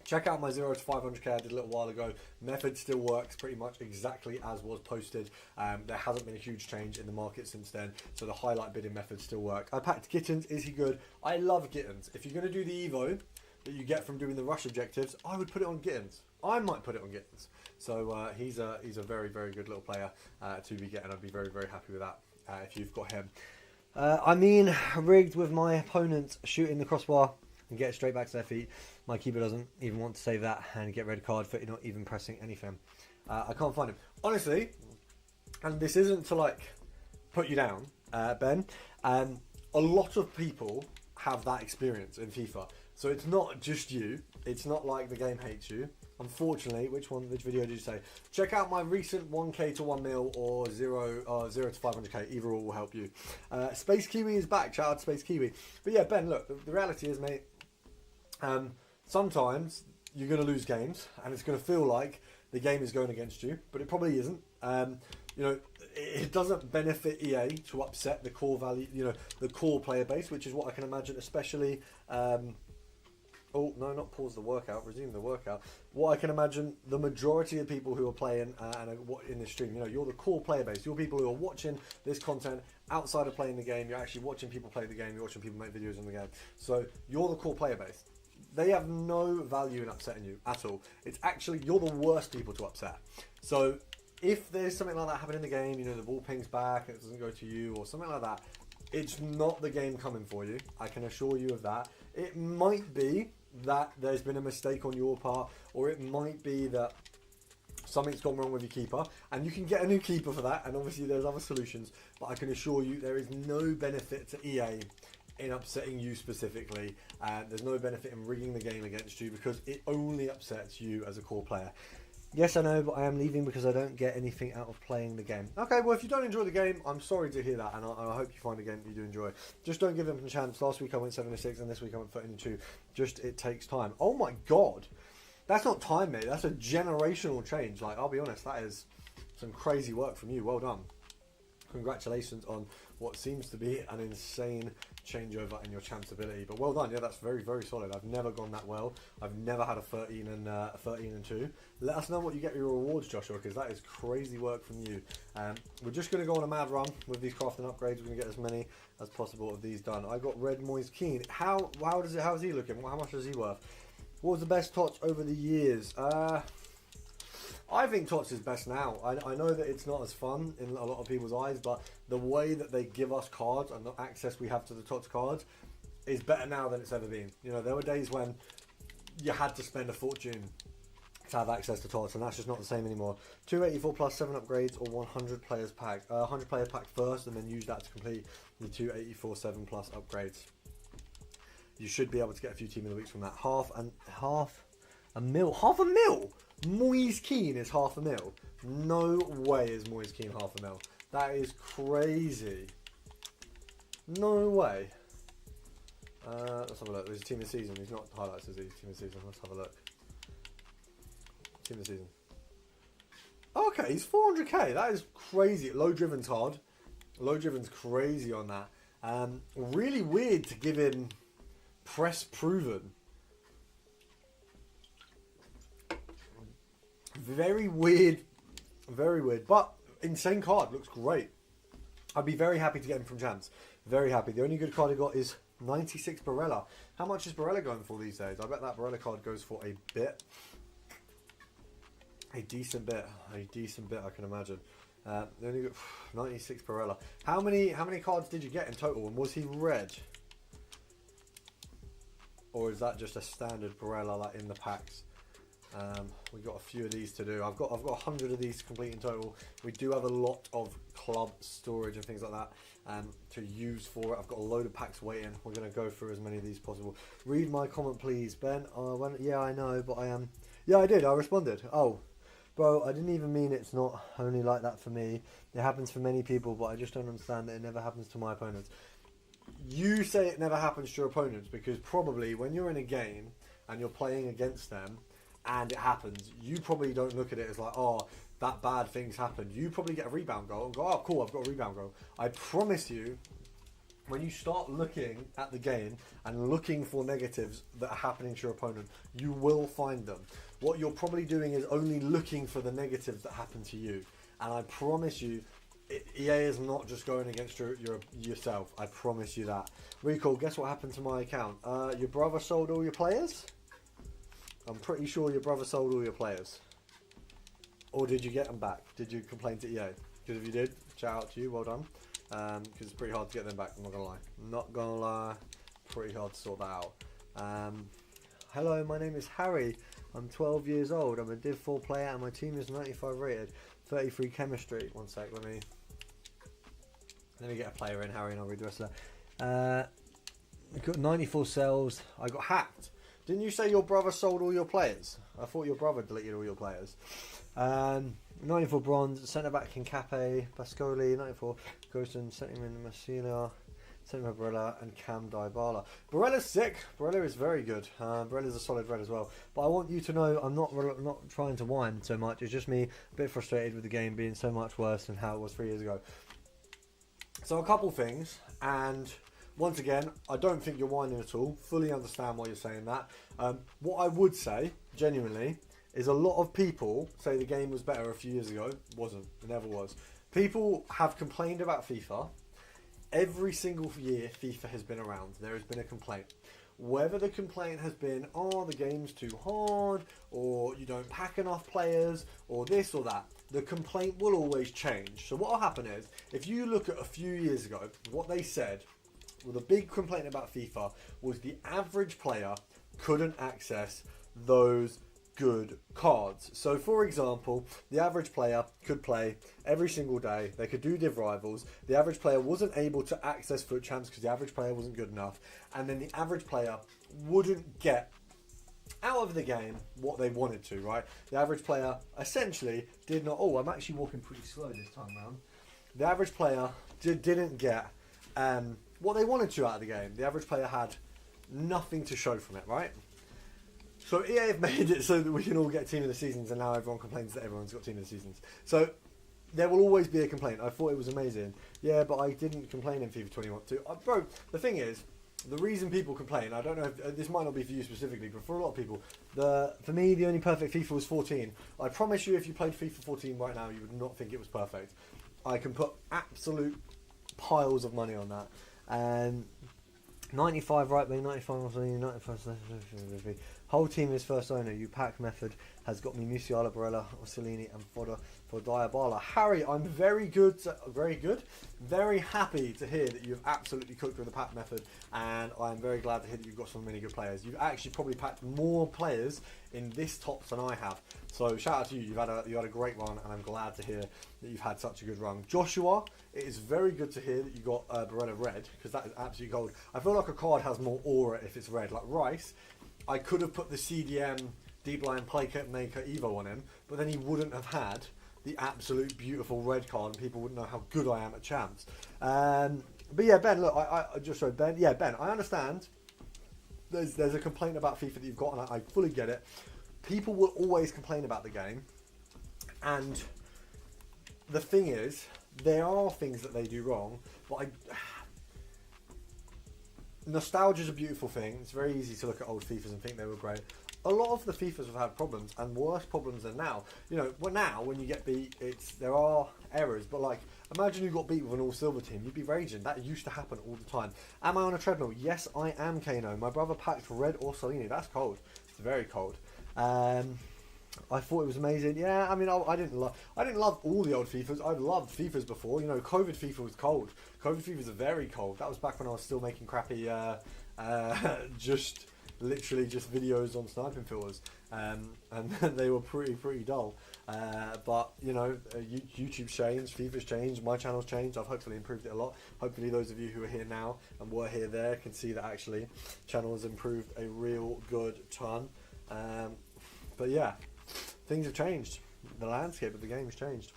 check out my 0 to 500k I did a little while ago. Method still works pretty much exactly as was posted. There hasn't been a huge change in the market since then, so the highlight bidding method still works. I packed Gittins. Is he good? I love Gittins. If you're going to do the Evo that you get from doing the rush objectives, I would put it on Gittins. I might put it on Gittins. So he's a very, very good little player to be getting. I'd be very, very happy with that if you've got him. I mean, rigged with my opponents shooting the crossbar and get it straight back to their feet. My keeper doesn't even want to save that and get red card for not even pressing anything. I can't find him. Honestly, and this isn't to like put you down, Ben, a lot of people have that experience in FIFA. So it's not just you. It's not like the game hates you. Unfortunately, which video did you say? Check out my recent 1k to 1 mil or 0 to 500k. Either or will help you. Space Kiwi is back. Shout out to Space Kiwi. But yeah, Ben, look, the reality is, mate, sometimes you're going to lose games and it's going to feel like the game is going against you, but it probably isn't. You know, it doesn't benefit EA to upset the core value, you know, the core player base, which is what I can imagine, especially... oh, no, not pause the workout, resume the workout. What I can imagine, the majority of people who are playing in this stream, you know, you're the core player base. You're people who are watching this content outside of playing the game. You're actually watching people play the game. You're watching people make videos on the game. So you're the core player base. They have no value in upsetting you at all. It's actually, you're the worst people to upset. So if there's something like that happening in the game, you know, the ball pings back and it doesn't go to you or something like that, it's not the game coming for you. I can assure you of that. It might be that there's been a mistake on your part, or it might be that something's gone wrong with your keeper, and you can get a new keeper for that, and obviously there's other solutions, but I can assure you there is no benefit to EA in upsetting you specifically, and there's no benefit in rigging the game against you, because it only upsets you as a core player. Yes, I know, but I am leaving because I don't get anything out of playing the game. Okay, well, if you don't enjoy the game, I'm sorry to hear that, and I hope you find a game that you do enjoy. Just don't give them a chance. Last week I went 7-6, and this week I went 13-2. Just, it takes time. Oh my god. That's not time, mate. That's a generational change. Like, I'll be honest, that is some crazy work from you. Well done. Congratulations on what seems to be an insane changeover in your champs ability. But well done. Yeah, that's very, very solid. I've never gone that well. I've never had a 13-2. Let us know what you get your rewards, Joshua, because that is crazy work from you. We're just going to go on a mad run with these crafting upgrades. We're going to get as many as possible of these done. I got Red Moise Keen. How is he looking? How much is he worth? What was the best Tots over the years? I think Tots is best now. I know that it's not as fun in a lot of people's eyes, but the way that they give us cards and the access we have to the Tots cards is better now than it's ever been. You know, there were days when you had to spend a fortune to have access to Tots, and that's just not the same anymore. 284 plus 7 upgrades or 100 players pack. 100 player pack first, and then use that to complete the 284 7 plus upgrades. You should be able to get a few Team of the Weeks from that. Half a mil. Moise Keane is half a mil. No way is Moise Keane half a mil. That is crazy. No way. Let's have a look. There's a Team of the Season. He's not highlights, is he? Team of the Season. Let's have a look. Team of the Season. Okay, he's 400k. That is crazy. Low driven's hard. Low driven's crazy on that. Really weird to give him press proven. Very weird, but insane card. Looks great. I'd be very happy to get him from Champs. Very happy. The only good card I got is 96 Barella. How much is Barella going for these days? I bet that Barella card goes for a bit. A decent bit, I can imagine. They only got 96 Barella. How many cards did you get in total? And was he red? Or is that just a standard Barella like in the packs? We've got a few of these to do. I've got 100 of these to complete in total. We do have a lot of club storage and things like that to use for it. I've got a load of packs waiting. We're going to go through as many of these as possible. Read my comment, please, Ben. Yeah, I know, but I am. Yeah, I did. I responded. Oh, bro, I didn't even mean it's not only like that for me. It happens for many people, but I just don't understand that it never happens to my opponents. You say it never happens to your opponents because probably when you're in a game and you're playing against them, and it happens, you probably don't look at it as like, oh, that bad thing's happened. You probably get a rebound goal and go, oh, cool, I've got a rebound goal. I promise you, when you start looking at the game and looking for negatives that are happening to your opponent, you will find them. What you're probably doing is only looking for the negatives that happen to you. And I promise you, EA is not just going against yourself. I promise you that. Recall, guess what happened to my account? Your brother sold all your players? I'm pretty sure your brother sold all your players. Or did you get them back? Did you complain to EA? Because if you did, shout out to you, well done. Because it's pretty hard to get them back, I'm not going to lie. Not going to lie, pretty hard to sort that out. Hello, my name is Harry. I'm 12 years old. I'm a Div 4 player and my team is 95 rated. 33 chemistry. One sec, let me get a player in, Harry, and I'll read the rest of that. I got 94 cells. I got hacked. Didn't you say your brother sold all your players? I thought your brother deleted all your players. 94 bronze, centre back Kincape, Pascoli, 94 Ghostin, Sentiment Messina, Sentiment Barella, and Cam Dybala. Barella's sick. Barella is very good. Barella's a solid red as well. But I want you to know I'm not trying to whine so much. It's just me a bit frustrated with the game being so much worse than how it was 3 years ago. So a couple things, and once again, I don't think you're whining at all. Fully understand why you're saying that. What I would say, genuinely, is a lot of people say the game was better a few years ago. It wasn't. It never was. People have complained about FIFA. Every single year FIFA has been around, there has been a complaint. Whether the complaint has been, oh, the game's too hard, or you don't pack enough players, or this or that, the complaint will always change. So what will happen is, if you look at a few years ago, what they said, well, the big complaint about FIFA was the average player couldn't access those good cards. So for example, the average player could play every single day. They could do div rivals. The average player wasn't able to access foot champs because the average player wasn't good enough. And then the average player wouldn't get out of the game what they wanted to, right? The average player essentially did not... Oh, I'm actually walking pretty slow this time around. The average player didn't get what they wanted to out of the game. The average player had nothing to show from it, right? So EA have made it so that we can all get Team of the Seasons, and now everyone complains that everyone's got Team of the Seasons. So there will always be a complaint. I thought it was amazing. Yeah, but I didn't complain in FIFA 21 too. Bro, the thing is, the reason people complain, I don't know if this might not be for you specifically, but for a lot of people, for me, the only perfect FIFA was 14. I promise you, if you played FIFA 14 right now, you would not think it was perfect. I can put absolute piles of money on that. And 95 right wing, 95 left wing, 95 whole team is first owner. You pack method has got me Musiala, Barella, Orsolini, and fodder for Diabala. Harry, I'm very good, very happy to hear that you've absolutely cooked with the pack method, and I'm very glad to hear that you've got so many good players. You've actually probably packed more players in this tops than I have. So shout out to you. You had a great run, and I'm glad to hear that you've had such a good run. Joshua, it is very good to hear that you got Barella red, because that is absolutely gold. I feel like a card has more aura if it's red. Like Rice, I could have put the CDM Deep Line Playmaker Maker Evo on him, but then he wouldn't have had the absolute beautiful red card, and people wouldn't know how good I am at champs. But yeah, Ben, look, I just showed Ben. Yeah, Ben, I understand. There's a complaint about FIFA that you've got, and I fully get it. People will always complain about the game, and the thing is, there are things that they do wrong, but nostalgia is a beautiful thing. It's very easy to look at old FIFAs and think they were great. A lot of the FIFAs have had problems, and worse problems than now. You know, well, now when you get beat, there are errors, but like, imagine you got beat with an all-silver team, you'd be raging. That used to happen all the time. Am I on a treadmill? Yes, I am, Kano. My brother packed red or Salini. That's cold. It's very cold. I thought it was amazing. Yeah, I mean, I didn't love all the old FIFAs. I've loved FIFAs before. You know, COVID FIFA was cold. COVID FIFAs are very cold. That was back when I was still making crappy, literally just videos on sniping filters, and they were pretty dull. But you know, YouTube's changed, FIFA's changed, my channel's changed. I've hopefully improved it a lot. Hopefully those of you who are here now and were here there can see that actually channel has improved a real good ton. But yeah, things have changed. The landscape of the game has changed.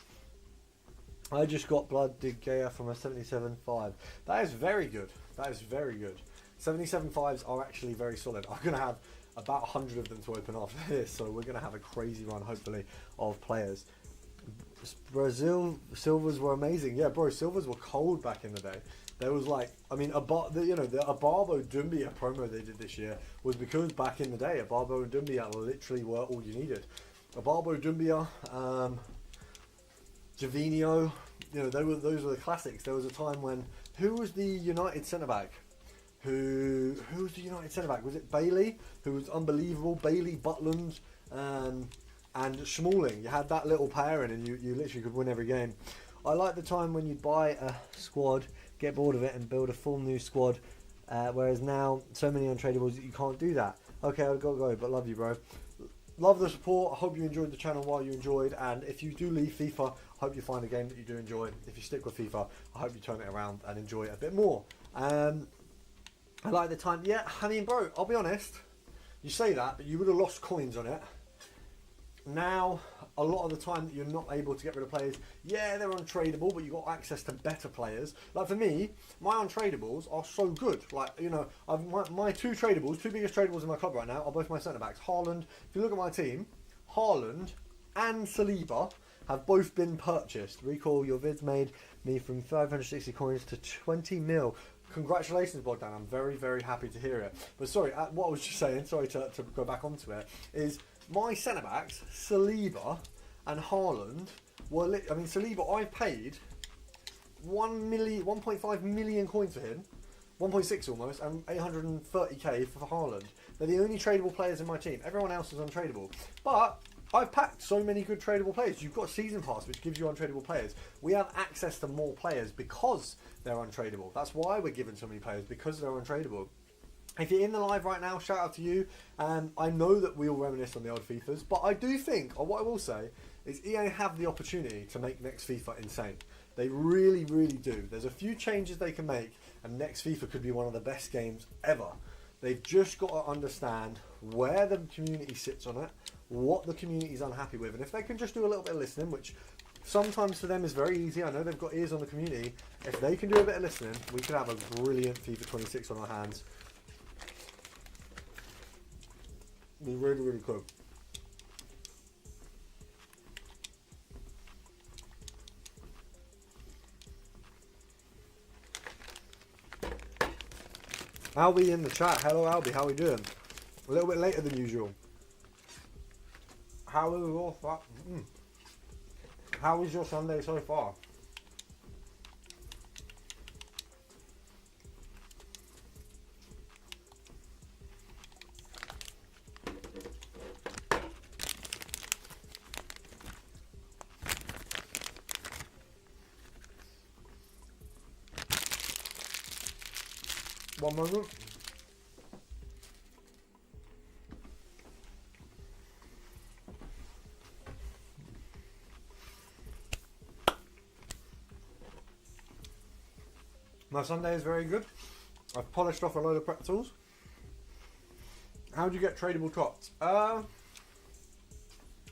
I just got Blood Dig Gaia from a 77.5. That is very good. That is very good. 77.5s are actually very solid. I'm going to have about 100 of them to open after this, so we're going to have a crazy run, hopefully, of players. Brazil silvers were amazing. Yeah, bro, silvers were cold back in the day. There was like, I mean, the Abarbo Dumbia promo they did this year was because back in the day, Abarbo and Dumbia literally were all you needed. Abarbo, Dumbia, Javinho, you know, those were the classics. There was a time when, who was the United centre-back? Who was the United centre-back? Was it Bailey, who was unbelievable? Bailey, Butland, and Schmalling. You had that little pairing, and you literally could win every game. I like the time when you'd buy a squad, get bored of it, and build a full new squad, whereas now, so many untradables that you can't do that. Okay, I've got to go, but love you, bro. Love the support. I hope you enjoyed the channel while you enjoyed, and if you do leave FIFA, I hope you find a game that you do enjoy. If you stick with FIFA, I hope you turn it around and enjoy it a bit more. I like the time. Yeah, I mean, bro, I'll be honest. You say that, but you would have lost coins on it. Now, a lot of the time that you're not able to get rid of players, yeah, they're untradeable, but you've got access to better players. Like for me, my untradables are so good. Like, you know, my two biggest tradables in my club right now are both my centre-backs. Haaland, if you look at my team, Haaland and Saliba have both been purchased. Recall, your vids made me from 560 coins to 20 mil. Congratulations, Bogdan. I'm very, very happy to hear it. But sorry, what I was just saying, sorry to go back onto it, is my centre-backs, Saliba and Haaland, I mean, Saliba, I paid 1.5 million coins for him, 1.6 almost, and 830k for Haaland. They're the only tradable players in my team. Everyone else is untradeable. But I've packed so many good tradable players. You've got Season Pass, which gives you untradeable players. We have access to more players because they're untradeable. That's why we're given so many players, because they're untradeable. If you're in the live right now, shout out to you. And I know that we all reminisce on the old FIFAs, but I do think, or what I will say, is EA have the opportunity to make next FIFA insane. They really, really do. There's a few changes they can make, and next FIFA could be one of the best games ever. They've just got to understand where the community sits on it, what the community is unhappy with, and if they can just do a little bit of listening, which sometimes for them is very easy. I know they've got ears on the community. If they can do a bit of listening, we could have a brilliant FIFA 26 on our hands. Be really, really cool. Albie in the chat. Hello, Albie. How are we doing? A little bit later than usual. How was your Sunday so far? One moment. My Sunday is very good. I've polished off a load of pretzels. How do you get tradable tots?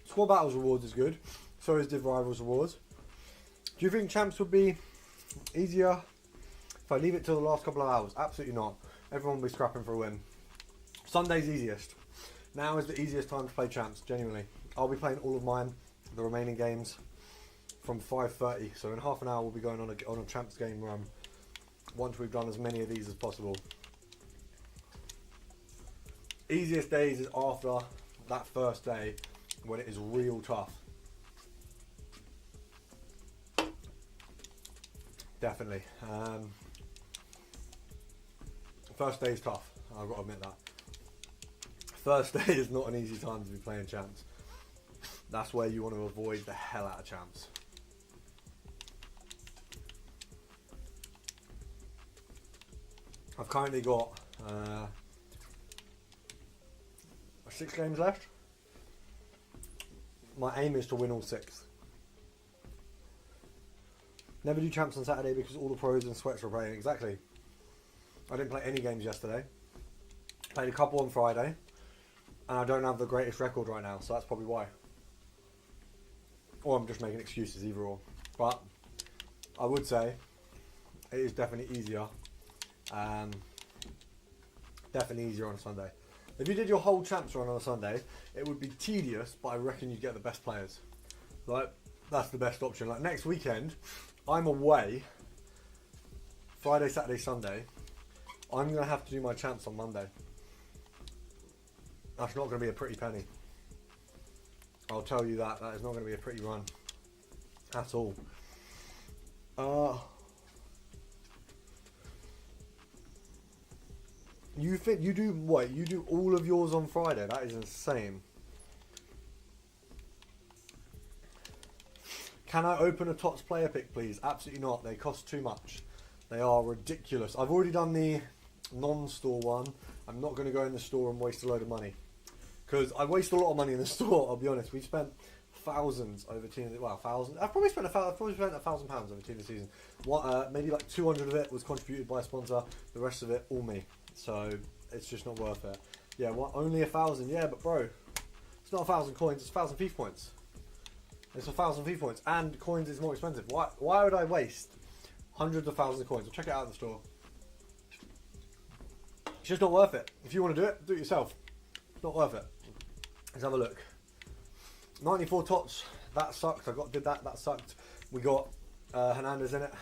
Squad Battles rewards is good. So is Div Rivals rewards. Do you think champs would be easier if I leave it till the last couple of hours? Absolutely not. Everyone will be scrapping for a win. Sunday's easiest. Now is the easiest time to play champs, genuinely. I'll be playing all of mine, the remaining games, from 5:30. So in half an hour we'll be going on a champs game run. Once we've done as many of these as possible. Easiest days is after that first day when it is real tough. Definitely. First day is tough. I've got to admit that. First day is not an easy time to be playing champs. That's where you want to avoid the hell out of champs. I've currently got 6 games left. My aim is to win all 6. Never do champs on Saturday because all the pros and sweats are playing. Exactly. I didn't play any games yesterday. Played a couple on Friday. And I don't have the greatest record right now, so that's probably why. Or I'm just making excuses, either or. But I would say it is definitely easier. Definitely easier on a Sunday. If you did your whole champs run on a Sunday, it would be tedious, but I reckon you'd get the best players. Like, that's the best option. Like, next weekend, I'm away. Friday, Saturday, Sunday. I'm going to have to do my champs on Monday. That's not going to be a pretty penny. I'll tell you that. That is not going to be a pretty run. At all. You think you do what? You do all of yours on Friday? That is insane. Can I open a TOTS player pick, please? Absolutely not. They cost too much. They are ridiculous. I've already done the non-store one. I'm not going to go in the store and waste a load of money. Because I waste a lot of money in the store, I'll be honest. We spent thousands over team. Well, thousands. I've probably spent £1,000 over team this season. Maybe like 200 of it was contributed by a sponsor. The rest of it, all me. So it's just not worth it. Yeah, only 1,000. Yeah, but bro, it's not 1,000 coins. It's 1,000 FIFA points. It's 1,000 FIFA points, and coins is more expensive. Why would I waste hundreds of thousands of coins? Well, check it out in the store. It's just not worth it. If you want to do it yourself. It's not worth it. Let's have a look. 94 tots. That sucked. Did that. That sucked. We got Hernandez in it.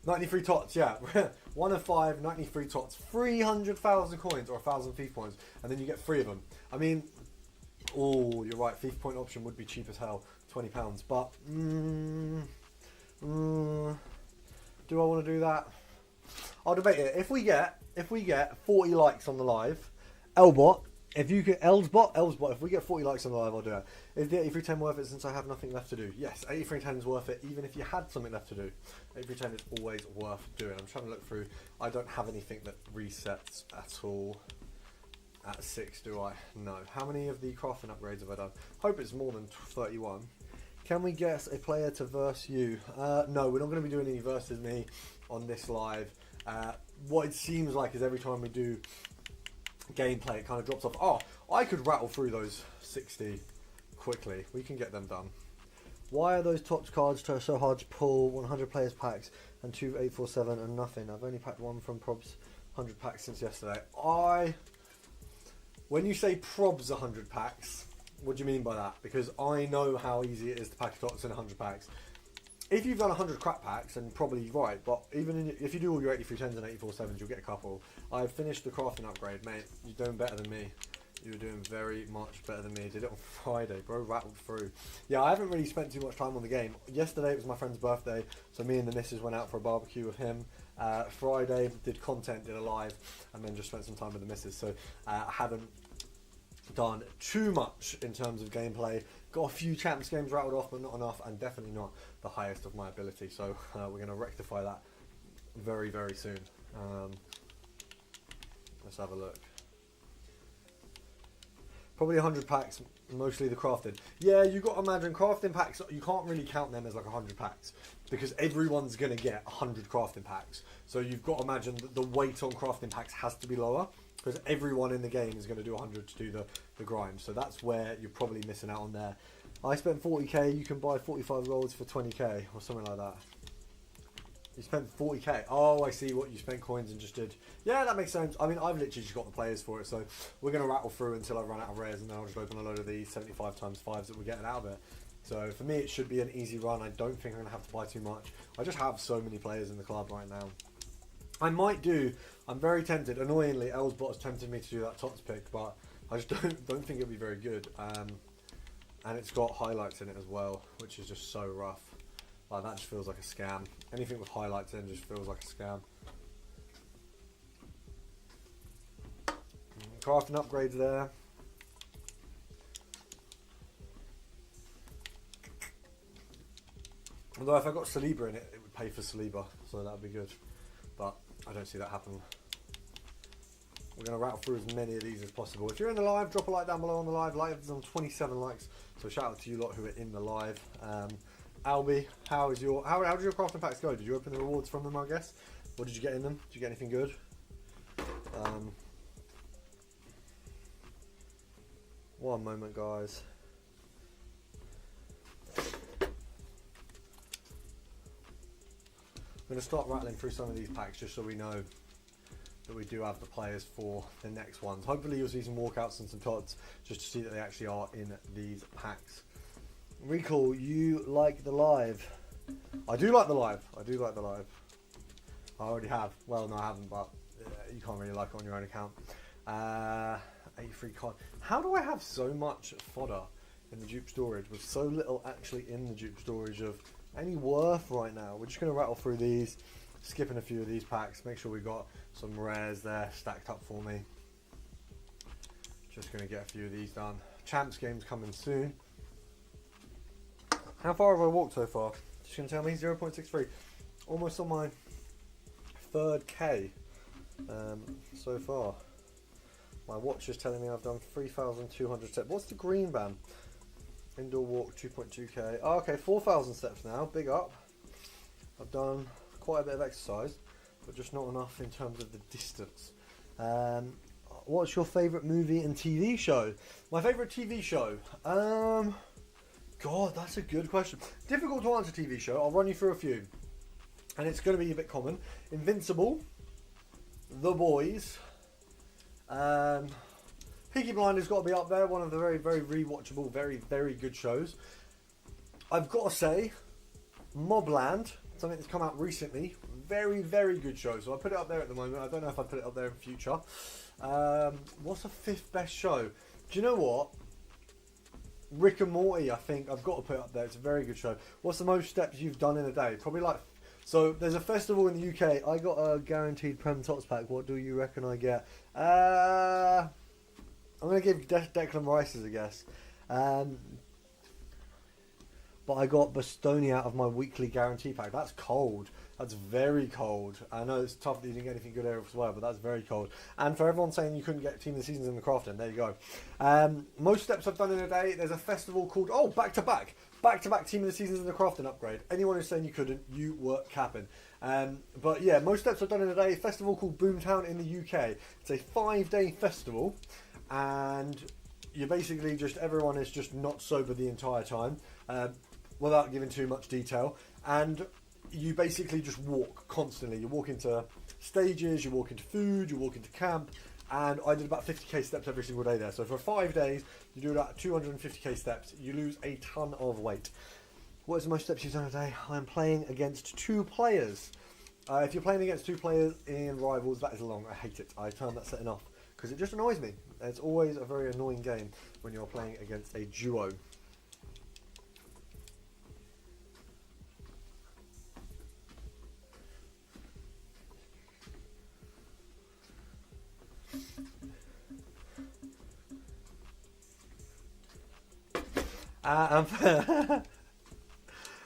93 tots. Yeah. 1 of 5. 93 tots. 300,000 coins or 1,000 FIFA points, and then you get 3 of them. I mean, oh, you're right. FIFA point option would be cheap as hell. £20. But do I want to do that? I'll debate it. If we get 40 likes on the live, Elbot, If you could, Elsbot, if we get 40 likes on the live, I'll do it. Is the 8310 worth it since I have nothing left to do? Yes, 8310 is worth it even if you had something left to do. 8310 is always worth doing. I'm trying to look through. I don't have anything that resets at all at 6, do I? No. How many of the crafting upgrades have I done? Hope it's more than 31. Can we guess a player to verse you? No, we're not going to be doing any versus me on this live. What it seems like is every time we do gameplay, it kind of drops off. Oh, I could rattle through those 60 quickly. We can get them done. Why are those top cards so hard to pull? 100 players packs and 2 847 and nothing. I've only packed one from Prob's 100 packs since yesterday. When you say Prob's 100 packs, what do you mean by that? Because I know how easy it is to pack a tots in 100 packs. If you've done 100 crap packs, and probably right, but even if you do all your 8310s and 847s, you'll get a couple. I've finished the crafting upgrade, mate. You're doing better than me. You're doing very much better than me. Did it on Friday, bro. Rattled through. Yeah, I haven't really spent too much time on the game. Yesterday it was my friend's birthday, so me and the missus went out for a barbecue with him. Friday did content, did a live, and then just spent some time with the missus. So I haven't done too much in terms of gameplay. Got a few champs games rattled off, but not enough, and definitely not the highest of my ability. So we're going to rectify that very, very soon. Let's have a look. Probably 100 packs, mostly the crafted. Yeah, you got to imagine crafting packs, you can't really count them as like 100 packs because everyone's going to get 100 crafting packs. So you've got to imagine that the weight on crafting packs has to be lower because everyone in the game is going to do 100 to do the grind. So that's where you're probably missing out on there. I spent 40k, you can buy 45 golds for 20k or something like that. You spent 40k. Oh, I see what you spent coins and just did. Yeah, that makes sense. I mean, I've literally just got the players for it, so we're going to rattle through until I run out of rares, and then I'll just open a load of these 75 times 5s that we're getting out of it. So for me, it should be an easy run. I don't think I'm going to have to buy too much. I just have so many players in the club right now. I might do. I'm very tempted. Annoyingly, Elsbot has tempted me to do that Tots pick, but I just don't think it'll be very good. And it's got highlights in it as well, which is just so rough. Like, that just feels like a scam. Anything with highlights in just feels like a scam. Crafting upgrades there. Although if I got Saliba in it, it would pay for Saliba, so that would be good. But I don't see that happening. We're going to rattle through as many of these as possible. If you're in the live, drop a like down below on the live. Live is on 27 likes, so shout out to you lot who are in the live. Albie, how did your crafting packs go? Did you open the rewards from them, I guess? What did you get in them? Did you get anything good? One moment, guys. I'm going to start rattling through some of these packs just so we know that we do have the players for the next ones. Hopefully you'll see some walkouts and some tots just to see that they actually are in these packs. Recall, you like the live? I do like the live. I do like the live. I already have. Well, no, I haven't, but you can't really like it on your own account. 83 card. How do I have so much fodder in the dupe storage with so little actually in the dupe storage of any worth right now? We're just going to rattle through these, skipping a few of these packs. Make sure we got some rares there stacked up for me. Just going to get a few of these done. Champs game's coming soon. How far have I walked so far? Just going to tell me 0.63. Almost on my 3rd K so far. My watch is telling me I've done 3,200 steps. What's the green band? Indoor walk 2.2k. Oh, okay, 4,000 steps now. Big up. I've done quite a bit of exercise, but just not enough in terms of the distance. What's your favourite movie and TV show? My favourite TV show? God, that's a good question. Difficult to answer TV show. I'll run you through a few. And it's going to be a bit common. Invincible. The Boys. Peaky Blinders got to be up there. One of the very, very rewatchable, very, very good shows. I've got to say, Mobland, something that's come out recently. Very, very good show. So I put it up there at the moment. I don't know if I put it up there in future. What's the 5th best show? Do you know what? Rick and Morty, I think I've got to put it up there. It's a very good show. What's the most steps you've done in a day? Probably like... So there's a festival in the UK. I got a guaranteed Prem Tots pack. What do you reckon I get? I I'm going to give Declan Rice's a guess. But I got Bastoni out of my weekly guarantee pack. That's cold. That's very cold. I know it's tough that you didn't get anything good there as well, but that's very cold. And for everyone saying you couldn't get Team of the Seasons in the crafting, there you go. Most steps I've done in a day, there's a festival called, back-to-back Team of the Seasons in the crafting upgrade. Anyone who's saying you couldn't, you were capping. But yeah, most steps I've done in a day, a festival called Boomtown in the UK. It's a 5-day festival, and you basically just, everyone is just not sober the entire time. Without giving too much detail, and you basically just walk constantly. You walk into stages, you walk into food, you walk into camp, and I did about 50k steps every single day there. So for 5 days, you do about 250k steps. You lose a ton of weight. What is the most steps you've done a day? I'm playing against 2 players. If you're playing against 2 players in Rivals, that is long. I hate it. I turn that setting off because it just annoys me. It's always a very annoying game when you're playing against a duo.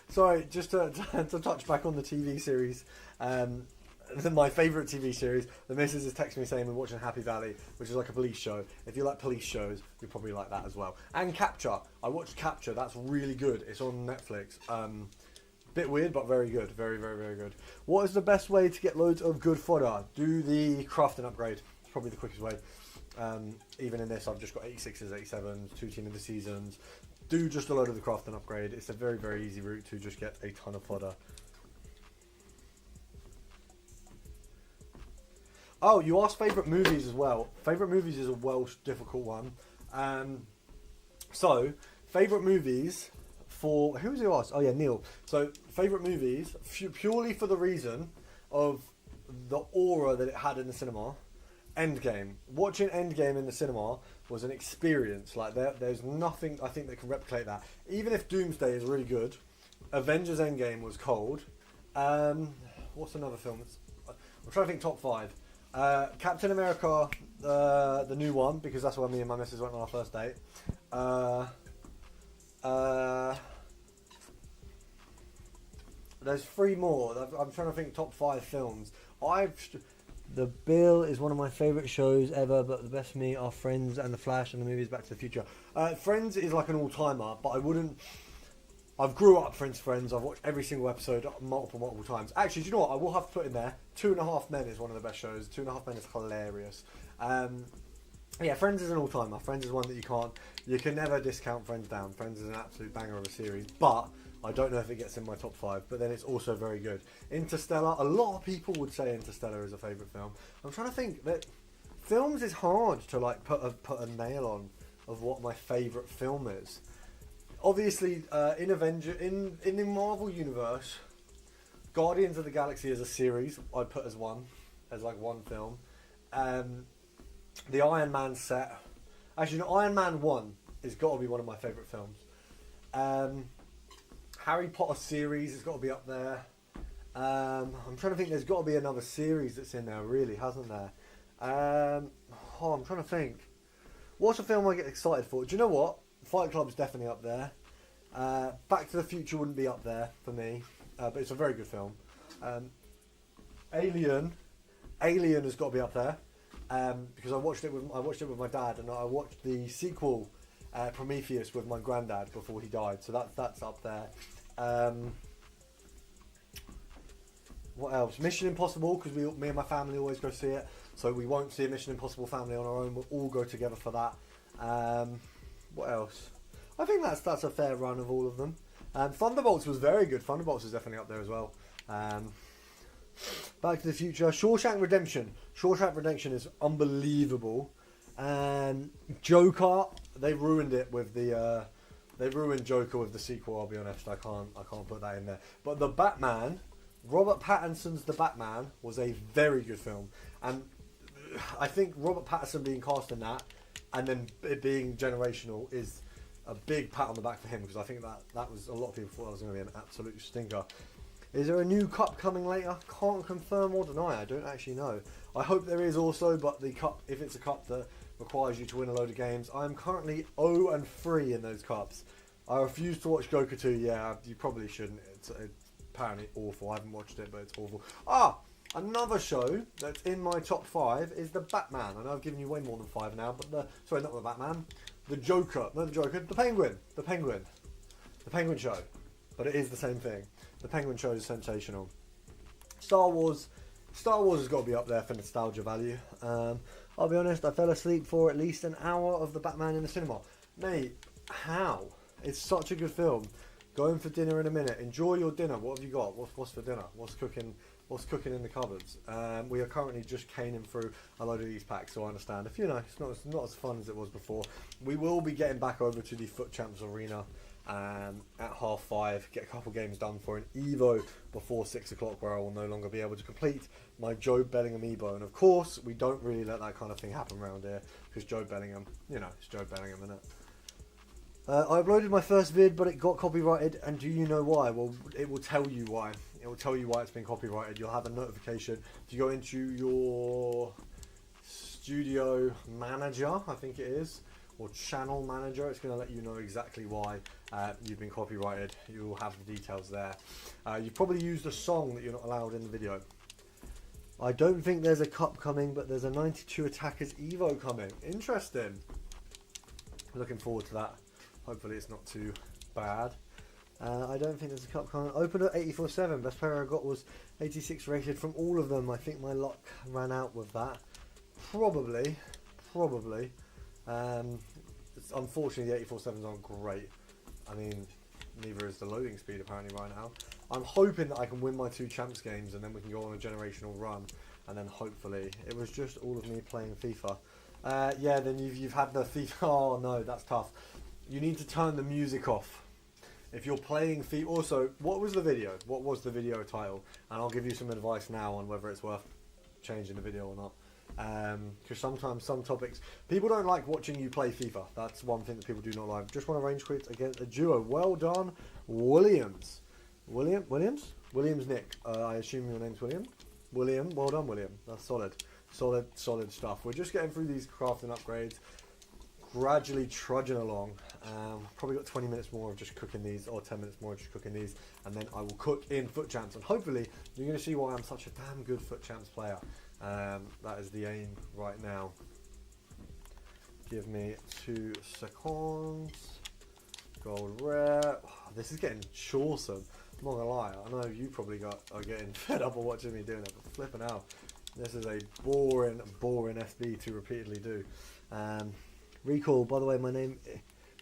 Sorry, just to touch back on the TV series, my favourite TV series, the missus is texting me saying we're watching Happy Valley, which is like a police show. If you like police shows, you probably like that as well. And Capture, I watched Capture, that's really good, it's on Netflix. Bit weird, but very good, very, very, very good. What is the best way to get loads of good fodder? Do the crafting upgrade, it's probably the quickest way. Even in this, I've just got 86s, 87s, 2 Team of the Seasons. Do just a load of the crafting upgrade. It's a very, very easy route to just get a ton of fodder. Oh, you asked favourite movies as well. Favourite movies is a Welsh difficult one. So, favourite movies for... Who was it asked? Oh yeah, Neil. So, favourite movies, purely for the reason of the aura that it had in the cinema. Endgame. Watching Endgame in the cinema was an experience. Like there's nothing I think that can replicate that. Even if Doomsday is really good, Avengers Endgame was cold. What's another film? I'm trying to think top 5. Captain America, the new one, because that's where me and my missus went on our first date. There's 3 more. I'm trying to think top 5 films. The Bill is one of my favourite shows ever, but the best for me are Friends and The Flash and the movies Back to the Future. Friends is like an all-timer, but I wouldn't... I've grew up Friends. I've watched every single episode multiple times. Actually, do you know what? I will have to put in there. 2.5 Men is one of the best shows. 2.5 Men is hilarious. Yeah, Friends is an all-timer. Friends is one that you can never discount Friends down. Friends is an absolute banger of a series, but I don't know if it gets in my top 5, but then it's also very good. Interstellar, a lot of people would say Interstellar is a favourite film. I'm trying to think that films is hard to like put a nail on of what my favourite film is. Obviously, in the Marvel universe, Guardians of the Galaxy as a series, I'd put as one film. The Iron Man set, actually, no, Iron Man 1 has got to be one of my favourite films. Harry Potter series has got to be up there. I'm trying to think. There's got to be another series that's in there, really, hasn't there? I'm trying to think. What's a film I get excited for? Do you know what? Fight Club's definitely up there. Back to the Future wouldn't be up there for me, but it's a very good film. Alien has got to be up there because I watched it with my dad, and I watched the sequel Prometheus with my granddad before he died, so that's up there. What else? Mission Impossible, because me and my family always go see it, so we won't see a Mission Impossible family on our own. We'll all go together for that. What else? I think that's a fair run of all of them. Thunderbolts was very good. Thunderbolts is definitely up there as well. Back to the Future. Shawshank Redemption. Shawshank Redemption is unbelievable. Joker, they ruined it with the they ruined Joker with the sequel. I'll be honest, I can't put that in there. But the Batman, Robert Pattinson's The Batman was a very good film, and I think Robert Pattinson being cast in that, and then it being generational, is a big pat on the back for him, because I think that was, a lot of people thought that was going to be an absolute stinker. Is there a new cup coming later? Can't confirm or deny. I don't actually know. I hope there is also, but the cup, if it's a cup that requires you to win a load of games. I'm currently 0-3 in those cups. I refuse to watch Joker 2. Yeah, you probably shouldn't. It's apparently awful. I haven't watched it, but it's awful. Another show that's in my top 5 is the Batman. I know I've given you way more than 5 now, but sorry, not the Batman. The Joker. Not the Joker. The Penguin. The Penguin. The Penguin show. But it is the same thing. The Penguin show is sensational. Star Wars has got to be up there for nostalgia value. I'll be honest, I fell asleep for at least an hour of the Batman in the cinema. Mate, how? It's such a good film. Going for dinner in a minute. Enjoy your dinner. What have you got? What's for dinner? What's cooking in the cupboards? We are currently just caning through a load of these packs, so I understand. If it's not as fun as it was before. We will be getting back over to the Foot Champs Arena at 5:30. Get a couple games done for an Evo before 6 o'clock, where I will no longer be able to complete my Joe Bellingham Evo. And of course, we don't really let that kind of thing happen around here, because Joe Bellingham, it's Joe Bellingham, isn't it? I uploaded my first vid, but it got copyrighted, and do you know why? Well, it will tell you why. It will tell you why it's been copyrighted. You'll have a notification. If you go into your studio manager, I think it is, or channel manager, it's going to let you know exactly why you've been copyrighted. You'll have the details there. You've probably used a song that you're not allowed in the video. I don't think there's a cup coming, but there's a 92 Attackers Evo coming. Interesting. Looking forward to that. Hopefully it's not too bad. I don't think there's a cup coming. Opened at 84.7. Best player I got was 86 rated from all of them. I think my luck ran out with that. Probably. Unfortunately, the 84.7s aren't great. I mean, neither is the loading speed apparently right now. I'm hoping that I can win my 2 champs games, and then we can go on a generational run. And then hopefully, it was just all of me playing FIFA. Yeah, then you've had the FIFA. Oh no, that's tough. You need to turn the music off. If you're playing FIFA... Also, what was the video? What was the video title? And I'll give you some advice now on whether it's worth changing the video or not. Because sometimes some topics... People don't like watching you play FIFA. That's one thing that people do not like. Just want to range quit against a duo. Well done, Williams. Williams? Williams Nick. I assume your name's William? William. Well done, William. That's solid. Solid stuff. We're just getting through these crafting upgrades. Gradually trudging along. Probably got 20 minutes more of just cooking these, or 10 minutes more of just cooking these, and then I will cook in Foot Champs, and hopefully you're going to see why I'm such a damn good Foot Champs player. That is the aim right now. Give me 2 seconds. Gold rare. Oh, this is getting chawsome. I'm not gonna lie. I know you probably are getting fed up of watching me doing it, but flipping out. This is a boring FB to repeatedly do. Recall, by the way, my name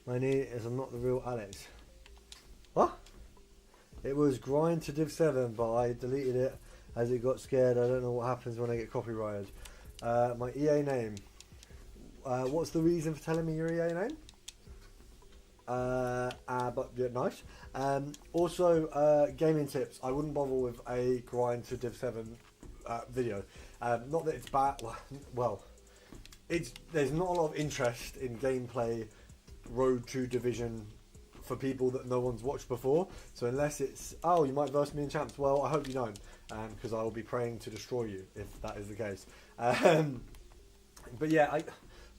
is I'm not the real Alex. What? It was grind to Div 7, but I deleted it as it got scared. I don't know what happens when I get copyrighted. My EA name. What's the reason for telling me your EA name? But yeah, nice. Also, gaming tips. I wouldn't bother with a grind to Div 7 video. Not that it's bad. Well. There's not a lot of interest in gameplay Road to Division for people that no one's watched before. So unless it's, oh, you might verse me in champs, well, I hope you don't, because I will be praying to destroy you if that is the case. But yeah,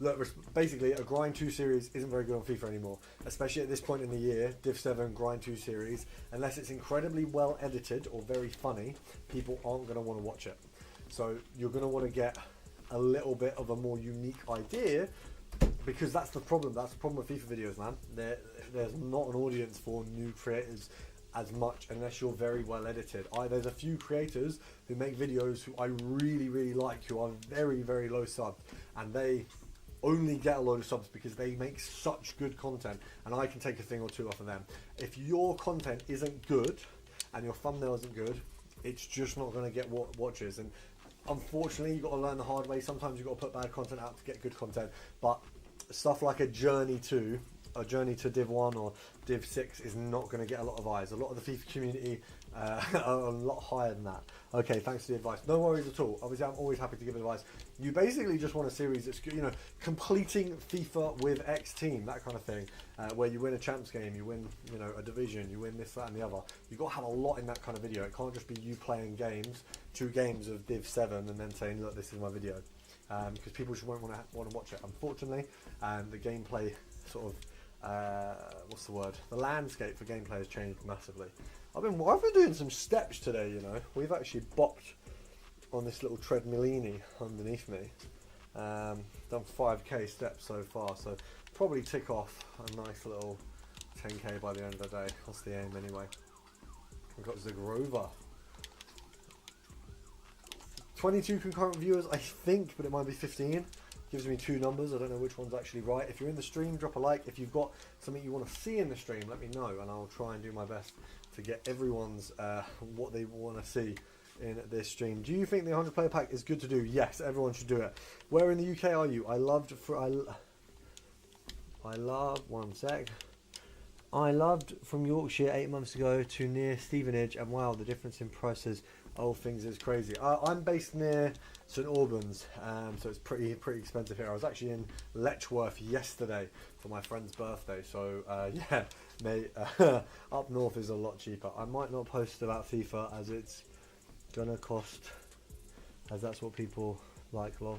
look, basically a Grind 2 series isn't very good on FIFA anymore, especially at this point in the year. Div 7 Grind 2 series, unless it's incredibly well edited or very funny, people aren't going to want to watch it. So you're going to want to get a little bit of a more unique idea, because that's the problem. That's the problem with FIFA videos, man. There's not an audience for new creators as much unless you're very well edited. There's a few creators who make videos who I really like, who are very low subbed, and they only get a load of subs because they make such good content, and I can take a thing or two off of them. If your content isn't good and your thumbnail isn't good, it's just not going to get watches. And unfortunately, you've got to learn the hard way. Sometimes you've got to put bad content out to get good content. But stuff like a journey to Div 1 or Div 6 is not going to get a lot of eyes. A lot of the FIFA community are a lot higher than that. Okay, thanks for the advice. No worries at all. Obviously, I'm always happy to give advice. You basically just want a series that's, completing FIFA with X team, that kind of thing, where you win a champs game, you win, a division, you win this, that, and the other. You've got to have a lot in that kind of video. It can't just be you playing 2 games of Div 7 and then saying, look, this is my video. because people just won't want to watch it, unfortunately. And the gameplay sort of, what's the word? The landscape for gameplay has changed massively. I've been doing some steps today, you know. We've actually bopped on this little treadmillini underneath me. Done 5k steps so far, so probably tick off a nice little 10k by the end of the day. That's the aim anyway. We've got Zagrova. 22 concurrent viewers, I think, but it might be 15. Gives me two numbers. I don't know which one's actually right. If you're in the stream, drop a like. If you've got something you want to see in the stream, let me know, and I'll try and do my best to get everyone's what they want to see in this stream. Do you think the 100 player pack is good to do? Yes, everyone should do it. Where in the UK are you? I loved from Yorkshire 8 months ago to near Stevenage, and wow, the difference in prices, oh, things is crazy. I'm based near St Albans, so it's pretty expensive here. I was actually in Letchworth yesterday for my friend's birthday, so yeah, mate, up north is a lot cheaper. I might not post about FIFA as it's gonna cost, as that's what people like, lol.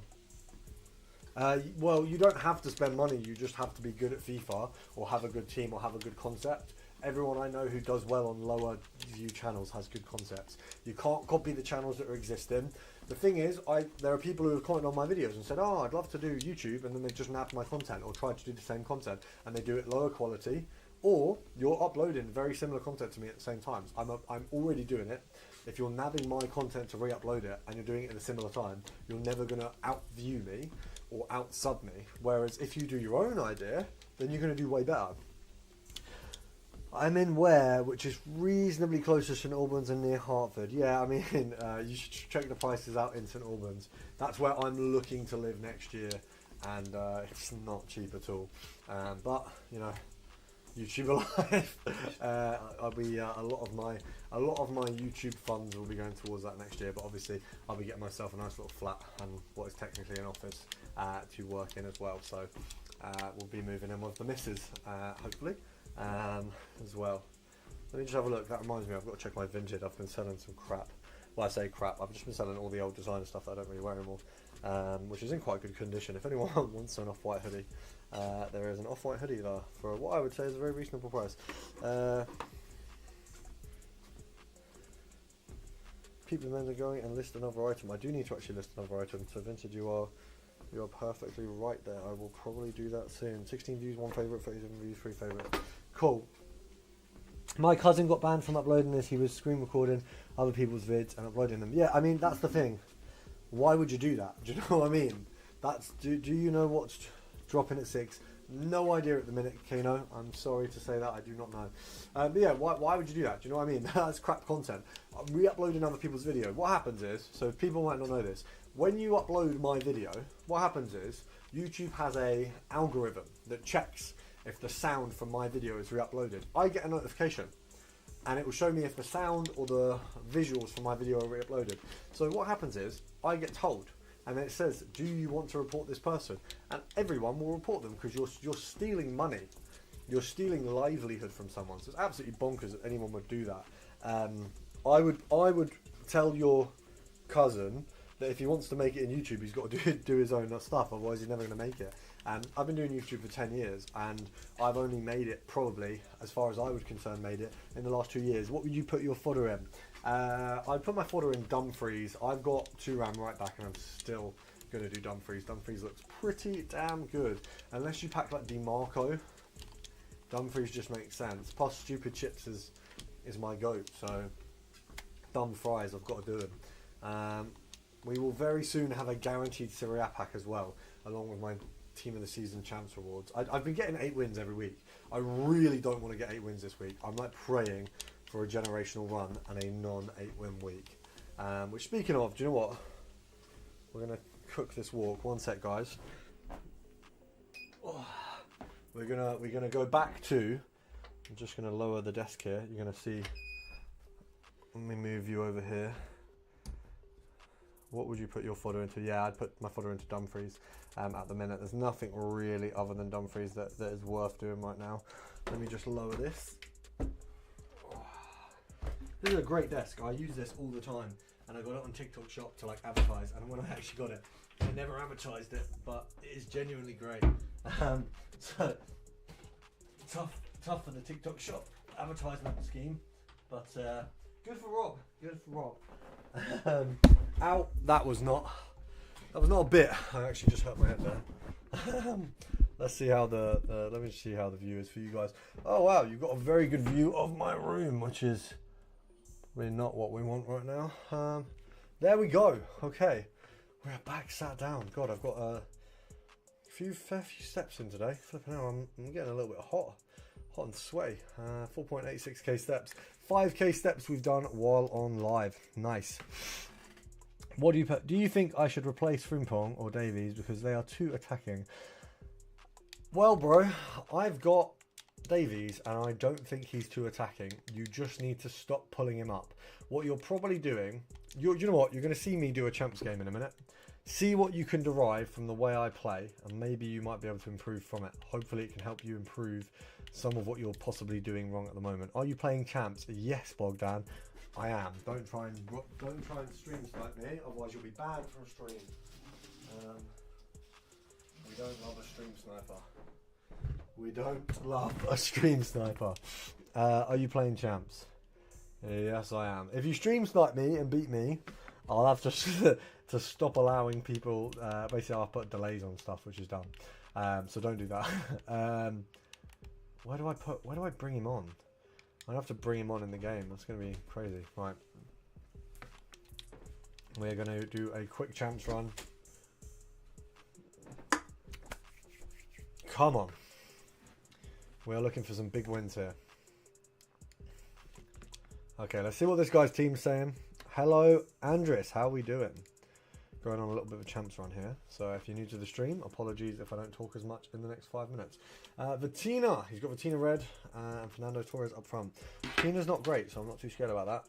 Well, you don't have to spend money, you just have to be good at FIFA, or have a good team, or have a good concept. Everyone I know who does well on lower view channels has good concepts. You can't copy the channels that are existing. The thing is, there are people who have commented on my videos and said, oh, I'd love to do YouTube, and then they just nabbed my content, or tried to do the same content, and they do it lower quality, or you're uploading very similar content to me at the same time. I'm already doing it. If you're nabbing my content to re-upload it, and you're doing it at a similar time, you're never going to out-view me, or out-sub me. Whereas if you do your own idea, then you're going to do way better. I'm in Ware, which is reasonably close to St Albans and near Hertford. Yeah, I mean, you should check the prices out in St Albans. That's where I'm looking to live next year, and it's not cheap at all. But you know, YouTuber life. I'll be a lot of my YouTube funds will be going towards that next year. But obviously, I'll be getting myself a nice little flat and what is technically an office to work in as well. So we'll be moving in with the missus, hopefully. As well. Let me just have a look. That reminds me, I've got to check my Vinted. I've been selling some crap. Well, I say crap, I've just been selling all the old designer stuff that I don't really wear anymore, which is in quite good condition. If anyone wants an off-white hoodie, there is an off-white hoodie there for what I would say is a very reasonable price. People then are going and list another item. I do need to actually list another item. So Vinted, you are perfectly right there. I will probably do that soon. 16 views, 1 favourite, 37 views, 3 favourites. Cool. My cousin got banned from uploading this. He was screen recording other people's vids and uploading them. Yeah, I mean, that's the thing. Why would you do that? Do you know what I mean? Do you know what's dropping at 6? No idea at the minute, Kano. I'm sorry to say that. I do not know. But yeah, why would you do that? Do you know what I mean? That's crap content. I'm re-uploading other people's video. What happens is, so people might not know this, when you upload my video, what happens is YouTube has a algorithm that checks if the sound from my video is re-uploaded. I get a notification and it will show me if the sound or the visuals from my video are re-uploaded. So what happens is I get told, and then it says, do you want to report this person? And everyone will report them because you're stealing money. You're stealing livelihood from someone. So it's absolutely bonkers that anyone would do that. I would tell your cousin that if he wants to make it in YouTube, he's got to do his own stuff, otherwise he's never going to make it. I've been doing YouTube for 10 years, and I've only made it, probably, as far as I was concerned, made it in the last 2 years. What would you put your fodder in? I'd put my fodder in Dumfries. I've got 2-ram right back, and I'm still going to do Dumfries. Dumfries looks pretty damn good. Unless you pack like DeMarco, Dumfries just makes sense. Plus, stupid chips is my goat, so Dum fries, I've got to do them. We will very soon have a guaranteed Serie A pack as well, along with my Team of the Season Champs rewards. I've been getting 8 wins every week. I really don't want to get 8 wins this week. I'm like praying for a generational run and a non-8 win week. Which, speaking of, do you know what? We're going to cook this walk. One sec, guys. We're gonna go back to. I'm just going to lower the desk here. You're going to see. Let me move you over here. What would you put your fodder into? Yeah, I'd put my fodder into Dumfries at the minute. There's nothing really other than Dumfries that is worth doing right now. Let me just lower this. This is a great desk. I use this all the time, and I got it on TikTok Shop to like advertise. And when I actually got it, I never advertised it, but it is genuinely great. So tough for the TikTok shop advertisement scheme, but good for Rob. Good for Rob. Ow! That was not a bit. I actually just hurt my head there. Let's see how let me see how the view is for you guys. Oh wow, you've got a very good view of my room, which is really not what we want right now. There we go. Okay, we're back sat down. God, I've got a fair few steps in today. Flipping out, I'm getting a little bit hot and sweaty. 4.86k steps, 5k steps we've done while on live. Nice. What do you think I should replace Frimpong or Davies because they are too attacking? Well, bro, I've got Davies and I don't think he's too attacking. You just need to stop pulling him up. What you're probably doing, you know what? You're going to see me do a champs game in a minute. See what you can derive from the way I play, and maybe you might be able to improve from it. Hopefully it can help you improve some of what you're possibly doing wrong at the moment. Are you playing champs? Yes, Bogdan, I am. Don't try and stream snipe me, otherwise you'll be banned from stream. We don't love a stream sniper. We don't love a stream sniper. Are you playing champs? Yes, I am. If you stream snipe me and beat me, I'll have to stop allowing people. Basically, I'll put delays on stuff, which is dumb. So don't do that. Where do I bring him on? I have to bring him on in the game. That's going to be crazy. Right. We're going to do a quick champs run. Come on. We're looking for some big wins here. Okay, let's see what this guy's team's saying. Hello, Andres. How are we doing? Going on a little bit of a champs run here. So if you're new to the stream, apologies if I don't talk as much in the next 5 minutes. Vitina. He's got Vitina red and Fernando Torres up front. Vitina's not great, so I'm not too scared about that.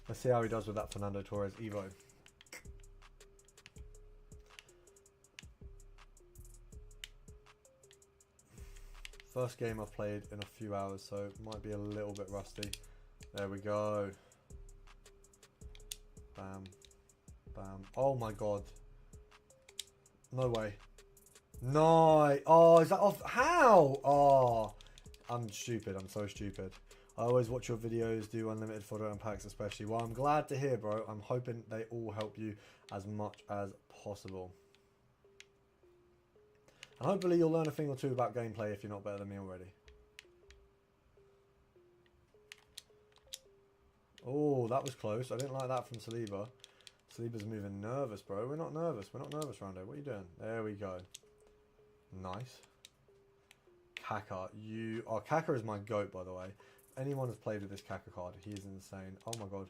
Let's see how he does with that Fernando Torres Evo. First game I've played in a few hours, so it might be a little bit rusty. There we go. Bam. Bam. Oh my god. No way. No. Oh, is that off? How? Oh, I'm stupid. I'm so stupid. I always watch your videos, do unlimited photo and packs especially. Well, I'm glad to hear, bro. I'm hoping they all help you as much as possible. And hopefully you'll learn a thing or two about gameplay if you're not better than me already. Oh, that was close. I didn't like that from Saliba. Saliba's moving nervous, bro. We're not nervous. We're not nervous, Rondo. What are you doing? There we go. Nice. Kaka. Kaka is my GOAT, by the way. Anyone who's played with this Kaka card, he is insane. Oh my god.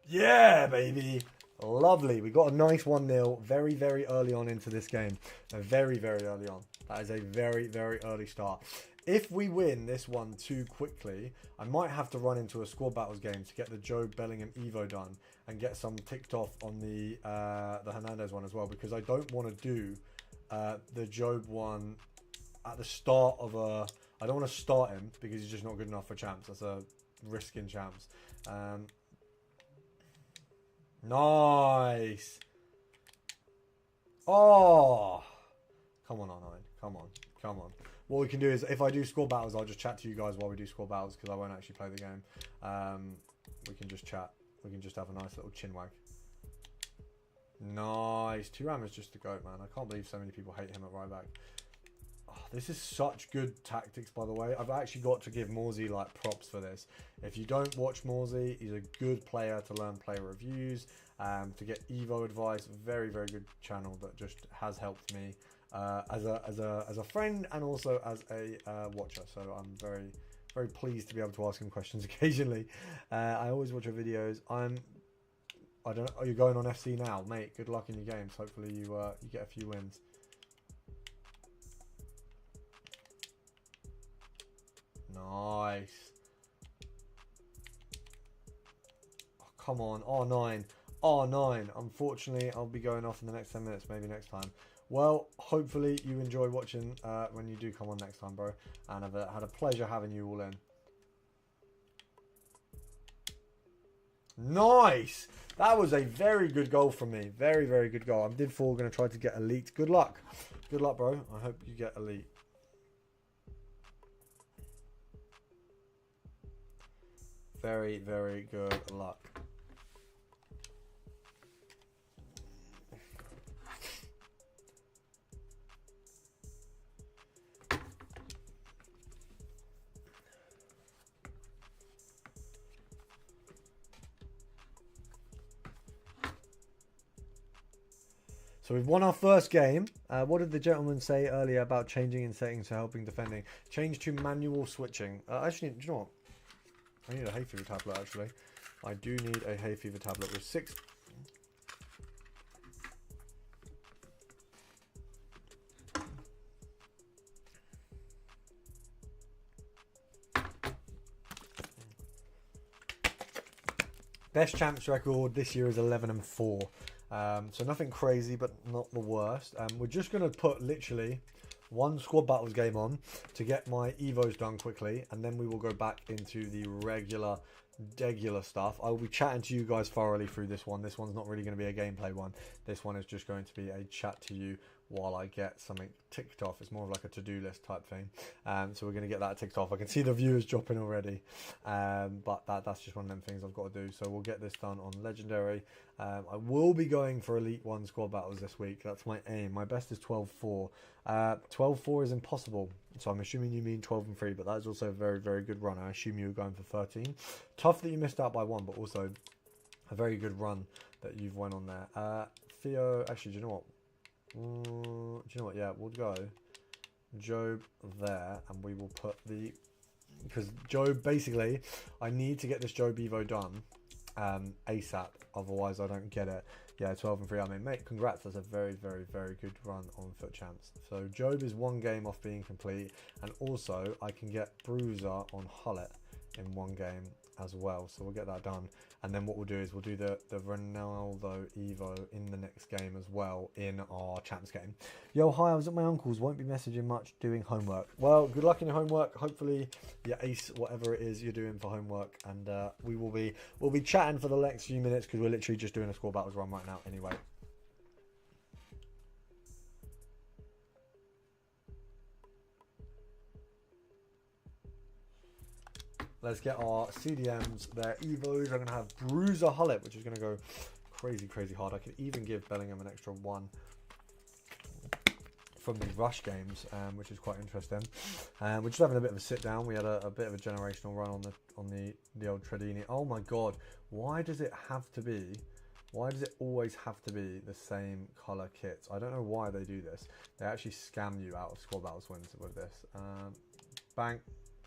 Yeah, baby. Lovely. We got a nice 1-0 very, very early on into this game. Very, very early on. That is a very, very early start. If we win this one too quickly, I might have to run into a squad battles game to get the Joe Bellingham Evo done and get some ticked off on the Hernandez one as well, because I don't want to do the Job one at the start of a... I don't want to start him because he's just not good enough for champs. That's a risk in champs. Nice. Oh, come on, R9. Come on, come on. What we can do is, if I do squad battles, I'll just chat to you guys while we do squad battles because I won't actually play the game. We can just chat. We can just have a nice little chin wag. Nice. Thuram is just a goat, man. I can't believe so many people hate him at right back. Oh, this is such good tactics, by the way. I've actually got to give Morsey like props for this. If you don't watch Morsey, he's a good player to learn player reviews, to get Evo advice. Very, very good channel that just has helped me as a friend and also as a watcher. So I'm very, very pleased to be able to ask him questions occasionally. I always watch your videos. I don't know. Are you going on FC now, mate? Good luck in your games. Hopefully you you get a few wins. Nice. Oh, come on. R9. R9. Unfortunately, I'll be going off in the next 10 minutes. Maybe next time. Well, hopefully you enjoy watching when you do come on next time, bro. And I've had a pleasure having you all in. Nice. That was a very good goal from me. Very, very good goal. I'm did 4 going to try to get elite. Good luck. Good luck, bro. I hope you get elite. Very, very good luck. So we've won our first game. What did the gentleman say earlier about changing in settings to helping defending? Change to manual switching. Actually, do you know what? I need a hay fever tablet, actually. I do need a hay fever tablet with 6... Best champs record this year is 11-4. So nothing crazy, but not the worst. We're just going to put literally one squad battles game on to get my evos done quickly, and then we will go back into the regular stuff. I will be chatting to you guys thoroughly through this one. This one's not really going to be a gameplay one. This one is just going to be a chat to you while I get something ticked off. It's more of like a to-do list type thing. So we're going to get that ticked off. I can see the viewers dropping already. But that's just one of them things I've got to do. So we'll get this done on Legendary. I will be going for Elite 1 squad battles this week. That's my aim. My best is 12-4. 12-4 is impossible. So I'm assuming you mean 12-3, but that is also a very, very good run. I assume you were going for 13. Tough that you missed out by 1, but also a very good run that you've went on there. Theo, actually, do you know what? Do you know what? Yeah, we'll go Job there, and we will put the, because Job, basically I need to get this Job Evo done ASAP, otherwise I don't get it. Yeah, 12-3. I mean, mate, congrats. That's a very, very, very good run on Foot Champs. So Job is 1 game off being complete, and also I can get Bruiser on Hullet in 1 game as well. So we'll get that done, and then what we'll do is we'll do the Ronaldo Evo in the next game as well in our champs game. Yo, hi, I was at my uncle's, won't be messaging much, doing homework. Well, good luck in your homework. Hopefully you ace whatever it is you're doing for homework, and we'll be chatting for the next few minutes because we're literally just doing a score battles run right now anyway. Let's get our CDMs, their Evos. I'm going to have Bruiser Hullet, which is going to go crazy, crazy hard. I could even give Bellingham an extra 1 from the rush games, which is quite interesting. We're just having a bit of a sit down. We had a bit of a generational run on the old Tredini. Oh my god, why does it have to be? Why does it always have to be the same colour kits? I don't know why they do this. They actually scam you out of squad battles wins with this. Bang.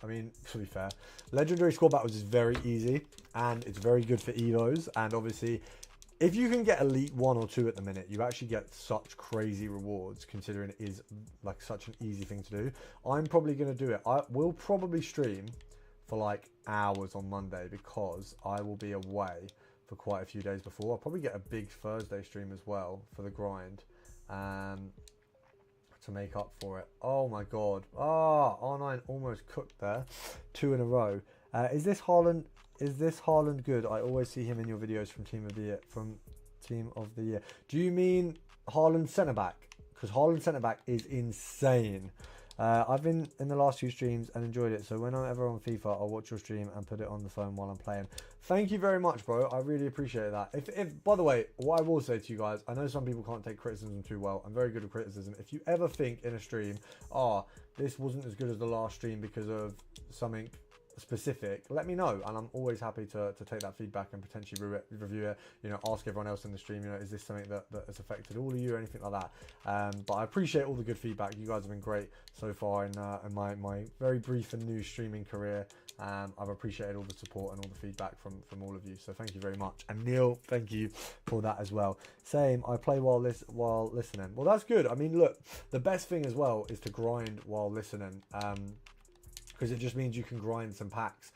I mean, to be fair, Legendary squad battles is very easy, and it's very good for Evos, and obviously, if you can get Elite 1 or 2 at the minute, you actually get such crazy rewards, considering it is like such an easy thing to do. I'm probably going to do it. I will probably stream for like hours on Monday, because I will be away for quite a few days before. I'll probably get a big Thursday stream as well for the grind. To make up for it. Oh my god. R9 almost cooked there. 2 in a row. Is this Haaland good? I always see him in your videos from Team of the Year. Do you mean Haaland centre back? Because Haaland centre back is insane. I've been in the last few streams and enjoyed it, so when I'm ever on FIFA, I'll watch your stream and put it on the phone while I'm playing. Thank you very much, bro. I really appreciate that. If by the way, what I will say to you guys, I know some people can't take criticism too well. I'm very good at criticism. If you ever think in a stream, this wasn't as good as the last stream because of something specific, let me know, and I'm always happy to take that feedback and potentially review it, you know, ask everyone else in the stream, you know, is this something that has affected all of you or anything like that. But I appreciate all the good feedback. You guys have been great so far in my very brief and new streaming career. I've appreciated all the support and all the feedback from all of you, so thank you very much. And Neil, thank you for that as well. Same, I play while listening. Well, that's good. I mean, look, the best thing as well is to grind while listening, because it just means you can grind some packs.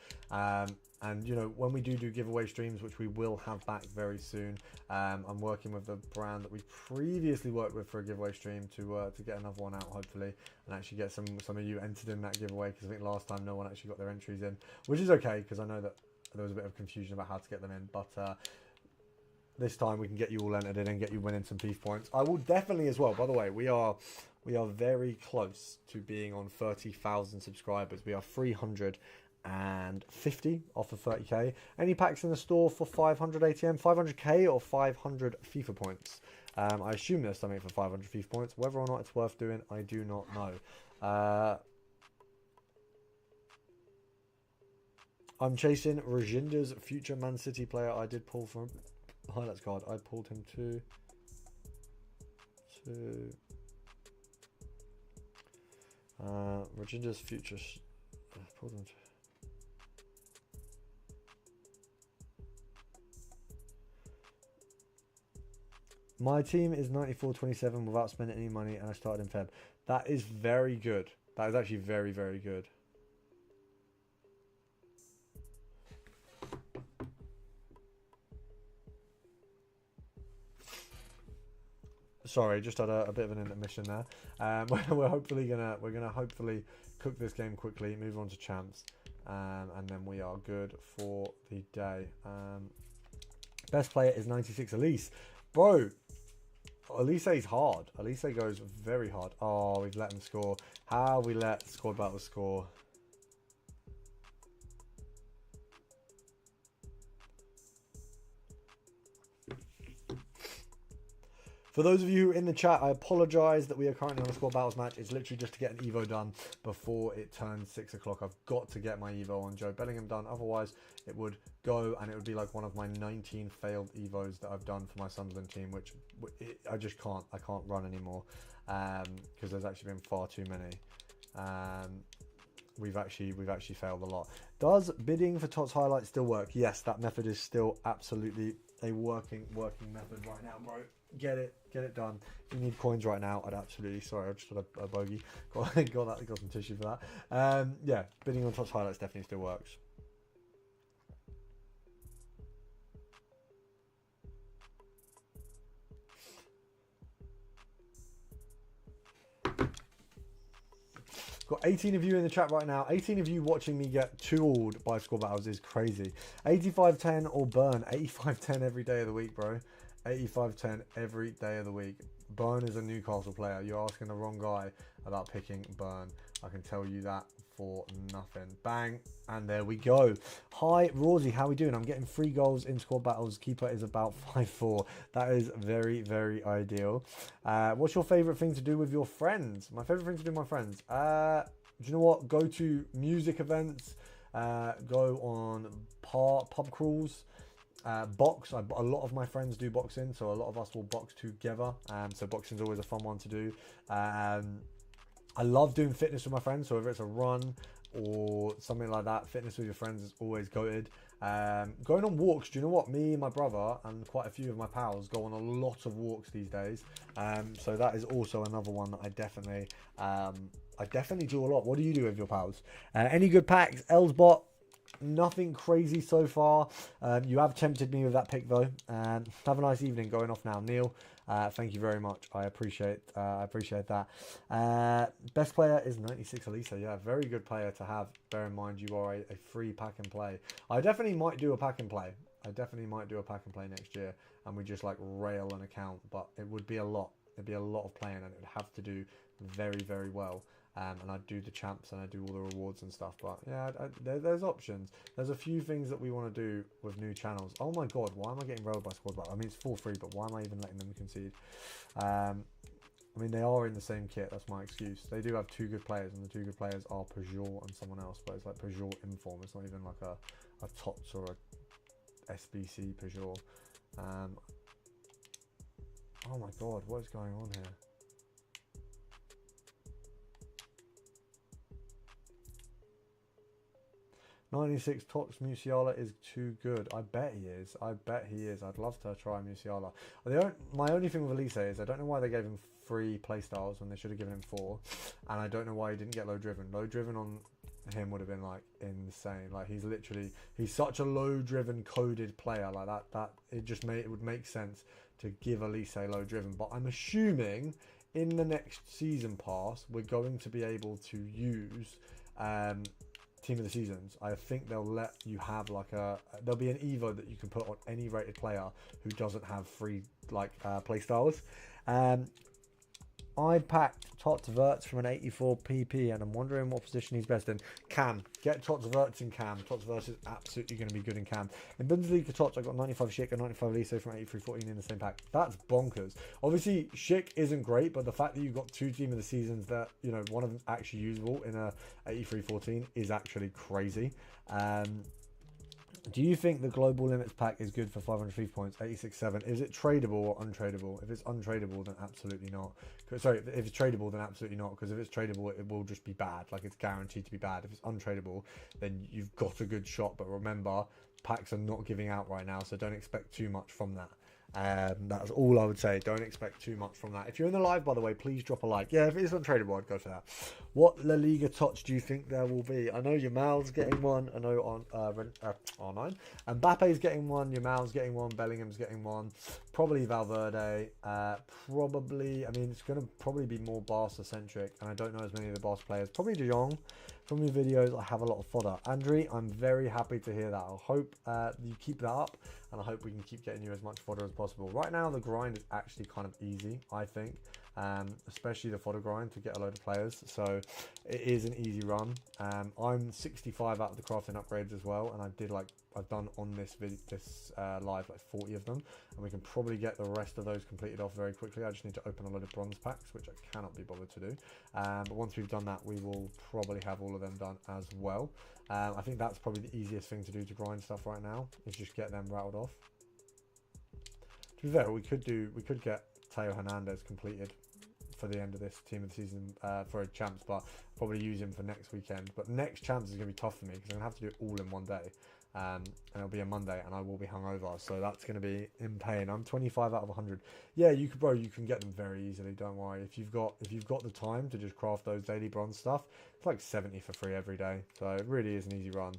And you know, when we do giveaway streams, which we will have back very soon, I'm working with the brand that we previously worked with for a giveaway stream to get another one out, hopefully, and actually get some of you entered in that giveaway, because I think last time no one actually got their entries in, which is okay, because I know that there was a bit of confusion about how to get them in, but this time we can get you all entered in and get you winning some FIFA points. I will definitely as well. By the way, we are very close to being on 30,000 subscribers. We are 350 off of 30k. Any packs in the store for 500 ATM, 500k or 500 FIFA points? I assume there's something for 500 FIFA points. Whether or not it's worth doing, I do not know. I'm chasing Rajinder's future Man City player. I did pull from highlights card. I pulled him to Rajinder's future. Pulled him to. My team is 94-27 without spending any money, and I started in Feb. That is very good. That is actually very, very good. Sorry, just had a bit of an intermission there. We're gonna hopefully cook this game quickly, move on to champs, and then we are good for the day. Best player is 96 Elise, bro. Elise is hard. Elise goes very hard. Oh, we've let him score. How we let Squad Battle score? For those of you who are in the chat, I apologise that we are currently on a Squad Battles match. It's literally just to get an Evo done before it turns 6 o'clock. I've got to get my Evo on Joe Bellingham done. Otherwise, it would go and it would be like one of my 19 failed Evos that I've done for my Sunderland team, which I just can't. I can't run anymore because there's actually been far too many. We've actually failed a lot. Does bidding for TOTS highlights still work? Yes, that method is still absolutely a working method right now, bro. Get it done. If you need coins right now, I'd absolutely. Sorry, I just had a bogey. Got some tissue for that. Yeah, bidding on TOTS highlights definitely still works. Got 18 of you in the chat right now. 18 of you watching me get 2-0'd by Squad Battles is crazy. 85-10 or burn. 85-10 every day of the week, bro. 85-10 every day of the week. Burn is a Newcastle player. You're asking the wrong guy about picking Burn. I can tell you that for nothing. Bang. And there we go. Hi, Rosie. How we doing? I'm getting 3 goals in Squad Battles. Keeper is about 5'4". That is very, very ideal. What's your favourite thing to do with your friends? My favourite thing to do with my friends? Do you know what? Go to music events. Go on pub crawls. Box. A lot of my friends do boxing, so a lot of us will box together. So boxing is always a fun one to do. I love doing fitness with my friends, so whether it's a run or something like that, fitness with your friends is always goated. Going on walks, do you know what? Me and my brother and quite a few of my pals go on a lot of walks these days. So that is also another one that I definitely do a lot. What do you do with your pals? Any good packs? Elsbot. Nothing crazy so far. You have tempted me with that pick though. Have a nice evening. Going off now, Neil. Thank you very much. I appreciate that. Best player is 96 Elisa. Yeah, very good player to have. Bear in mind you are a free pack and play. I definitely might do a pack and play. Next year, and we just like rail an account. But it would be a lot. It'd be a lot of playing, and it would have to do very, very well. And I do the champs and I do all the rewards and stuff. But yeah, there's options. There's a few things that we want to do with new channels. Oh my god, why am I getting railed by Squad Battle? I mean, it's for free, but why am I even letting them concede? I mean, they are in the same kit. That's my excuse. They do have 2 good players, and the 2 good players are Peugeot and someone else. But it's like Peugeot Inform. It's not even like a TOTS or a SBC Peugeot. Oh my god, what is going on here? '96 Tox Musiala is too good. I bet he is. I'd love to try Musiala. My only thing with Elise is I don't know why they gave him 3 playstyles when they should have given him 4, and I don't know why he didn't get low driven. Low driven on him would have been like insane. Like he's such a low driven coded player like that. It would make sense to give Elise low driven. But I'm assuming in the next season pass we're going to be able to use team of the seasons, I think they'll let you have like there'll be an Evo that you can put on any rated player who doesn't have free like play styles. I packed Tots Verts from an 84 PP, and I'm wondering what position he's best in. Cam. Get Tots Verts in Cam. Tots Verts is absolutely going to be good in Cam. In Bundesliga Tots, I got 95 Schick and 95 Lise from 83-14 in the same pack. That's bonkers. Obviously, Schick isn't great, but the fact that you've got 2 team of the seasons that, you know, one of them actually usable in a 83-14 is actually crazy. Do you think the global limits pack is good for 500 FIFA points? 86.7. Is it tradable or untradeable? If it's untradeable, then absolutely not. Sorry, if it's tradable, then absolutely not. Because if it's tradable, it will just be bad. Like, it's guaranteed to be bad. If it's untradeable, then you've got a good shot. But remember, packs are not giving out right now, so don't expect too much from that. That's all I would say. Don't expect too much from that. If you're in the live, by the way, please drop a like. Yeah, if it is untradeable, I'd go for that. What La Liga Tots do you think there will be? I know Yamal's getting one. I know on R9. Mbappe's getting one. Yamal's getting one. Bellingham's getting one. Probably Valverde. Probably, I mean, it's going to probably be more Barca-centric, and I don't know as many of the Barca players. Probably De Jong. From your videos, I have a lot of fodder. Andrew, I'm very happy to hear that. I hope you keep that up, and I hope we can keep getting you as much fodder as possible. Right now, the grind is actually kind of easy, I think, especially the fodder grind to get a load of players. So it is an easy run. I'm 65 out of the crafting upgrades as well, and I've done on this live like 40 of them, and we can probably get the rest of those completed off very quickly. I just need to open a load of bronze packs, which I cannot be bothered to do. But once we've done that, we will probably have all of them done as well. I think that's probably the easiest thing to do to grind stuff right now, is just get them rattled off. To be fair, we could get Teo Hernandez completed for the end of this team of the season for a champs, but probably use him for next weekend. But next champs is going to be tough for me because I'm going to have to do it all in one day. And it'll be a Monday, and I will be hungover, so that's going to be in pain. I'm 25 out of 100. Yeah, you can get them very easily. Don't worry. If you've got the time to just craft those daily bronze stuff, it's like 70 for free every day. So it really is an easy run.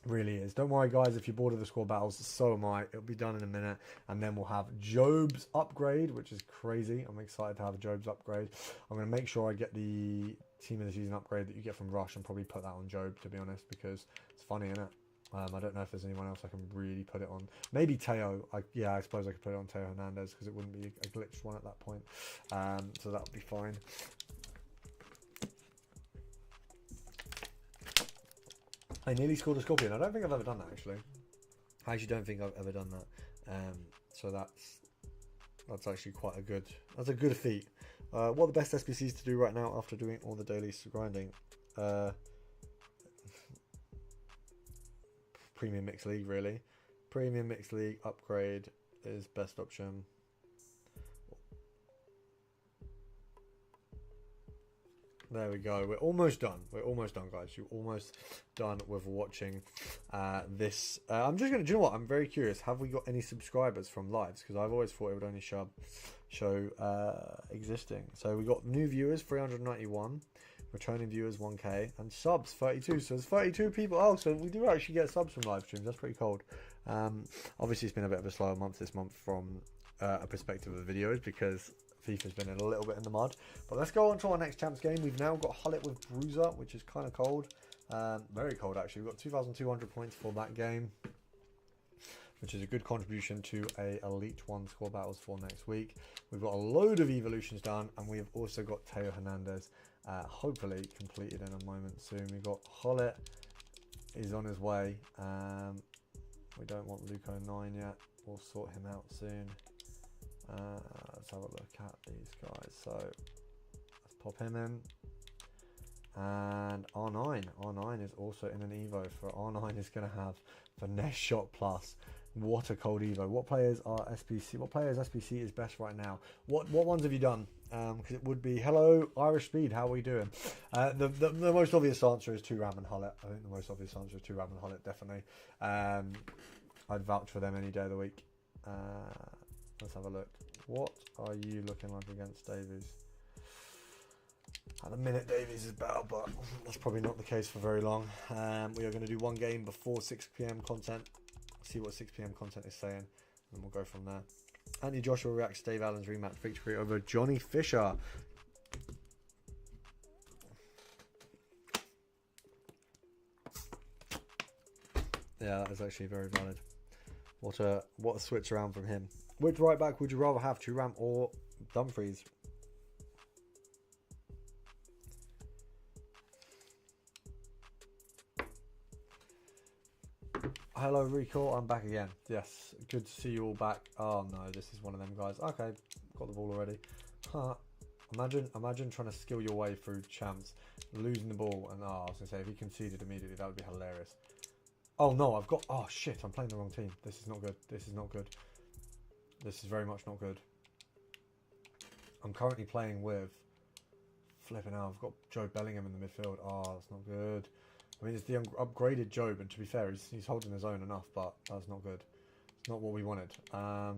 Really is. Don't worry, guys. If you're bored of the squad battles, so am I. It'll be done in a minute, and then we'll have Job's upgrade, which is crazy. I'm excited to have Job's upgrade. I'm going to make sure I get the team of the season upgrade that you get from Rush and probably put that on Job, to be honest, because it's funny, isn't it? I don't know if there's anyone else I can really put it on. Maybe Teo. Yeah, I suppose I could put it on Teo Hernandez because it wouldn't be a glitched one at that point. So that would be fine. I nearly scored a Scorpion. I don't think I've ever done that, actually. I actually don't think I've ever done that. So that's actually quite a good feat. What are the best SBCs to do right now after doing all the daily grinding? Premium Mixed League, really. Premium Mixed League upgrade is best option. There we go. We're almost done. We're almost done, guys. You're almost done with watching this. I'm just going to... Do you know what? I'm very curious. Have we got any subscribers from lives? Because I've always thought it would only show existing. So we got new viewers, 391. Returning viewers, 1k. And subs, 32. So there's 32 people. Oh, so we do actually get subs from live streams. That's pretty cold. Obviously, it's been a bit of a slower month this month from a perspective of the videos because FIFA's been a little bit in the mud. But let's go on to our next champs game. We've now got Hullet with Bruiser, which is kind of cold. Very cold, actually. We've got 2,200 points for that game, which is a good contribution to a Elite 1 squad battles for next week. We've got a load of evolutions done, and we have also got Teo Hernandez hopefully completed in a moment soon. We've got Hullet is on his way. We don't want Luco 9 yet. We'll sort him out soon. Let's have a look at these guys. So let's pop him in. And R9 is also in an Evo. For R9 is going to have Finesse Shot Plus. What a cold Evo. What players are SPC? What players SPC is best right now? What ones have you done? Because it would be, hello Irish Speed, how are we doing? The most obvious answer is 2RAM and Hullet. I think the most obvious answer is 2RAM and Hullet, definitely. I'd vouch for them any day of the week. Let's have a look. What are you looking like against Davies? At the minute, Davies is better, but that's probably not the case for very long. We are going to do one game before 6 PM content. See what 6 PM content is saying, and we'll go from there. Anthony Joshua reacts to Dave Allen's rematch victory over Johnny Fisher. Yeah, that is actually very valid. What a switch around from him. Which right back would you rather have, Thuram or Dumfries? Hello, Recall. I'm back again. Yes, good to see you all back. Oh no, this is one of them guys. Okay, got the ball already. Huh. Imagine trying to skill your way through champs, losing the ball, and I was gonna say if he conceded immediately, that would be hilarious. Oh no, I've got. Oh shit, I'm playing the wrong team. This is not good. This is not good. This is very much not good. I'm currently playing with. Flipping out. I've got Joe Bellingham in the midfield. Oh, that's not good. I mean, it's the upgraded Job, and to be fair, he's holding his own enough, but that's not good. It's not what we wanted. Oh,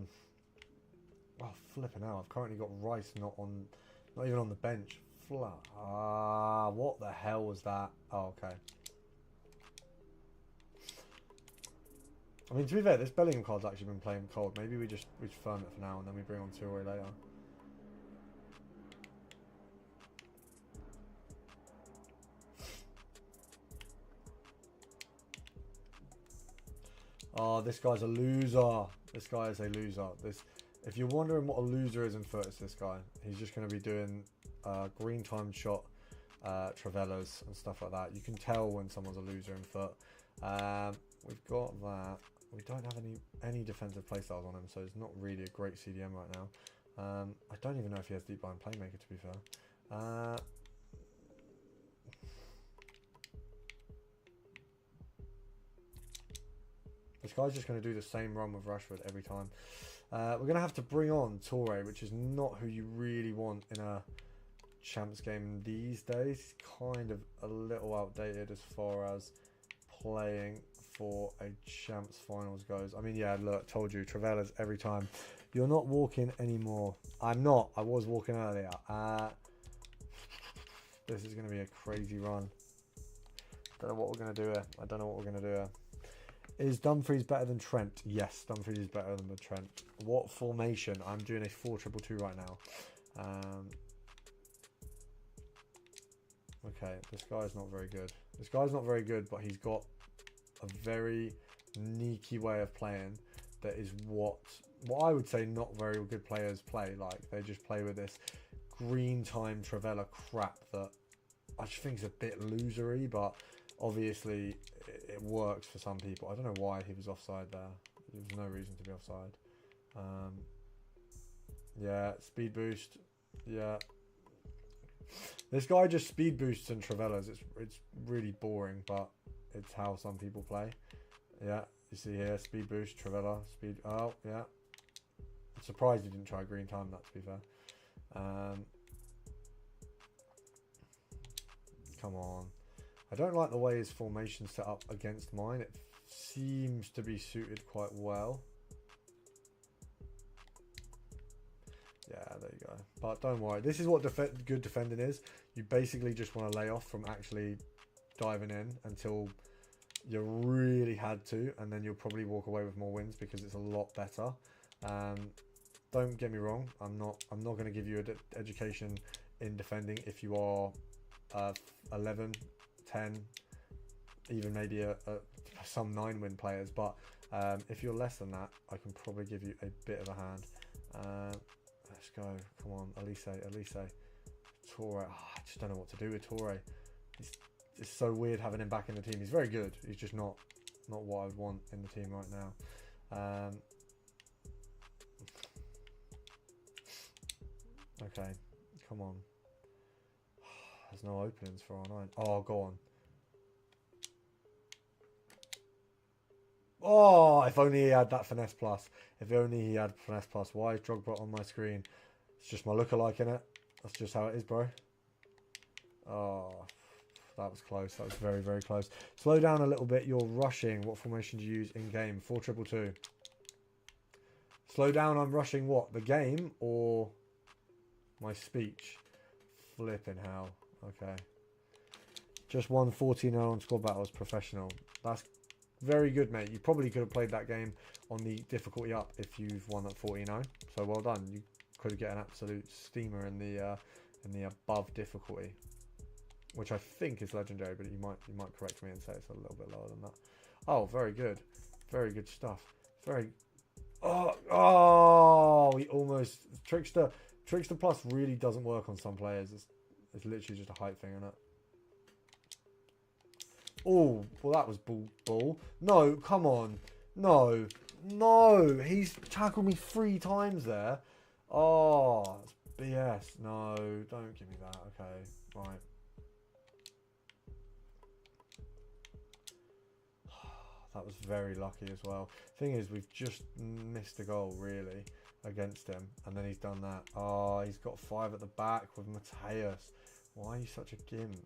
flipping out. I've currently got Rice not even on the bench. What the hell was that? Oh, okay. I mean, to be fair, this Bellingham card's actually been playing cold. Maybe we firm it for now, and then we bring on Toure later. Oh, this guy's a loser. This guy is a loser. If you're wondering what a loser is in foot, it's this guy. He's just going to be doing green time shot, Travellas and stuff like that. You can tell when someone's a loser in foot. We've got that. We don't have any defensive playstyles on him, so it's not really a great CDM right now. I don't even know if he has deep line playmaker, to be fair. This guy's just going to do the same run with Rashford every time. We're going to have to bring on Toure, which is not who you really want in a champs game these days. He's kind of a little outdated as far as playing for a champs finals goes. I mean, yeah, look, told you, Travellas every time. You're not walking anymore. I'm not. I was walking earlier. This is going to be a crazy run. Don't know what we're going to do here. I don't know what we're going to do here. Is Dumfries better than Trent? Yes, Dumfries is better than Trent. What formation? I'm doing a 4-2-2 right now. Okay, this guy's not very good. This guy's not very good, but he's got a very sneaky way of playing that is what I would say not very good players play. Like, they just play with this green time Travella crap that I just think is a bit losery, but obviously it works for some people. I don't know why he was offside there. There's no reason to be offside. Yeah, speed boost. Yeah. This guy just speed boosts and Travellas. It's really boring, but it's how some people play. Yeah, you see here, speed boost, Travella, speed. Oh, yeah. I'm surprised he didn't try green time that, to be fair. Come on. I don't like the way his formation's set up against mine. It seems to be suited quite well. Yeah, there you go. But don't worry. This is what good defending is. You basically just want to lay off from actually diving in until you really had to, and then you'll probably walk away with more wins because it's a lot better. Don't get me wrong. I'm not going to give you an education in defending if you are 11, 10, even maybe some 9-win players. But if you're less than that, I can probably give you a bit of a hand. Let's go. Come on, Elise. Toure. I just don't know what to do with Toure. It's so weird having him back in the team. He's very good. He's just not what I would want in the team right now. Okay, come on. There's no openings for R9. Oh, go on. Oh, if only he had that finesse plus. If only he had finesse plus. Why is Drogba on my screen? It's just my lookalike in it. That's just how it is, bro. Oh, that was close. That was very, very close. Slow down a little bit. You're rushing. What formation do you use in game? 4-2-2. Slow down. I'm rushing what? The game or my speech? Flipping hell. Okay. Just won 14-0 on squad battles. Professional. That's very good, mate. You probably could have played that game on the difficulty up if you've won at 14-0. So well done. You could get an absolute steamer in the above difficulty, which I think is legendary, but you might correct me and say it's a little bit lower than that. Oh, very good. Very good stuff. Very... Oh, he almost... Trickster Plus really doesn't work on some players. It's literally just a height thing, isn't it? Oh, well, that was bull. No, come on. No. He's tackled me 3 times there. Oh, it's BS. No, don't give me that. Okay, right. That was very lucky as well. Thing is, we've just missed a goal, really, against him. And then he's done that. Oh, he's got 5 at the back with Mateus. Why are you such a gimp?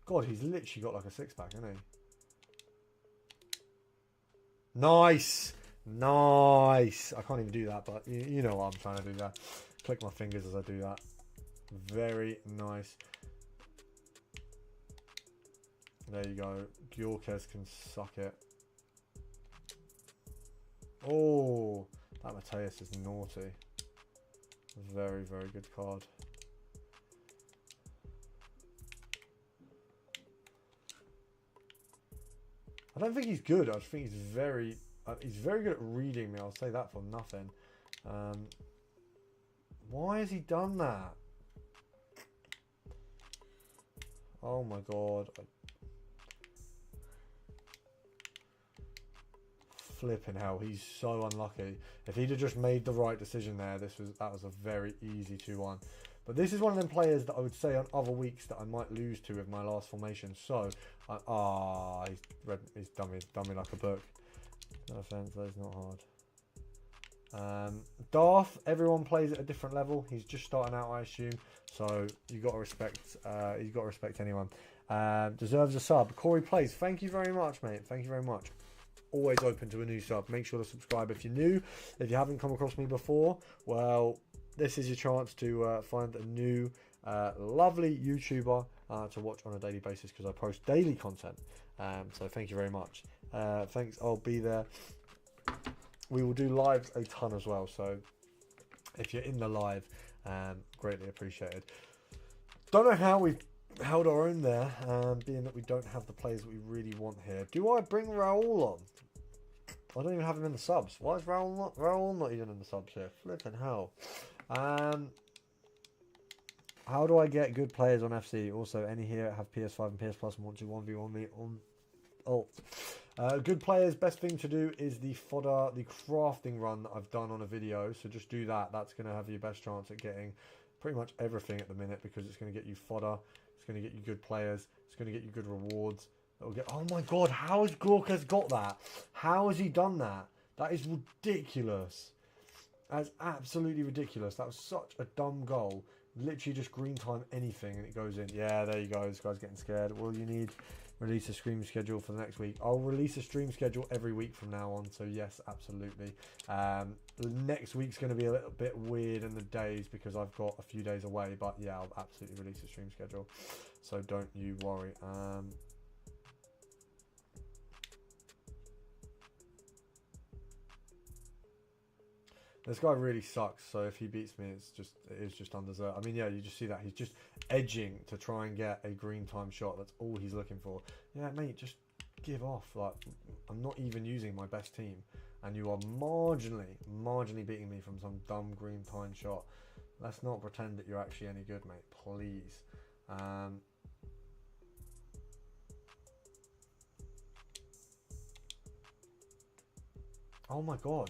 God, he's literally got like a 6-pack, hasn't he? Nice! Nice! I can't even do that, but you know what I'm trying to do there. Click my fingers as I do that. Very nice. There you go. Gyökeres can suck it. Oh, that Mateus is naughty. Very, very good card. I don't think he's good. I just think he's very good at reading me. I'll say that for nothing. Why has he done that? Oh my god. Flipping hell, he's so unlucky. If he'd have just made the right decision there, that was a very easy 2-1. But this is one of them players that I would say on other weeks that I might lose to with my last formation. So, he's done me like a book. No offense, that's not hard. Darth, everyone plays at a different level. He's just starting out, I assume. So you got to respect anyone. Deserves a sub. Corey Plays, thank you very much, mate. Thank you very much. Always open to a new sub. Make sure to subscribe if you're new. If you haven't come across me before, well, this is your chance to find a new lovely YouTuber to watch on a daily basis, because I post daily content. So thank you very much. Thanks. I'll be there. We will do lives a ton as well. So if you're in the live, greatly appreciated. Don't know how we've held our own there, being that we don't have the players that we really want here. Do I bring Raul on? I don't even have him in the subs. Why is Raul not even in the subs here? Flipping hell. How do I get good players on FC? Also, any here have PS5 and PS Plus and want to 1v1 me on alt. Good players, best thing to do is the fodder, the crafting run that I've done on a video. So just do that. That's going to have your best chance at getting pretty much everything at the minute, because it's going to get you fodder. It's going to get you good players. It's going to get you good rewards. It'll get. Oh my god, how has Gyökeres got that? How has he done that? That is ridiculous. That's absolutely ridiculous. That was such a dumb goal. Literally just green time anything and it goes in. Yeah, there you go. This guy's getting scared. Well, you need release a stream schedule for the next week. I'll release a stream schedule every week from now on. So yes, absolutely. Next week's going to be a little bit weird in the days because I've got a few days away. But yeah, I'll absolutely release a stream schedule. So don't you worry. This guy really sucks, so if he beats me, it is just undeserved. I mean, yeah, you just see that. He's just edging to try and get a green time shot. That's all he's looking for. Yeah, mate, just give off. Like, I'm not even using my best team, and you are marginally beating me from some dumb green time shot. Let's not pretend that you're actually any good, mate, please. Oh my god.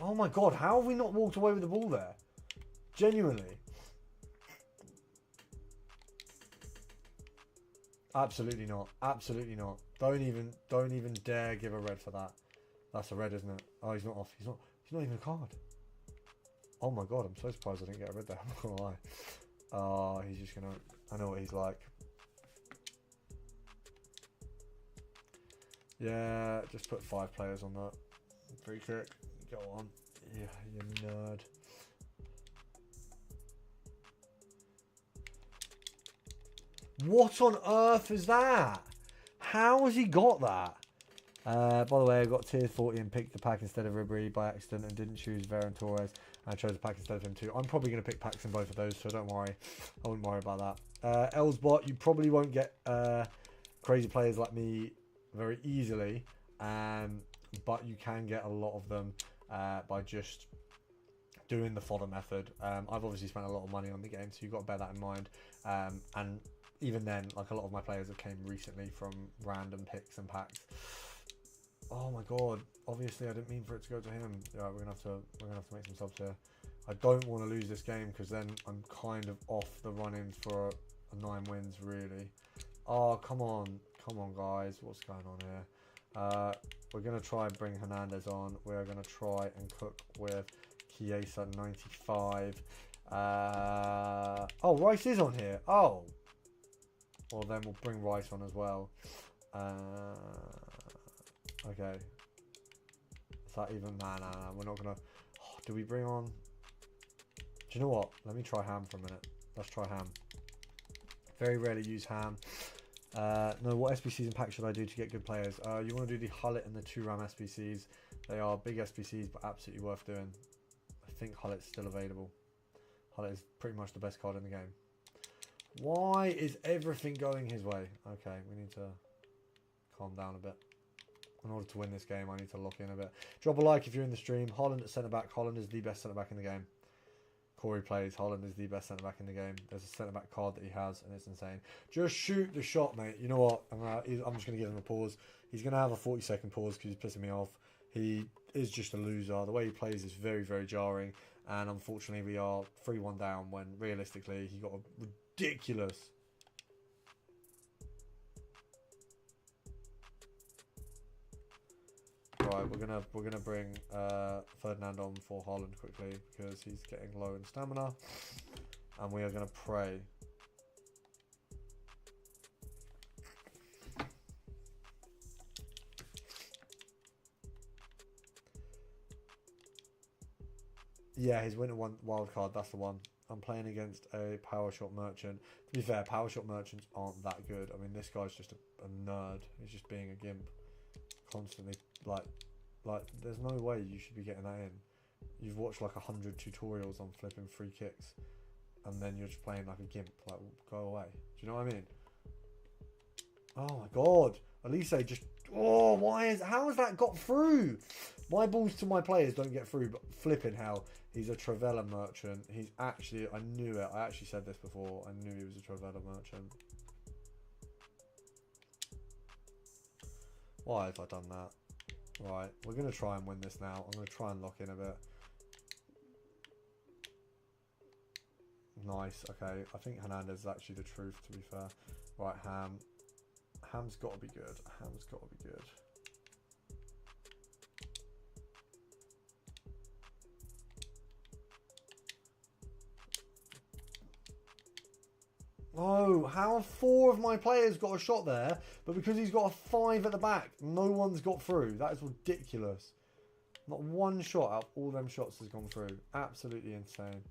Oh my god, how have we not walked away with the ball there? Genuinely. Absolutely not. Absolutely not. Don't even dare give a red for that. That's a red, isn't it? Oh, he's not off. He's not even a card. Oh my god, I'm so surprised I didn't get a red there. I'm not gonna lie. Oh, he's just gonna. I know what he's like. Yeah, just put 5 players on that. Free kick. Go on. Yeah, you nerd. What on earth is that? How has he got that? By the way, I got tier 40 and picked the pack instead of Ribery by accident and didn't choose Veron Torres. And I chose the pack instead of him too. I'm probably going to pick packs in both of those, so don't worry. I wouldn't worry about that. Elsbot, you probably won't get crazy players like me very easily, but you can get a lot of them by just doing the fodder method. I've obviously spent a lot of money on the game, so you've got to bear that in mind. And even then, like, a lot of my players have came recently from random picks and packs. Oh my god! Obviously, I didn't mean for it to go to him. Yeah, we're gonna have to make some subs here. I don't want to lose this game because then I'm kind of off the run-ins for a 9 wins, really. Oh, come on, guys! What's going on here? We're gonna try and bring Hernandez on. We're gonna try and cook with Chiesa 95. Oh, Rice is on here. Oh, well then we'll bring Rice on as well. Okay. Is that even? Nah. We're not gonna. Oh, do we bring on? Do you know what? Let me try Ham for a minute. Let's try Ham. Very rarely use Ham. No, what SBCs and packs should I do to get good players? You want to do the Hullet and the 2-ram SBCs. They are big SBCs, but absolutely worth doing. I think Hullet's still available. Hullet is pretty much the best card in the game. Why is everything going his way? Okay, we need to calm down a bit. In order to win this game, I need to lock in a bit. Drop a like if you're in the stream. Holland at centre-back. Holland is the best centre-back in the game. Corey plays. Holland is the best centre-back in the game. There's a centre-back card that he has, and it's insane. Just shoot the shot, mate. You know what? I'm just going to give him a pause. He's going to have a 40-second pause because he's pissing me off. He is just a loser. The way he plays is very, very jarring. And unfortunately, we are 3-1 down when, realistically, he got a ridiculous... Right, we're gonna bring Ferdinand on for Haaland quickly because he's getting low in stamina, and we are gonna pray. Yeah, his winter one wild card. That's the one. I'm playing against a power shot merchant. To be fair, power shot merchants aren't that good. I mean, this guy's just a nerd. He's just being a gimp. Constantly, like there's no way you should be getting that in. You've watched like 100 tutorials on flipping free kicks, and then you're just playing like a gimp. Like, go away. Do you know what I mean? Oh my god, Elise just... Oh, how has that got through? My balls to my players don't get through, but flipping hell, he's a Travella merchant. He's actually... I knew it. I actually said this before. I knew he was a Travella merchant. Why have I done that? Right, we're going to try and win this now. I'm going to try and lock in a bit. Nice, okay. I think Hernandez is actually the truth, to be fair. Right, Ham's got to be good. Ham's got to be good. Oh, how have 4 of my players got a shot there, but because he's got a 5 at the back, no one's got through? That is ridiculous. Not one shot out of all them shots has gone through. Absolutely insane.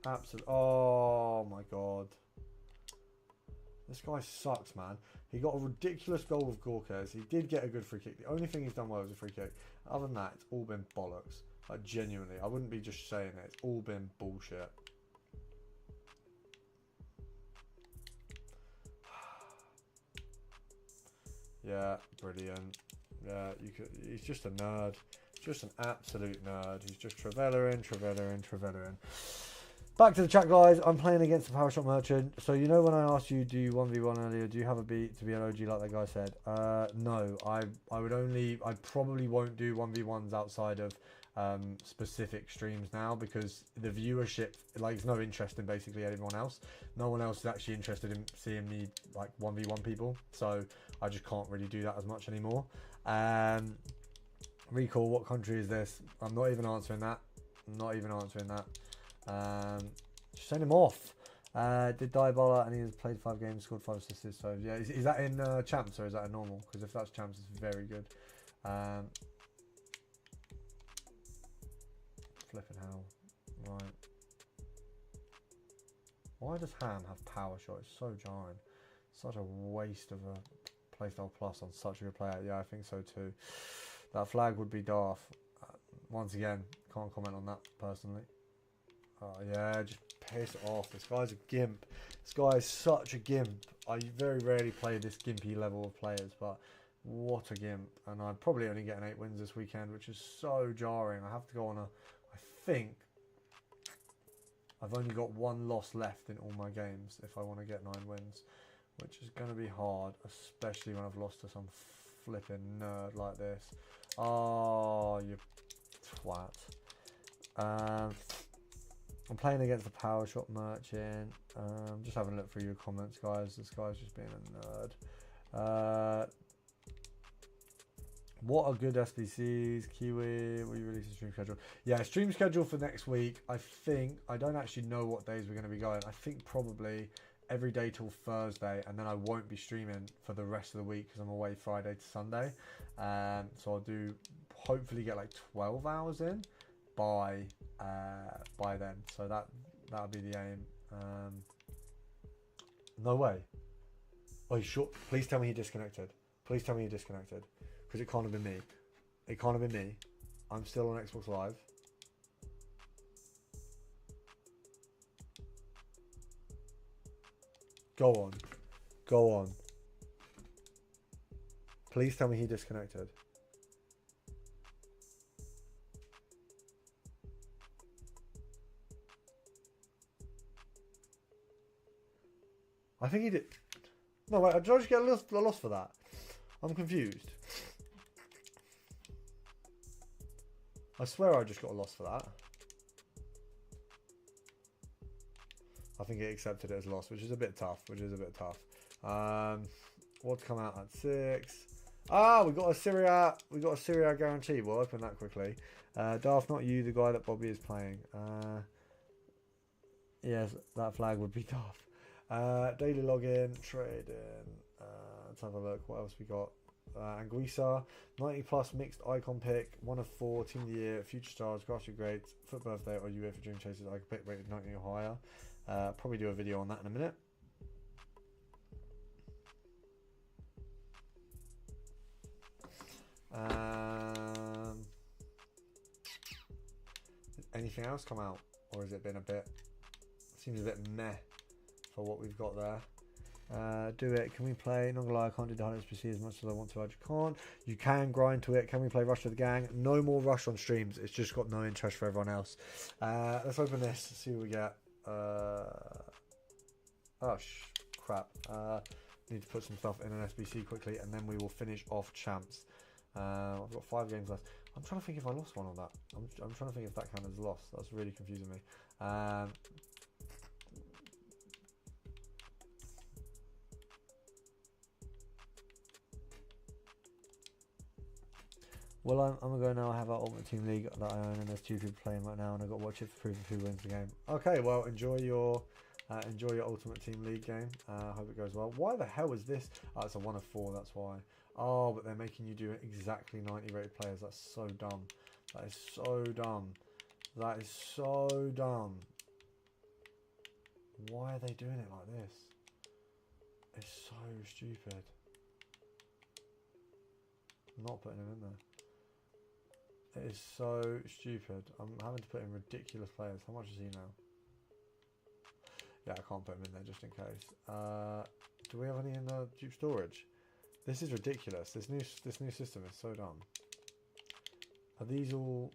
Absolutely. Oh my god. This guy sucks, man. He got a ridiculous goal with Gorkez. He did get a good free kick. The only thing he's done well was a free kick. Other than that, it's all been bollocks. Like, genuinely. I wouldn't be just saying it. It's all been bullshit. Yeah, brilliant. Yeah, he's just a nerd. Just an absolute nerd. He's just Travella in. Back to the chat, guys. I'm playing against the Power Shot Merchant. So, you know when I asked you, do you 1v1 earlier, do you have a beat to be an OG like that guy said? No. I probably won't do 1v1s outside of specific streams now because the viewership, like, there's no interest in basically anyone else. No one else is actually interested in seeing me, like, 1v1 people. So, I just can't really do that as much anymore. Recall, what country is this? I'm not even answering that. Just send him off. Did Diabola and he has played 5 games, scored 5 assists. So yeah, is that in champs or is that a normal? Because if that's champs, it's very good. Flipping hell, right? Why does Ham have power shot? It's so jarring. Such a waste of a Playstyle Plus on such a good player. Yeah, I think so too. That flag would be daft. Once again, can't comment on that personally. Oh yeah, just piss off. This guy's a gimp. This guy is such a gimp. I very rarely play this gimpy level of players, but what a gimp. And I'm probably only getting 8 wins this weekend, which is so jarring. I have to go on I think I've only got 1 loss left in all my games if I want to get 9 wins, which is going to be hard, especially when I've lost to some flipping nerd like this. Oh, you twat. I'm playing against the Power Shop Merchant. Just having a look through your comments, guys. This guy's just being a nerd. What are good SBCs? Kiwi, will you release a stream schedule? Yeah, stream schedule for next week. I think, I don't actually know what days we're going to be going. I think probably every day till Thursday, and then I won't be streaming for the rest of the week because I'm away Friday to Sunday. So I'll do, hopefully get like 12 hours in by then. So that'll be the aim. No way. Oh, you sure? Please tell me you disconnected. Please tell me you disconnected. Because it can't have been me. It can't have been me. I'm still on Xbox Live. Go on. Go on. Please tell me he disconnected. I think he did. No, wait, did I just get a loss for that? I'm confused. I swear I just got a loss for that. I think it accepted it as loss, which is a bit tough. What's come out at 6? Ah, we got a Syria guarantee. We'll open that quickly. Daft, not you, the guy that Bobby is playing. Yes, that flag would be Daft. Daily login, trading. Let's have a look. What else we got? Anguissa, 90 plus mixed icon pick, 1 of 4, team of the year, future stars, grassroots grades, foot birthday, or UEFA dream chasers icon pick rated 90 or higher. Probably do a video on that in a minute. Anything else come out, or has it been a bit? Seems a bit meh for what we've got there. Do it. Can we play? Not gonna lie, I can't do the highlights PC as much as I want to. I just can't. You can grind to it. Can we play Rush with the Gang? No more Rush on streams. It's just got no interest for everyone else. Let's open this. See what we get. Oh crap. Need to put some stuff in an SBC quickly, and then we will finish off champs. I've got 5 games left. I'm trying to think if I lost one on that. I'm trying to think if that counted as a loss. That's really confusing me. Well, I'm going to go now. I have our Ultimate Team League that I own, and there's 2 people playing right now, and I've got to watch it to prove who wins the game. Okay, well, enjoy your Ultimate Team League game. Hope it goes well. Why the hell is this? Oh, it's a 1 of 4, that's why. Oh, but they're making you do exactly 90 rated players. That's so dumb. That is so dumb. That is so dumb. Why are they doing it like this? It's so stupid. I'm not putting him in there. It is so stupid. I'm having to put in ridiculous players. How much is he now? Yeah, I can't put him in there just in case. Do we have any in the dupe storage? This is ridiculous. This new system is so dumb. Are these all?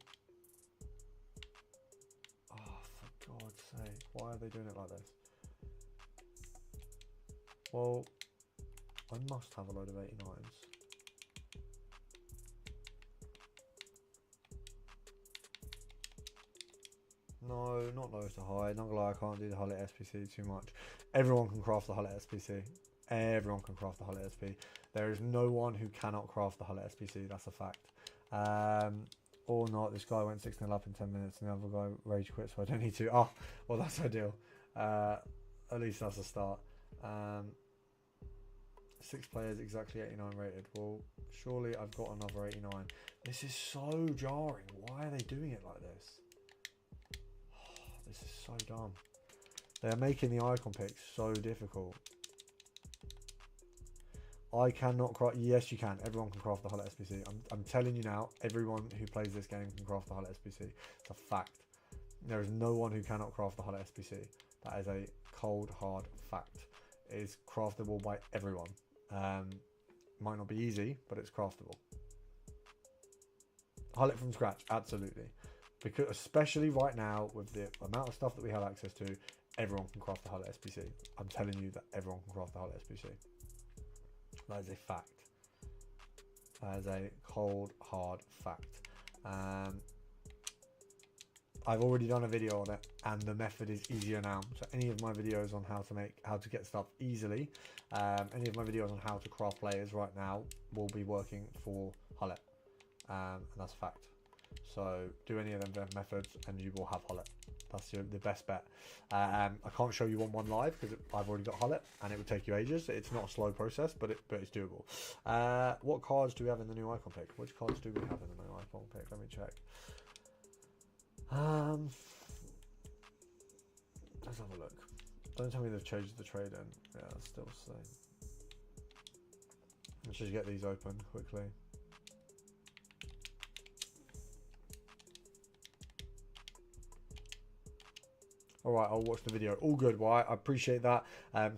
Oh, for God's sake! Why are they doing it like this? Well, I must have a load of 89s. No, not lowest to high. Not gonna lie, I can't do the Hullet SPC too much. Everyone can craft the Hullet SPC. Everyone can craft the Hullet SP. There is no one who cannot craft the Hullet SPC. That's a fact. Or not. This guy went 6-0 up in 10 minutes, and the other guy rage quit, so I don't need to. Oh, well, that's ideal. At least that's a start. 6 players, exactly 89 rated. Well, surely I've got another 89. This is so jarring. Why are they doing it like this? This is so dumb. They're making the icon picks so difficult. I cannot craft. Yes, you can. Everyone can craft the Hullet SPC. I'm telling you now, everyone who plays this game can craft the Hullet SPC. It's a fact. There is no one who cannot craft the Hullet SPC. That is a cold, hard fact. It is craftable by everyone. Might not be easy, but it's craftable. Hullet from scratch, absolutely. Because especially right now, with the amount of stuff that we have access to, everyone can craft the Hullet SPC. I'm telling you that everyone can craft the Hullet SPC. That is a fact. That is a cold, hard fact. I've already done a video on it, and the method is easier now. So any of my videos on how to get stuff easily, any of my videos on how to craft players right now will be working for Hullet, and that's a fact. So do any of them methods, and you will have Hullet. That's the best bet. I can't show you one live because I've already got Hullet, and it would take you ages. It's not a slow process, but it's doable. What cards do we have in the new icon pick? Which cards do we have in the new icon pick? Let me check. Let's have a look. Don't tell me they've changed the trade in. Yeah, it's still the same. Let's just get these open quickly. All right, I'll watch the video. All good. Well, I appreciate that.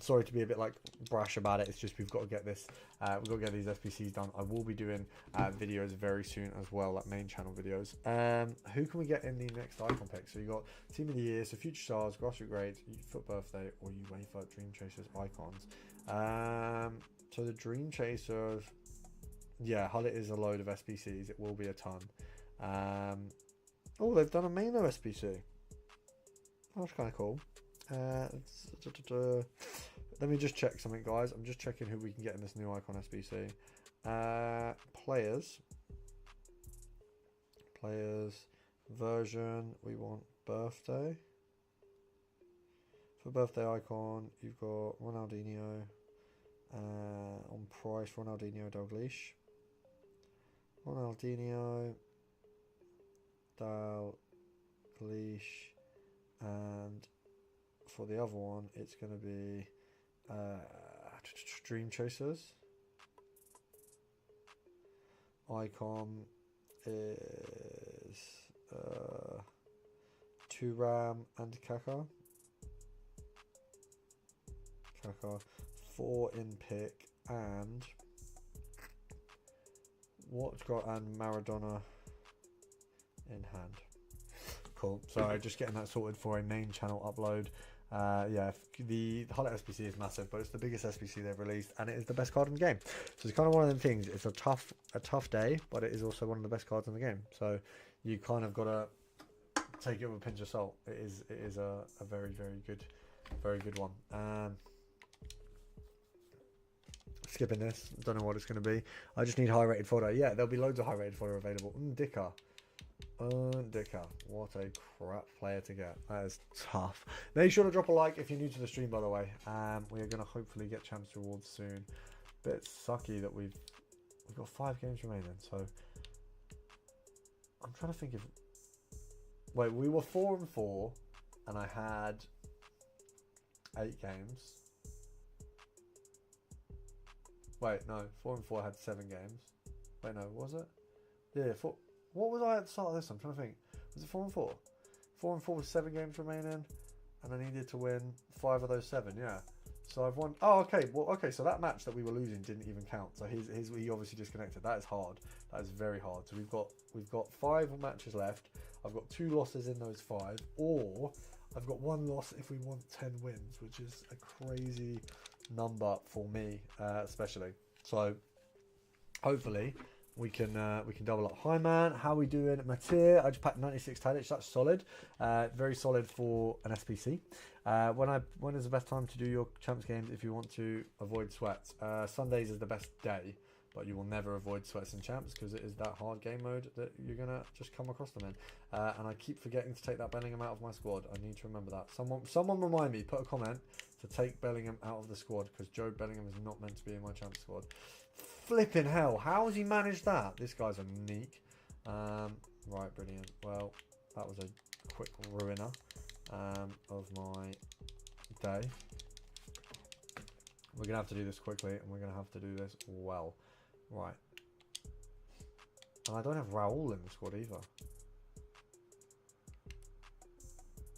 Sorry to be a bit like brash about it. It's just we've got to get this. We've got to get these SPCs done. I will be doing videos very soon as well, like main channel videos. Who can we get in the next icon pick? So you got Team of the Year, so Future Stars, Grassroots Grades, Foot Birthday, or UEFA Dream Chasers icons. So the Dream Chasers, yeah, Hullet is a load of SPCs. It will be a ton. Oh, they've done a Mano SPC. That's kind of cool. Let me just check something, guys. I'm just checking who we can get in this new icon SBC. Players version. We want birthday. For birthday icon, you've got Ronaldinho. On price, Ronaldinho Dalglish. Ronaldinho Dalglish. And for the other one, it's going to be Dream Chasers. Icon is Thuram and Kaka. 4 in pick, and what's got and Maradona in hand. Cool. Sorry, just getting that sorted for a main channel upload. Yeah, the Hullet SPC is massive, but it's the biggest SPC they've released, and it is the best card in the game. So it's kind of one of them things. It's a tough day, but it is also one of the best cards in the game. So you kind of got to take it with a pinch of salt. It is a very good one. Skipping this, don't know what it's going to be. I just need high rated fodder. Yeah, there'll be loads of high rated fodder available. Dicker. What a crap player to get. That is tough. Make sure to drop a like if you're new to the stream, by the way. We are going to hopefully get Champs Rewards soon. Bit sucky that we've got 5 games remaining, so I'm trying to think if... Wait, we were 4-4 and I had 8 games. Wait, no, 4-4 I had 7 games. Wait, no, was it? Yeah, 4... What was I at the start of this? I'm trying to think. Was it 4-4? 4-4 with 7 games remaining, and I needed to win 5 of those 7. Yeah. So I've won. Oh, okay. Well, okay. So that match that we were losing didn't even count. So he obviously disconnected. That is hard. That is very hard. So we've got 5 matches left. I've got 2 losses in those 5, or I've got 1 loss if we want 10 wins, which is a crazy number for me, especially. So hopefully we can double up. Hi man, how we doing? Matir, I just packed 96 Tadic. That's solid. Very solid for an SPC. When is the best time to do your champs games if you want to avoid sweats? Sundays is the best day, but you will never avoid sweats in champs because it is that hard game mode that you're gonna just come across them in. And I keep forgetting to take that Bellingham out of my squad. I need to remember that. Someone remind me. Put a comment to take Bellingham out of the squad because Joe Bellingham is not meant to be in my champs squad. Flipping hell, how has he managed that? This guy's a neek. Right, brilliant. Well, that was a quick ruiner of my day. We're going to have to do this quickly, and we're going to have to do this well. Right. And I don't have Raul in the squad either.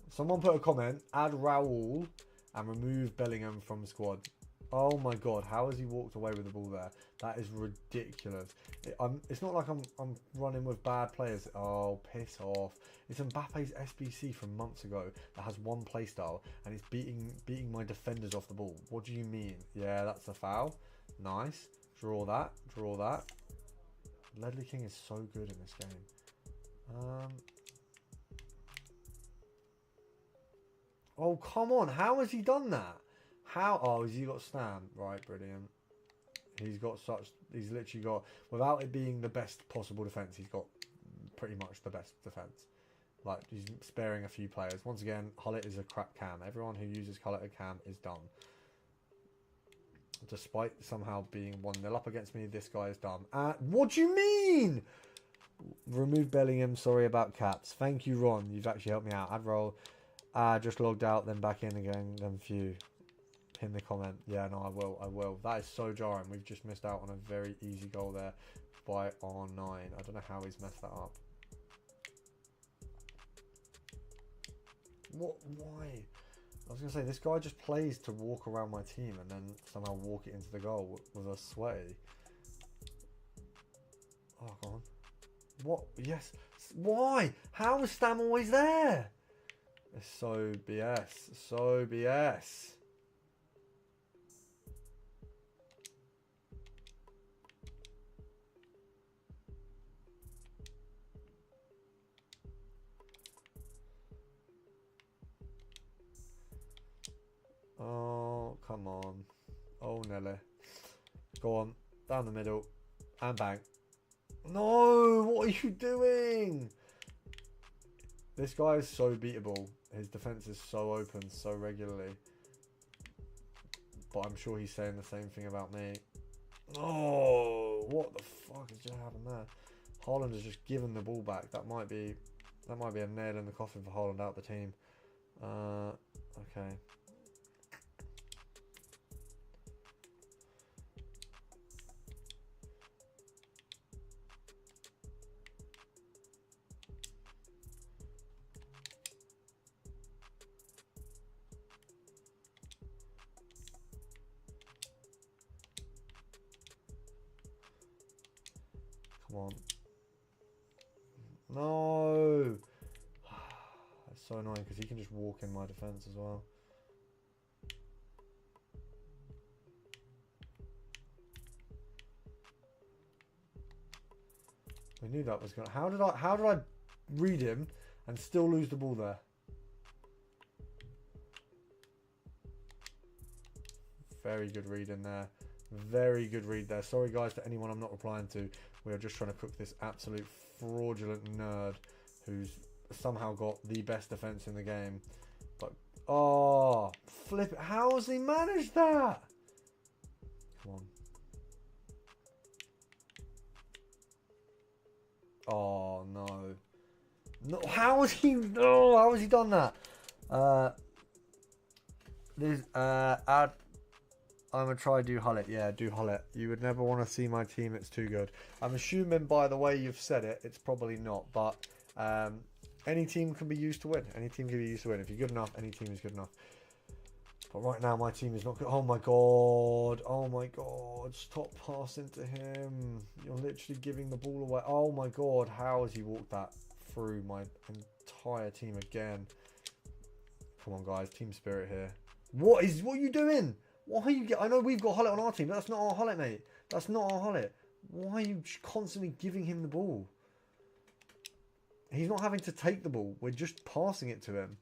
Someone put a comment, add Raul and remove Bellingham from squad. Oh my god, how has he walked away with the ball there? That is ridiculous. It's not like I'm running with bad players. Oh, piss off. It's Mbappe's SBC from months ago that has one play style and it's beating my defenders off the ball. What do you mean? Yeah, that's a foul. Nice. Draw that. Draw that. Ledley King is so good in this game. Oh, come on. How has he done that? How? Oh, has he got Stam? Right, brilliant. He's literally got, without it being the best possible defence, he's got pretty much the best defence. Like, he's sparing a few players. Once again, Hullet is a crap cam. Everyone who uses Hullet a cam is dumb. Despite somehow being 1-0 up against me, this guy is dumb. What do you mean? Remove Bellingham. Sorry about caps. Thank you, Ron. You've actually helped me out. I'd roll. Just logged out, then back in again, then phew. Pin the comment. Yeah, no, I will. That is so jarring. We've just missed out on a very easy goal there by R9. I don't know how he's messed that up. What? Why? I was going to say, this guy just plays to walk around my team and then somehow walk it into the goal with a sweaty. Oh, go on. What? Yes. Why? How is Stam always there? It's so BS. So BS. Oh, come on. Oh, Nelly. Go on. Down the middle. And bang. No! What are you doing? This guy is so beatable. His defense is so open so regularly. But I'm sure he's saying the same thing about me. Oh, what the fuck has just happened there? Haaland has just given the ball back. That might be a nail in the coffin for Haaland out the team. Okay. Come on. No! That's so annoying because he can just walk in my defence as well. We knew that was going to... How did I read him and still lose the ball there? Very good read in there. Very good read there. Sorry, guys, to anyone I'm not replying to. We are just trying to cook this absolute fraudulent nerd who's somehow got the best defense in the game. But, oh, flip it. How has he managed that? Come on. Oh, no. No, how has he done that? I'm going to try do Hullet. Yeah, do Hullet. You would never want to see my team. It's too good. I'm assuming by the way you've said it, it's probably not. But any team can be used to win. Any team can be used to win. If you're good enough, any team is good enough. But right now, my team is not good. Oh, my God. Oh, my God. Stop passing to him. You're literally giving the ball away. Oh, my God. How has he walked that through my entire team again? Come on, guys. Team spirit here. What are you doing? Why are you... I know we've got Hullet on our team, but that's not our Hullet, mate. That's not our Hullet. Why are you constantly giving him the ball? He's not having to take the ball. We're just passing it to him.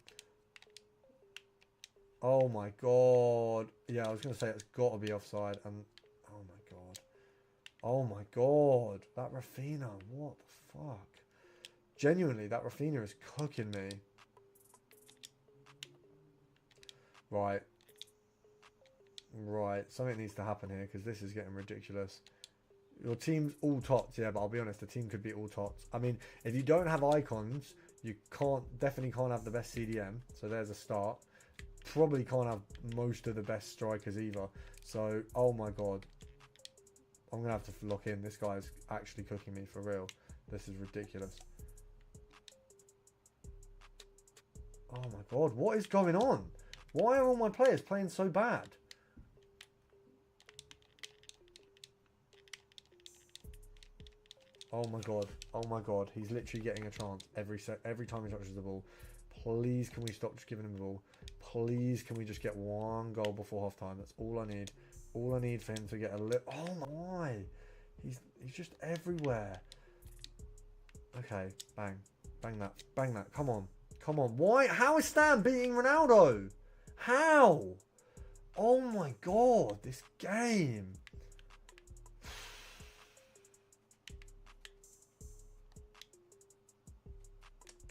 Oh, my God. Yeah, I was going to say it's got to be offside. And oh, my God. Oh, my God. That Rafinha. What the fuck? Genuinely, that Rafinha is cooking me. Right. Right, something needs to happen here because this is getting ridiculous. Your team's all tots, yeah, but I'll be honest, the team could be all tots. I mean, if you don't have icons, you definitely can't have the best CDM. So there's a start. probably can't have most of the best strikers either. So, oh my god. I'm going to have to lock in. This guy is actually cooking me for real. This is ridiculous. Oh my god, what is going on? Why are all my players playing so bad? Oh my god, oh my god. He's literally getting a chance every time he touches the ball. Please, can we stop just giving him the ball? Please, can we just get one goal before half time? That's all I need. All I need for him to get a little... Oh my... Why? He's just everywhere. Okay, bang. Bang that. Bang that. Come on. Come on. Why? How is Stan beating Ronaldo? How? Oh my god, this game.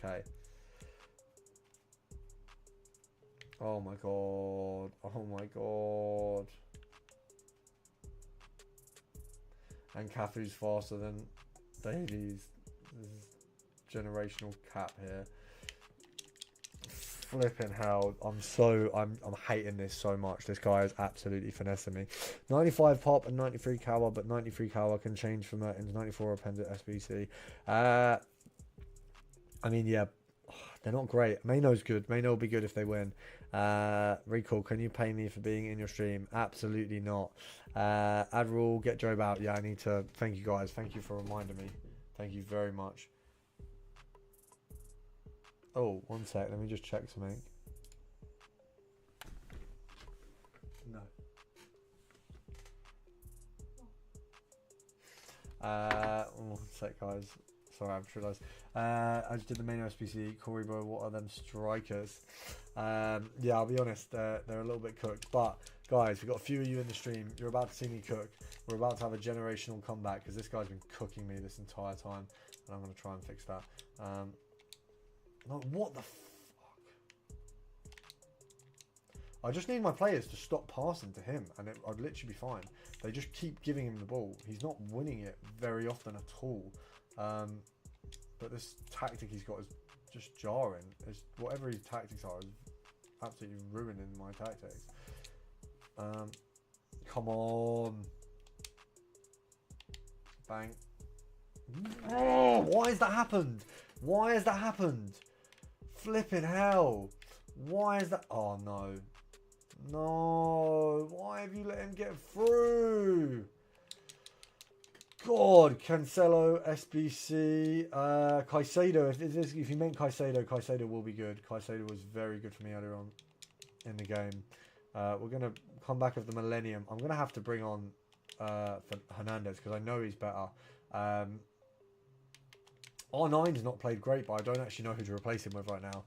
Okay. Oh my god. Oh my god. And Cafu's faster than Davies. This is generational cap here. Flipping hell. I'm hating this so much. This guy is absolutely finessing me. 95 pop and 93 cower, but 93 cower can change from that into 94 appended SBC. I mean, yeah, they're not great. Mayno's good. Mayno will be good if they win. Recall, can you pay me for being in your stream? Absolutely not. Admiral, get Job out. Yeah, I need to. Thank you guys. Thank you for reminding me. Thank you very much. Oh, one sec. Let me just check something. No. One sec, guys. Sorry, I've realised. I just did the main SPC. Corey, bro, what are them strikers? Yeah, I'll be honest. They're a little bit cooked. But, guys, we've got a few of you in the stream. You're about to see me cook. We're about to have a generational comeback because this guy's been cooking me this entire time. And I'm going to try and fix that. No, what the fuck? I just need my players to stop passing to him and I'd literally be fine. They just keep giving him the ball. He's not winning it very often at all. But this tactic he's got is just jarring. It's, whatever his tactics are is absolutely ruining my tactics. Come on. Bang. Oh, why has that happened? Why has that happened? Flipping hell. Why is that? Oh, no. No. Why have you let him get through? God. Cancelo, SBC, Caicedo. If you meant Caicedo, Caicedo will be good. Caicedo was very good for me earlier on in the game. We're going to come back with the Millennium. I'm going to have to bring on Hernandez because I know he's better. R9's not played great, but I don't actually know who to replace him with right now.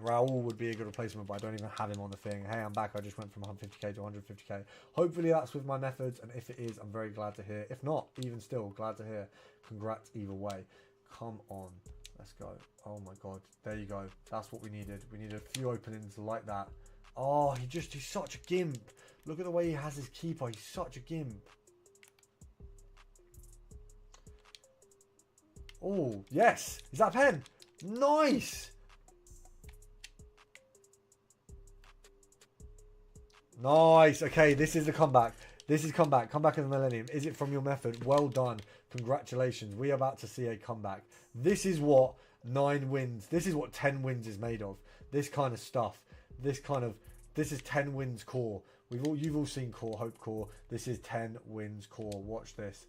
Raul would be a good replacement, but I don't even have him on the thing. Hey, I'm back. I just went from 150k to 150k. Hopefully that's with my methods, and if it is, I'm very glad to hear. If not, even still, glad to hear. Congrats either way. Come on. Let's go. Oh my god. There you go. That's what we needed. We needed a few openings like that. Oh, he's such a gimp. Look at the way he has his keeper. He's such a gimp. Oh, yes. Is that a pen? Nice. Nice. Okay, this is the comeback. This is comeback. Comeback of the Millennium. Is it from your method? Well done. Congratulations. We are about to see a comeback. This is what 9 wins. This is what 10 wins is made of. This kind of stuff. This is 10 wins core. You've all seen core, hope core. This is 10 wins core. Watch this.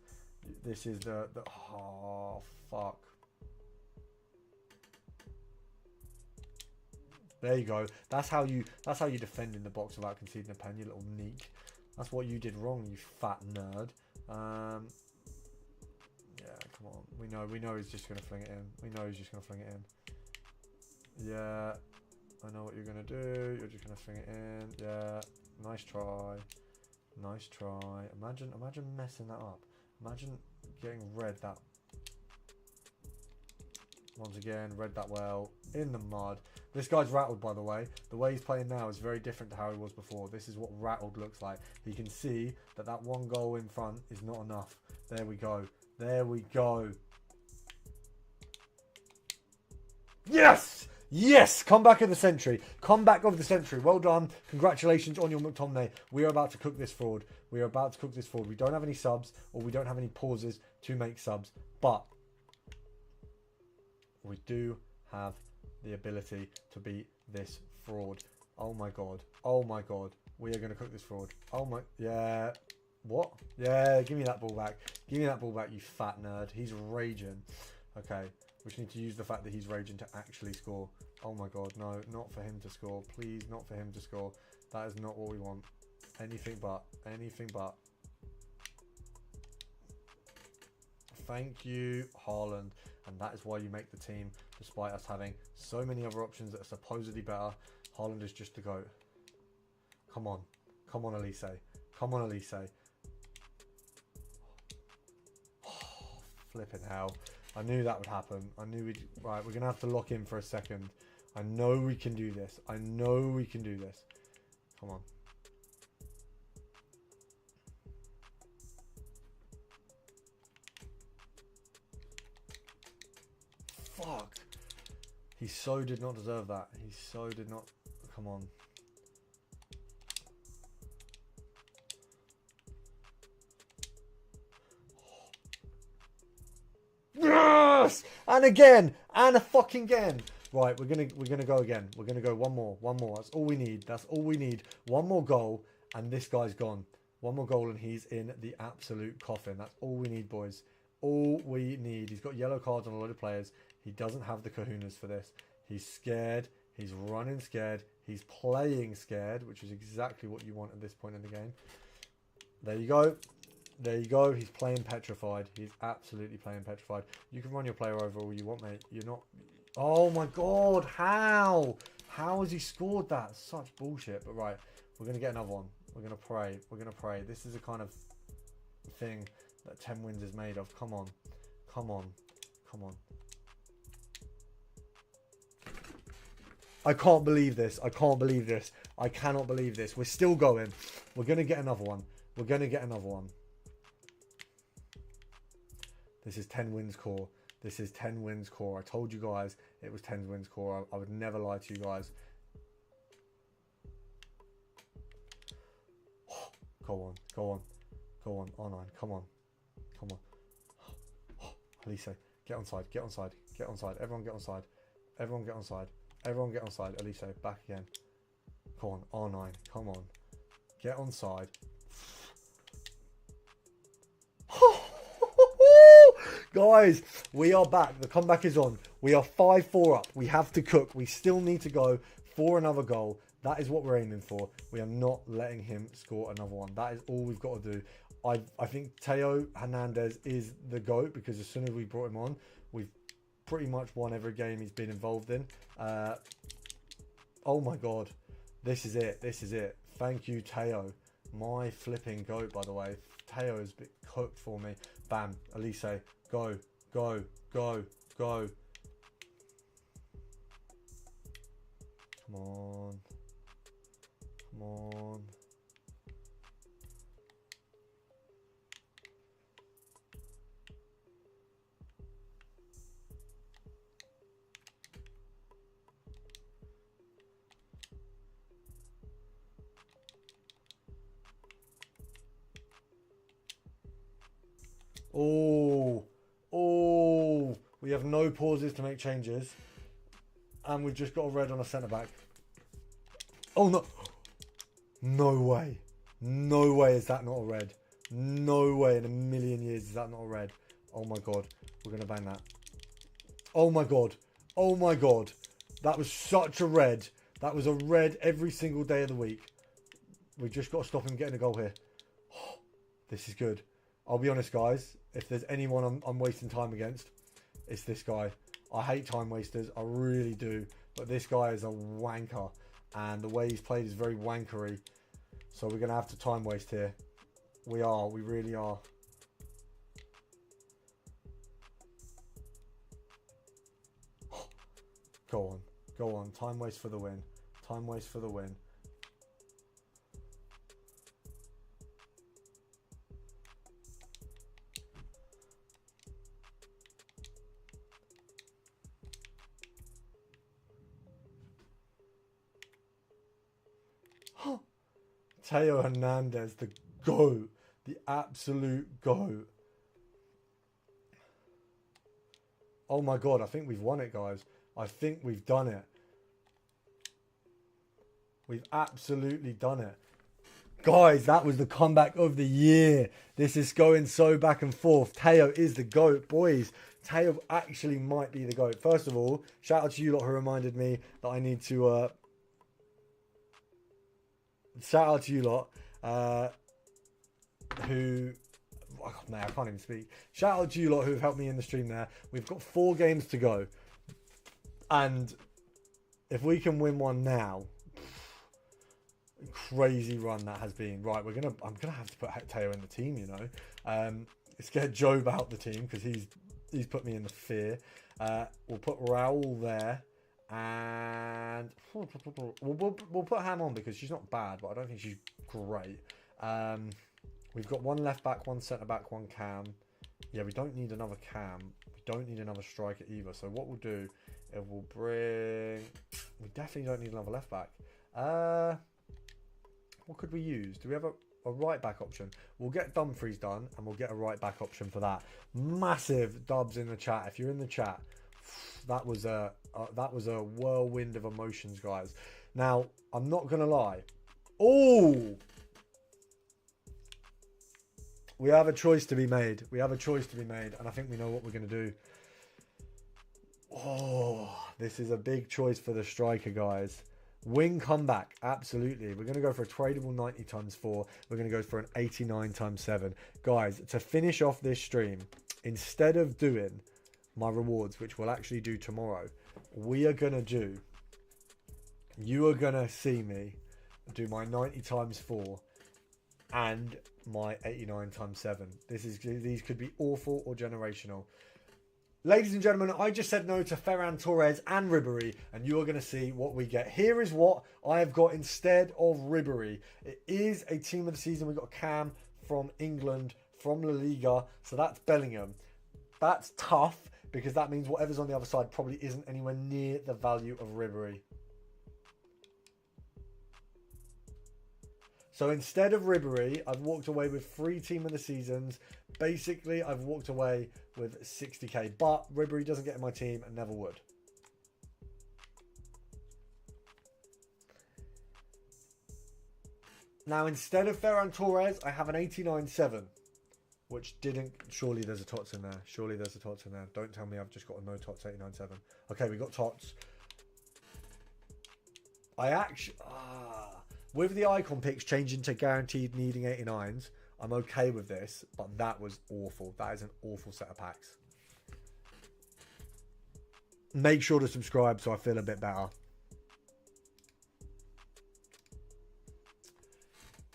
This is the oh fuck. There you go. That's how you defend in the box without conceding a pen, you little neek. That's what you did wrong, you fat nerd. Yeah, come on. We know he's just gonna fling it in. We know he's just gonna fling it in. Yeah, I know what you're gonna do. You're just gonna fling it in. Yeah, nice try. Nice try. Imagine messing that up. Imagine getting red that. Once again, read that well. In the mud. This guy's rattled, by the way. The way he's playing now is very different to how he was before. This is what rattled looks like. He can see that one goal in front is not enough. There we go. There we go. Yes! Yes, comeback of the century. Comeback of the century. Well done. Congratulations on your McTominay. We are about to cook this fraud. We are about to cook this fraud. We don't have any subs, or we don't have any pauses to make subs, but we do have the ability to beat this fraud. Oh my god. Oh my god. We are going to cook this fraud. Oh my... Yeah. What? Yeah, give me that ball back. Give me that ball back, you fat nerd. He's raging. Okay. We just need to use the fact that he's raging to actually score. Oh my god, no, not for him to score. Please, not for him to score. That is not what we want. Anything but. Anything but. Thank you, Haaland. And that is why you make the team, despite us having so many other options that are supposedly better. Haaland is just the GOAT. Come on. Come on, Elise. Come on, Elise. Oh, flipping hell. I knew that would happen. I knew we'd... Right, we're going to have to lock in for a second. I know we can do this. I know we can do this. Come on. Fuck. He so did not deserve that. He so did not... Come on. Yes! And again! And a fucking again! Right, we're gonna go again. We're gonna go one more. One more. That's all we need. That's all we need. One more goal and this guy's gone. One more goal and he's in the absolute coffin. That's all we need, boys. All we need. He's got yellow cards on a lot of players. He doesn't have the kahunas for this. He's scared. He's running scared. He's playing scared, which is exactly what you want at this point in the game. There you go. There you go. He's playing petrified. He's absolutely playing petrified. You can run your player over all you want, mate. You're not... Oh my god. How? How has he scored that? Such bullshit. But right. We're going to get another one. We're going to pray. We're going to pray. This is the kind of thing that 10 wins is made of. Come on. Come on. Come on. I can't believe this. I can't believe this. I cannot believe this. We're still going. We're going to get another one. We're going to get another one. This is 10 wins core. This is 10 wins core. I told you guys it was 10 wins core. I would never lie to you guys. Go on. Go on. Go on. R9. Come on. Come on. Elise, get on side. Get on side. Get on side. Everyone get on side. Everyone get on side. Everyone get on side. Elise, back again. Come on. R9. Come on. Get on side. Guys, we are back. The comeback is on. We are 5-4 up. We have to cook. We still need to go for another goal. That is what we're aiming for. We are not letting him score another one. That is all we've got to do. I think Theo Hernandez is the GOAT because as soon as we brought him on, we've pretty much won every game he's been involved in. Oh my god. This is it. This is it. Thank you, Theo. My flipping GOAT, by the way. Theo has been cooked for me. Bam. Elise. Go. Go. Go. Go. Come on. Come on. Oh, oh, we have no pauses to make changes. And we've just got a red on a centre-back. Oh, no. No way. No way is that not a red. No way in a million years is that not a red. Oh, my God. We're going to bang that. Oh, my God. Oh, my God. That was such a red. That was a red every single day of the week. We've just got to stop him getting a goal here. Oh, this is good. I'll be honest, guys. If there's anyone I'm wasting time against, it's this guy. I hate time wasters. I really do. But this guy is a wanker. And the way he's played is very wankery. So we're going to have to time waste here. We are. We really are. Go on. Go on. Time waste for the win. Time waste for the win. Teo Hernandez, the GOAT. The absolute GOAT. Oh my God, I think we've won it, guys. I think we've done it. We've absolutely done it. Guys, that was the comeback of the year. This is going so back and forth. Teo is the GOAT. Boys, Teo actually might be the GOAT. First of all, shout out to you lot who reminded me that I need to... shout out to you lot who... Oh, man, I can't even speak. Shout out to you lot who have helped me in the stream there. We've got 4 games to go. And if we can win one now... Crazy run that has been. Right, I'm gonna have to put Teo in the team, you know. Let's get Job out the team because he's put me in the fear. We'll put Raul there, and we'll put Ham on because she's not bad, but I don't think she's great. We've got 1 left back, 1 centre back, 1 cam. Yeah, we don't need another cam. We don't need another striker either. So what we'll do is we'll bring. We definitely don't need another left back. What could we use? Do we have a right back option? We'll get Dumfries done and we'll get a right back option for that. Massive dubs in the chat. If you're in the chat, that was a whirlwind of emotions, guys. Now, I'm not going to lie. Oh! We have a choice to be made. We have a choice to be made and I think we know what we're going to do. Oh, this is a big choice for the striker, guys. Wing comeback, absolutely. We're going to go for a tradable 90 times 4. We're going to go for an 89 times 7. Guys, to finish off this stream, instead of doing my rewards, which we'll actually do tomorrow, we are going to do, you are going to see me do my 90 times 4 and my 89 times 7. These could be awful or generational. Ladies and gentlemen, I just said no to Ferran Torres and Ribery, and you are going to see what we get. Here is what I have got instead of Ribery. It is a team of the season. We've got Cam from England, from La Liga, so that's Bellingham. That's tough, because that means whatever's on the other side probably isn't anywhere near the value of Ribery. So instead of Ribery, I've walked away with 3 team of the seasons. Basically, I've walked away with 60k. But Ribery doesn't get in my team and never would. Now, instead of Ferran Torres, I have an 89-7. Which didn't... Surely there's a Tots in there. Surely there's a Tots in there. Don't tell me I've just got a no Tots 89-7. Okay, we got Tots. I actually... with the icon picks changing to guaranteed needing 89s, I'm okay with this, but that was awful. That is an awful set of packs. Make sure to subscribe so I feel a bit better.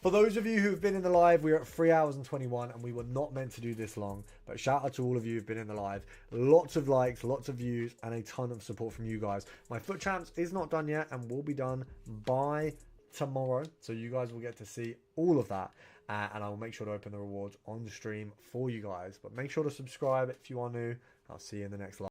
For those of you who have been in the live, we're at 3 hours and 21 and we were not meant to do this long. But shout out to all of you who've been in the live. Lots of likes, lots of views, and a ton of support from you guys. My Foot Champs is not done yet and will be done by tomorrow, so you guys will get to see all of that, and I will make sure to open the rewards on the stream for you guys. But make sure to subscribe if you are new. I'll see you in the next live.